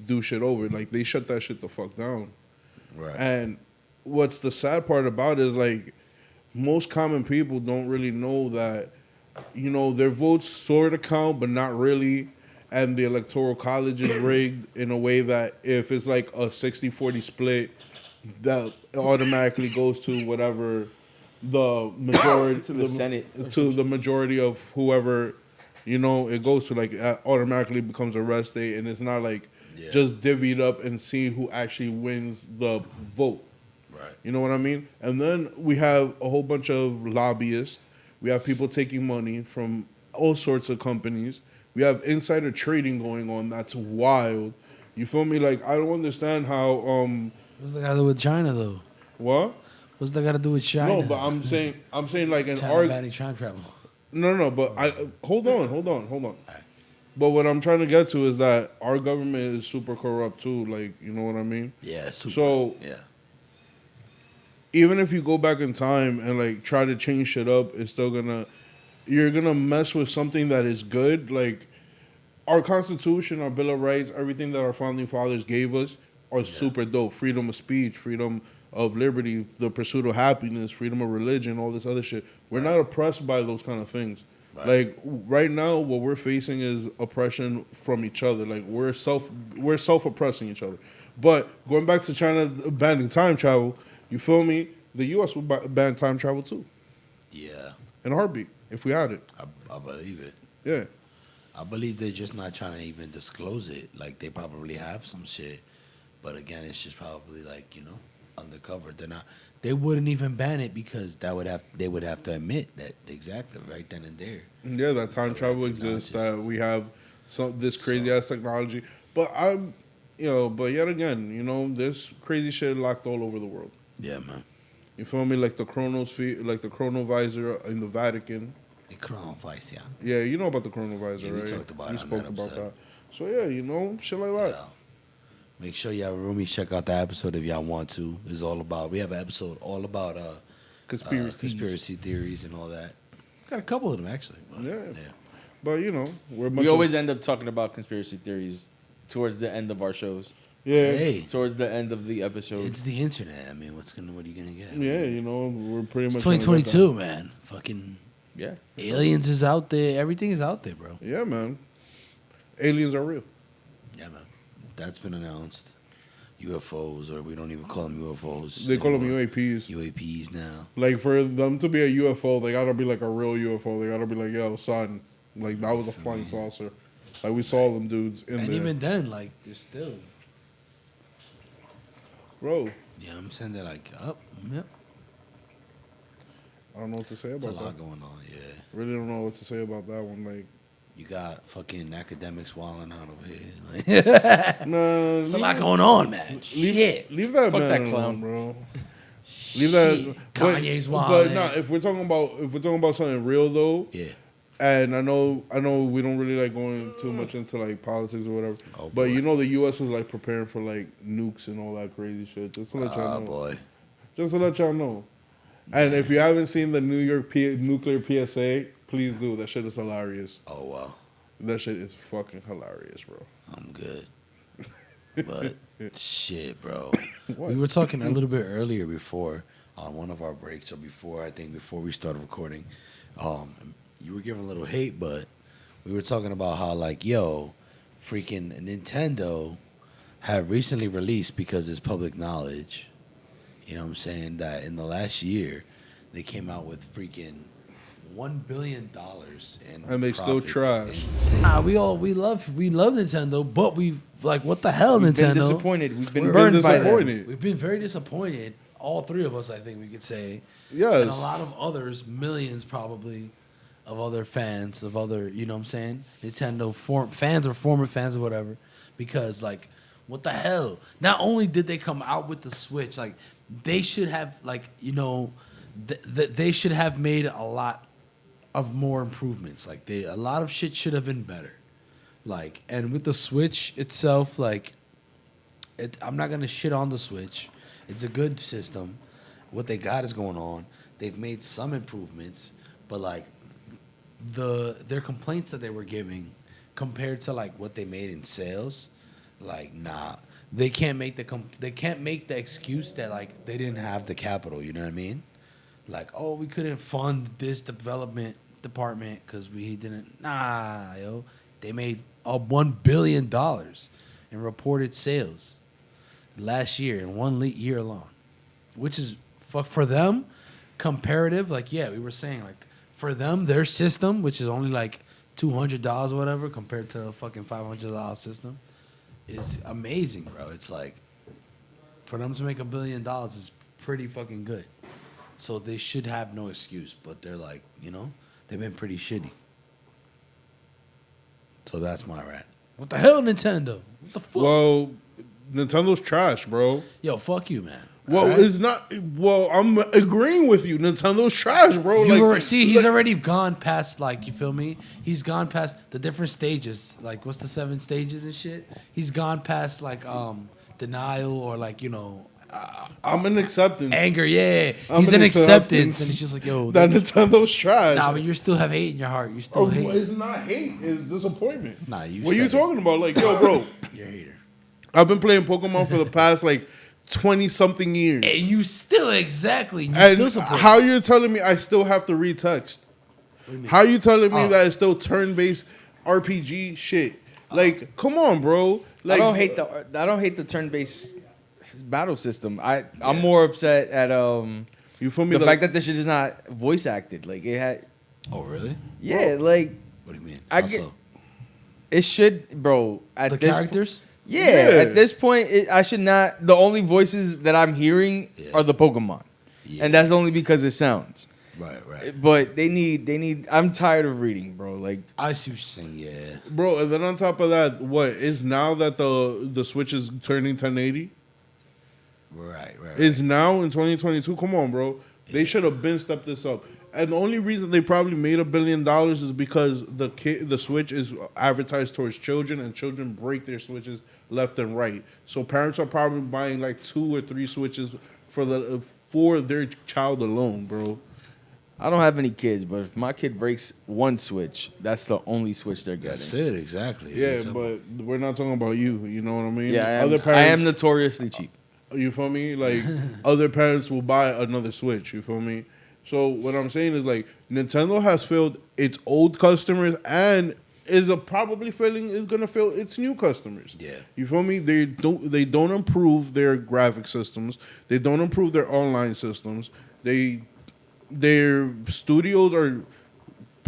Speaker 3: do shit over. Like, they shut that shit the fuck down.
Speaker 1: Right.
Speaker 3: And what's the sad part about it is, like, most common people don't really know that, their votes sort of count, but not really. And the electoral college is rigged in a way that if it's like a 60-40 split, that automatically goes to whatever the majority
Speaker 2: to the Senate,
Speaker 3: to the majority of whoever, it goes to. Like, it automatically becomes a rest day, and it's not like just divvied up and see who actually wins the vote.
Speaker 1: Right.
Speaker 3: You know what I mean? And then we have a whole bunch of lobbyists. We have people taking money from all sorts of companies. We have insider trading going on. That's wild. You feel me? Like, I don't understand how.
Speaker 1: What's that got to do with China, though?
Speaker 3: What?
Speaker 1: What's that got to do with China?
Speaker 3: No, but I'm saying like in
Speaker 1: China banning time travel.
Speaker 3: No, but hold on. But what I'm trying to get to is that our government is super corrupt too. Like, you know what I mean?
Speaker 1: Yeah. Super.
Speaker 3: So even if you go back in time and like try to change shit up, it's still you're gonna mess with something that is good. Like, our Constitution, our Bill of Rights, everything that our founding fathers gave us are super dope. Freedom of speech, freedom of liberty, the pursuit of happiness, freedom of religion, all this other shit. We're not oppressed by those kind of things. Right. Like, right now, what we're facing is oppression from each other. Like, we're self-oppressing each other. But going back to China banning time travel, you feel me? The U.S. would ban time travel too.
Speaker 1: Yeah.
Speaker 3: In a heartbeat, if we had it.
Speaker 1: I believe it.
Speaker 3: Yeah.
Speaker 1: I believe they're just not trying to even disclose it. Like, they probably have some shit. But again, it's just probably like, undercover. They wouldn't even ban it because they would have to admit that exactly right then and there.
Speaker 3: Yeah, that time travel exists, that we have this crazy ass technology. But but yet again, there's crazy shit locked all over the world.
Speaker 1: Yeah, man.
Speaker 3: You feel me? Like the chronovisor in the Vatican.
Speaker 1: The chronovisor.
Speaker 3: Yeah, you know about the chronovisor, right?
Speaker 1: We talked about it.
Speaker 3: We spoke about that. So yeah, shit like that.
Speaker 1: Yeah. Make sure y'all roomies check out that episode if y'all want to. We have an episode all about conspiracy theories and all that. Got a couple of them actually. But, yeah.
Speaker 3: But
Speaker 2: we always end up talking about conspiracy theories towards the end of our shows.
Speaker 3: Yeah.
Speaker 1: Hey,
Speaker 2: towards the end of the episode.
Speaker 1: It's the internet. I mean, what are you gonna get?
Speaker 3: Yeah, we're pretty much.
Speaker 1: It's 2022, man. Fucking aliens
Speaker 2: sure.
Speaker 1: is out there. Everything is out there, bro.
Speaker 3: Yeah, man. Aliens are real.
Speaker 1: Yeah, man. That's been announced. UFOs, or we don't even call them UFOs.
Speaker 3: They call them UAPs.
Speaker 1: UAPs now.
Speaker 3: Like, for them to be a UFO, they gotta be like a real UFO. They gotta be like, yo, son, like, that was a flying saucer. Like, we saw them dudes in there.
Speaker 1: And even then, like, they're still.
Speaker 3: Bro.
Speaker 1: Yeah, I'm saying they're like, up. Yep.
Speaker 3: I don't know what to say about that.
Speaker 1: There's a lot going on, yeah.
Speaker 3: Really don't know what to say about that one. Like,
Speaker 1: You got fucking academics wilding out over here. Like,
Speaker 3: No,
Speaker 1: there's a lot going on, man. Shit.
Speaker 3: Leave that
Speaker 2: Fuck
Speaker 3: man
Speaker 2: that
Speaker 3: alone,
Speaker 2: clown.
Speaker 3: bro. Leave that.
Speaker 1: Shit. Kanye's
Speaker 3: But
Speaker 1: wilding.
Speaker 3: nah, if we're talking about something real though,
Speaker 1: Yeah.
Speaker 3: and I know we don't really like going too much into like politics or whatever.
Speaker 1: Oh,
Speaker 3: but
Speaker 1: boy.
Speaker 3: you know the U.S. is like preparing for like nukes and all that crazy shit. Just to let y'all
Speaker 1: Oh,
Speaker 3: know.
Speaker 1: boy.
Speaker 3: Just to let y'all know. And if you haven't seen the New York nuclear PSA, please do. That shit is hilarious.
Speaker 1: Oh, wow.
Speaker 3: That shit is fucking hilarious, bro.
Speaker 1: I'm good. But shit, bro.
Speaker 3: What?
Speaker 1: We were talking a little bit earlier before on one of our breaks, or before we started recording. You were giving a little hate, but we were talking about how like, yo, freaking Nintendo had recently released, because it's public knowledge. You know what I'm saying? That in the last year, they came out with freaking $1 billion in
Speaker 3: And they still
Speaker 1: profits.
Speaker 3: trash.
Speaker 1: Insane. Nah, we love Nintendo, but we like, what the hell,
Speaker 2: We've
Speaker 1: Nintendo?
Speaker 2: been disappointed. We've been
Speaker 1: We're
Speaker 2: burned by them.
Speaker 3: disappointed.
Speaker 1: We've been very disappointed. All three of us, I think we could say.
Speaker 3: Yes.
Speaker 1: And a lot of others, millions probably, of other fans, of other, you know what I'm saying? Nintendo fans or former fans or whatever. Because, like, what the hell? Not only did they come out with the Switch, like, they should have, like, you know, they should have made a lot of more improvements. Like, a lot of shit should have been better. Like, and with the Switch itself, like, I'm not going to shit on the Switch. It's a good system. What they got is going on. They've made some improvements, but like their complaints that they were giving compared to like what they made in sales, like nah, they can't make the excuse that like they didn't have the capital. You know what I mean? Like, oh, we couldn't fund this development department because we didn't. Nah, yo, they made $1 billion in reported sales last year in one year alone, which is for them comparative. Like, yeah, we were saying, like, for them, their system, which is only like $200 or whatever, compared to a fucking $500 system, is amazing, bro. It's like, for them to make $1 billion is pretty fucking good. So they should have no excuse, but they're like, you know, they've been pretty shitty. So that's my rant. What the hell, Nintendo? What the fuck?
Speaker 3: Well, Nintendo's trash, bro.
Speaker 1: Yo, fuck you, man.
Speaker 3: Well,
Speaker 1: Alright?
Speaker 3: it's not. Well, I'm agreeing with you. Nintendo's trash, bro.
Speaker 1: He's already gone past, like, you feel me? He's gone past the different stages. Like, what's the 7 stages and shit? He's gone past, like, denial or, like, you know,
Speaker 3: I'm in acceptance.
Speaker 1: anger. Yeah,
Speaker 3: I'm
Speaker 1: he's in acceptance, and it's just like, yo,
Speaker 3: that Nintendo's trash.
Speaker 1: nah, but you still have hate in your heart. You still hate.
Speaker 3: It's not hate. It's disappointment.
Speaker 1: Nah, you.
Speaker 3: What are you
Speaker 1: said it.
Speaker 3: talking about? Like, yo, bro,
Speaker 1: You're a hater.
Speaker 3: I've been playing Pokemon for the past like 20-something years.
Speaker 1: And you still exactly. You
Speaker 3: And
Speaker 1: still support.
Speaker 3: how you're telling me I still have to read text? How you telling me that it's still turn-based RPG shit? Like, come on, bro. Like,
Speaker 2: I don't hate the turn-based battle system. I'm more upset at
Speaker 3: you feel me?
Speaker 2: the fact that this shit is not voice acted. Like it had.
Speaker 1: Oh, really?
Speaker 2: Yeah, like
Speaker 1: What do you mean?
Speaker 2: I
Speaker 1: How
Speaker 2: get-
Speaker 1: so?
Speaker 2: it should, bro. At
Speaker 1: The
Speaker 2: this
Speaker 1: characters.
Speaker 2: Yeah,
Speaker 3: Yeah.
Speaker 2: at this point, I should not. The only voices that I'm hearing
Speaker 1: Yeah.
Speaker 2: are the Pokemon,
Speaker 1: Yeah.
Speaker 2: and that's only because it sounds.
Speaker 1: Right.
Speaker 2: But they need. I'm tired of reading, bro. Like
Speaker 1: I see what you're saying. Yeah.
Speaker 3: bro, and then on top of that, what is now that the Switch is turning 1080?
Speaker 1: Right.
Speaker 3: Is now in 2022. Come on, bro. They should have been stepped this up. And the only reason they probably made $1 billion is because the Switch is advertised towards children, and children break their Switches left and right. So parents are probably buying like 2 or 3 Switches for their child alone, bro.
Speaker 2: I don't have any kids, but if my kid breaks one Switch, that's the only Switch they're getting.
Speaker 1: That's it. Exactly.
Speaker 3: Yeah,
Speaker 1: It's a-
Speaker 3: but we're not talking about you. You know what I mean?
Speaker 2: Yeah,
Speaker 3: Other
Speaker 2: I
Speaker 3: parents,
Speaker 2: am notoriously cheap.
Speaker 3: you feel me? Like other parents will buy another Switch. You feel me? So what I'm saying is like Nintendo has failed its old customers and is gonna fail its new customers.
Speaker 1: Yeah.
Speaker 3: You feel me? They don't improve their graphic systems. They don't improve their online systems. Their studios are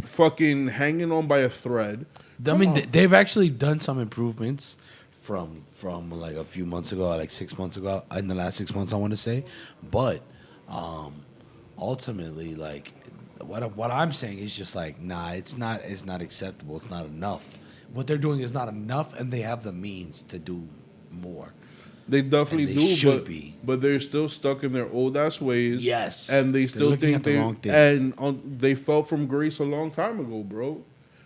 Speaker 3: fucking hanging on by a thread.
Speaker 1: I mean, they've actually done some improvements from like a few months ago, like 6 months ago, in the last 6 months, I want to say. But ultimately, like, what I'm saying is just like, nah, it's not acceptable. It's not enough. What they're doing is not enough, and they have the means to do more.
Speaker 3: They definitely
Speaker 1: And they
Speaker 3: do,
Speaker 1: should be.
Speaker 3: but they're still stuck in their old ass ways.
Speaker 1: Yes.
Speaker 3: And they
Speaker 1: They're
Speaker 3: still
Speaker 1: looking
Speaker 3: think
Speaker 1: at the
Speaker 3: they
Speaker 1: wrong thing.
Speaker 3: they fell from grace a long time ago, bro.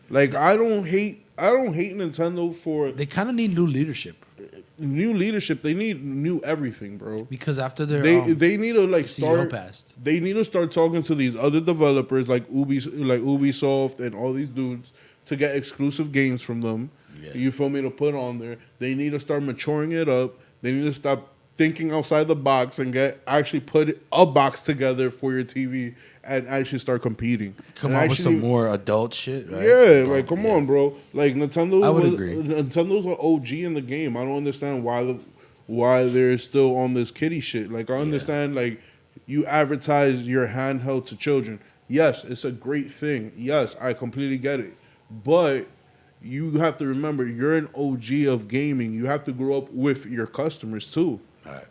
Speaker 3: Like I don't hate Nintendo for
Speaker 1: They kind of need new leadership
Speaker 3: new leadership. They need new everything, bro.
Speaker 1: because after their
Speaker 3: They need to like
Speaker 1: CEO
Speaker 3: start.
Speaker 1: passed.
Speaker 3: They need to start talking to these other developers like Ubisoft and all these dudes to get exclusive games from them.
Speaker 1: Yeah.
Speaker 3: You feel me, to put on there. They need to start maturing it up. They need to stop thinking outside the box and actually put a box together for your TV and actually start competing.
Speaker 1: Come
Speaker 3: And
Speaker 1: on with
Speaker 3: actually-
Speaker 1: some more adult shit, right?
Speaker 3: Yeah, like come on, bro. Like
Speaker 1: I would agree.
Speaker 3: Nintendo's an OG in the game. I don't understand why they're still on this kiddie shit. Like I understand, like you advertise your handheld to children. Yes, it's a great thing. Yes, I completely get it, but you have to remember you're an OG of gaming. You have to grow up with your customers too.
Speaker 1: All right.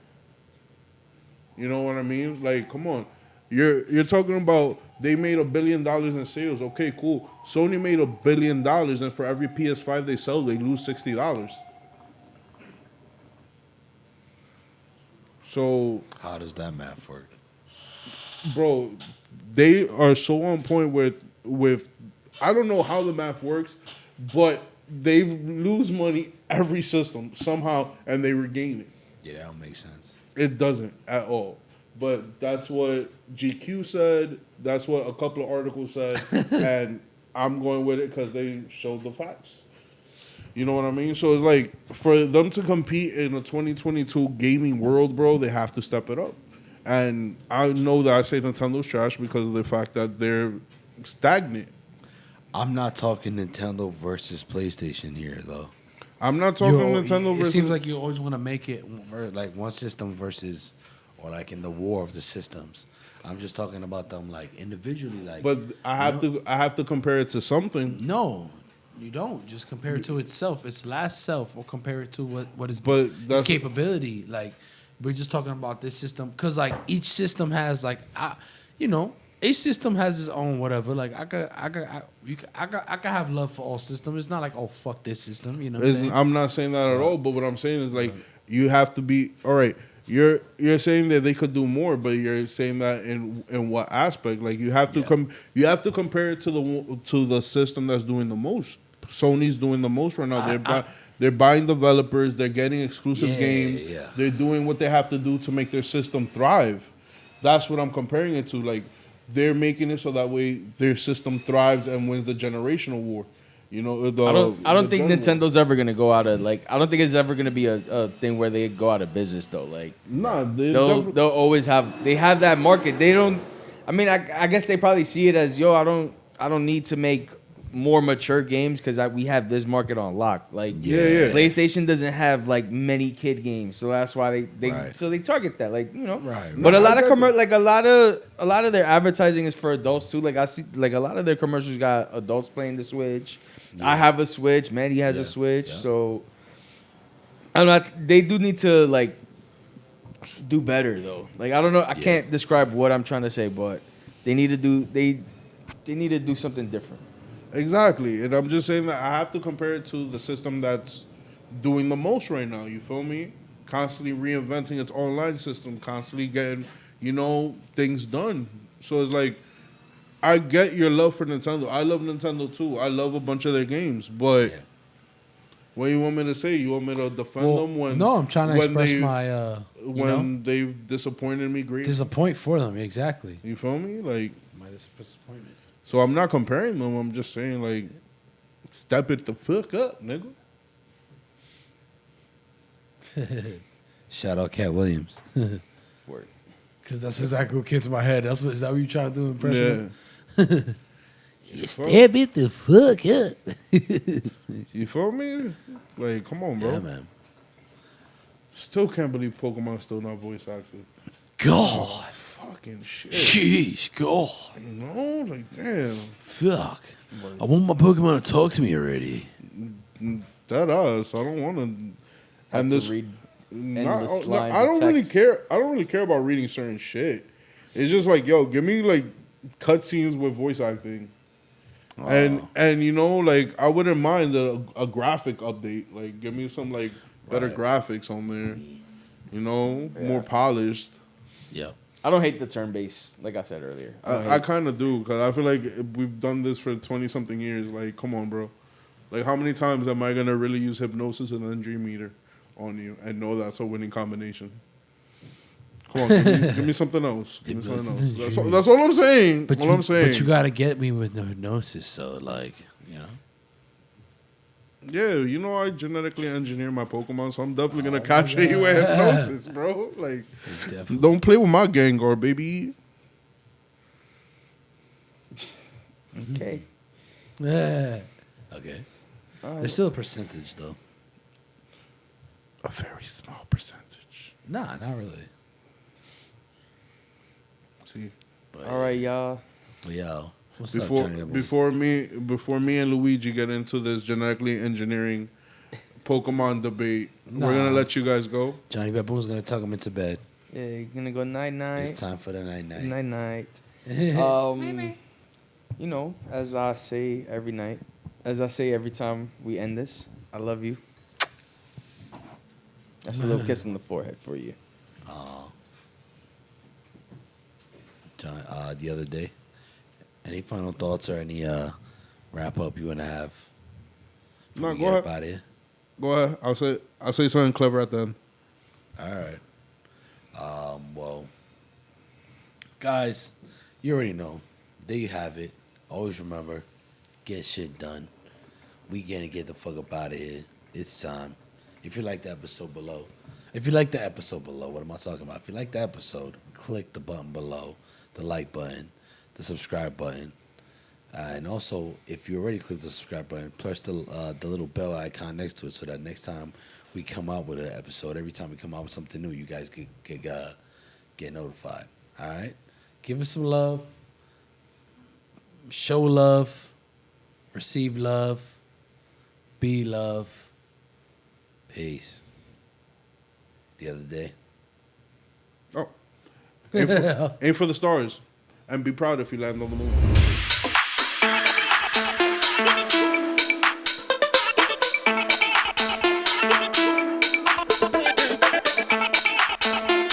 Speaker 3: You know what I mean? Like, come on. You're talking about they made $1 billion in sales. Okay, cool. Sony made $1 billion, and for every PS5 they sell, they lose $60. So,
Speaker 1: How does that math work?
Speaker 3: bro, they are so on point with I don't know how the math works, but they lose money every system somehow, and they regain it.
Speaker 1: Yeah, that don't make sense.
Speaker 3: It doesn't at all. But that's what GQ said. That's what a couple of articles said. And I'm going with it because they showed the facts. You know what I mean? So it's like, for them to compete in the 2022 gaming world, bro, they have to step it up. And I know that I say Nintendo's trash because of the fact that they're stagnant.
Speaker 1: I'm not talking Nintendo versus PlayStation here, though.
Speaker 3: I'm not talking Nintendo
Speaker 1: It
Speaker 3: versus...
Speaker 1: seems like you always want to make it like one system versus, or like in the war of the systems. I'm just talking about them like individually, like.
Speaker 3: But I have to compare it to something.
Speaker 1: No, you don't. Just compare it to itself, its last self, or compare it to what is
Speaker 3: But
Speaker 1: its
Speaker 3: that's-
Speaker 1: capability. Like we're just talking about this system because like each system has like each system has its own whatever. Like I could have love for all systems. It's not like, oh fuck this system. You know what I'm saying?
Speaker 3: I'm not saying that at all. But what I'm saying is like you have to be all right. You're saying that they could do more, but you're saying that in what aspect? Like you have to you have to compare it to the system that's doing the most. Sony's doing the most right now. They're buying developers. They're getting exclusive games.
Speaker 1: Yeah.
Speaker 3: They're doing what they have to do to make their system thrive. That's what I'm comparing it to. Like they're making it so that way their system thrives and wins the generational war. You know,
Speaker 2: I don't think
Speaker 3: gun war.
Speaker 2: Nintendo's ever gonna go out of I don't think it's ever gonna be a thing where they go out of business though. Like
Speaker 3: Nah,
Speaker 2: they'll always have that market. They don't. I mean, I guess they probably see it as I don't need to make more mature games because we have this market on lock. Like
Speaker 3: Yeah.
Speaker 2: PlayStation doesn't have like many kid games, so that's why they
Speaker 1: Right.
Speaker 2: so they target that. Like
Speaker 1: Right.
Speaker 2: But a lot
Speaker 3: I
Speaker 2: of
Speaker 3: get
Speaker 2: a lot of their advertising is for adults too. Like I see like a lot of their commercials got adults playing the Switch.
Speaker 1: Yeah.
Speaker 2: I have a Switch. Manny has
Speaker 1: Yeah.
Speaker 2: a Switch.
Speaker 1: Yeah.
Speaker 2: So I don't know. They do need to like do better though. Like I don't know. I can't describe what I'm trying to say, but they need to do they need to do something different.
Speaker 3: Exactly, and I'm just saying that I have to compare it to the system that's doing the most right now. You feel me? Constantly reinventing its online system, constantly getting things done. So it's like I get your love for Nintendo. I love Nintendo too. I love a bunch of their games, but what you want me to say? You want me to defend them when?
Speaker 1: No, I'm trying to
Speaker 3: when
Speaker 1: express
Speaker 3: they-
Speaker 1: my
Speaker 3: when they've disappointed me greatly.
Speaker 1: disappoint for them. Exactly.
Speaker 3: You feel me? Like,
Speaker 1: My disappointment.
Speaker 3: so I'm not comparing them. I'm just saying, like, step it the fuck up, nigga.
Speaker 1: Shout out Cat Williams.
Speaker 2: Word.
Speaker 1: Because that's exactly what came to my head. Is that what you trying to do impression?
Speaker 3: Yeah.
Speaker 1: You step it the fuck up.
Speaker 3: You feel me? Like, come on, bro.
Speaker 1: Yeah, man.
Speaker 3: Still can't believe Pokemon's still not voice acted.
Speaker 1: God.
Speaker 3: Fucking shit.
Speaker 1: Jeez, God.
Speaker 3: No, like, damn.
Speaker 1: Fuck. I want my Pokemon to talk to me already.
Speaker 3: That us. I don't want to.
Speaker 2: Have
Speaker 3: And
Speaker 2: to
Speaker 3: this.
Speaker 2: read
Speaker 3: Not,
Speaker 2: endless
Speaker 3: no,
Speaker 2: lines
Speaker 3: I don't
Speaker 2: of
Speaker 3: really
Speaker 2: text.
Speaker 3: care. I don't really care about reading certain shit. It's just like, yo, give me cutscenes with voice acting.
Speaker 1: Oh.
Speaker 3: And you know, like I wouldn't mind a graphic update. Like give me some like better
Speaker 1: Right.
Speaker 3: graphics on there. You know, more polished.
Speaker 1: Yep.
Speaker 2: I don't hate the turn-based, like I said earlier.
Speaker 3: I kind of do because I feel like we've done this for 20 something years. Like, come on, bro. Like, how many times am I gonna really use hypnosis and then dream eater on you and know that's a winning combination? Come on, give me something else. Give me something else. That's all I'm saying.
Speaker 1: But
Speaker 3: all I'm saying.
Speaker 1: But you gotta get me with the hypnosis. So like, you know.
Speaker 3: Yeah, you know I genetically engineer my Pokemon, so I'm definitely gonna capture you with hypnosis, bro. Like,
Speaker 1: Definitely.
Speaker 3: don't play with my Gengar, baby.
Speaker 2: Okay.
Speaker 1: Yeah. Okay.
Speaker 2: All right.
Speaker 1: There's still a percentage though.
Speaker 3: A very small percentage.
Speaker 1: Nah, not really.
Speaker 3: See,
Speaker 1: But,
Speaker 2: All right, y'all.
Speaker 1: But yo, what's
Speaker 3: before
Speaker 1: up, Johnny?
Speaker 3: before me and Luigi get into this genetically engineering Pokemon debate, we're gonna
Speaker 1: Nah.
Speaker 3: let you guys go.
Speaker 1: Johnny Baboon's gonna tuck him into bed.
Speaker 2: Yeah, you're gonna go night-night.
Speaker 1: It's time for the night.
Speaker 2: Night-night. You know, as I say every night, as I say every time we end this, I love you. That's a little kiss on the forehead for you.
Speaker 1: John, the other day. Any final thoughts or any wrap up you wanna have?
Speaker 3: No,
Speaker 1: We
Speaker 3: go
Speaker 1: get
Speaker 3: ahead.
Speaker 1: up out of here?
Speaker 3: Go ahead. I'll say something clever at the end.
Speaker 1: All right. Well, guys, you already know. There you have it. Always remember, get shit done. We gonna get the fuck up out of here. It's time. If you like the episode below, what am I talking about? If you like the episode, click the button below, the like button, the subscribe button. And also, if you already clicked the subscribe button, press the little bell icon next to it so that next time we come out with an episode, every time we come out with something new, you guys get notified. All right? Give us some love. Show love. Receive love. Be love. Peace. The other day.
Speaker 3: Oh, aim for the stars, and be proud if you land on the moon.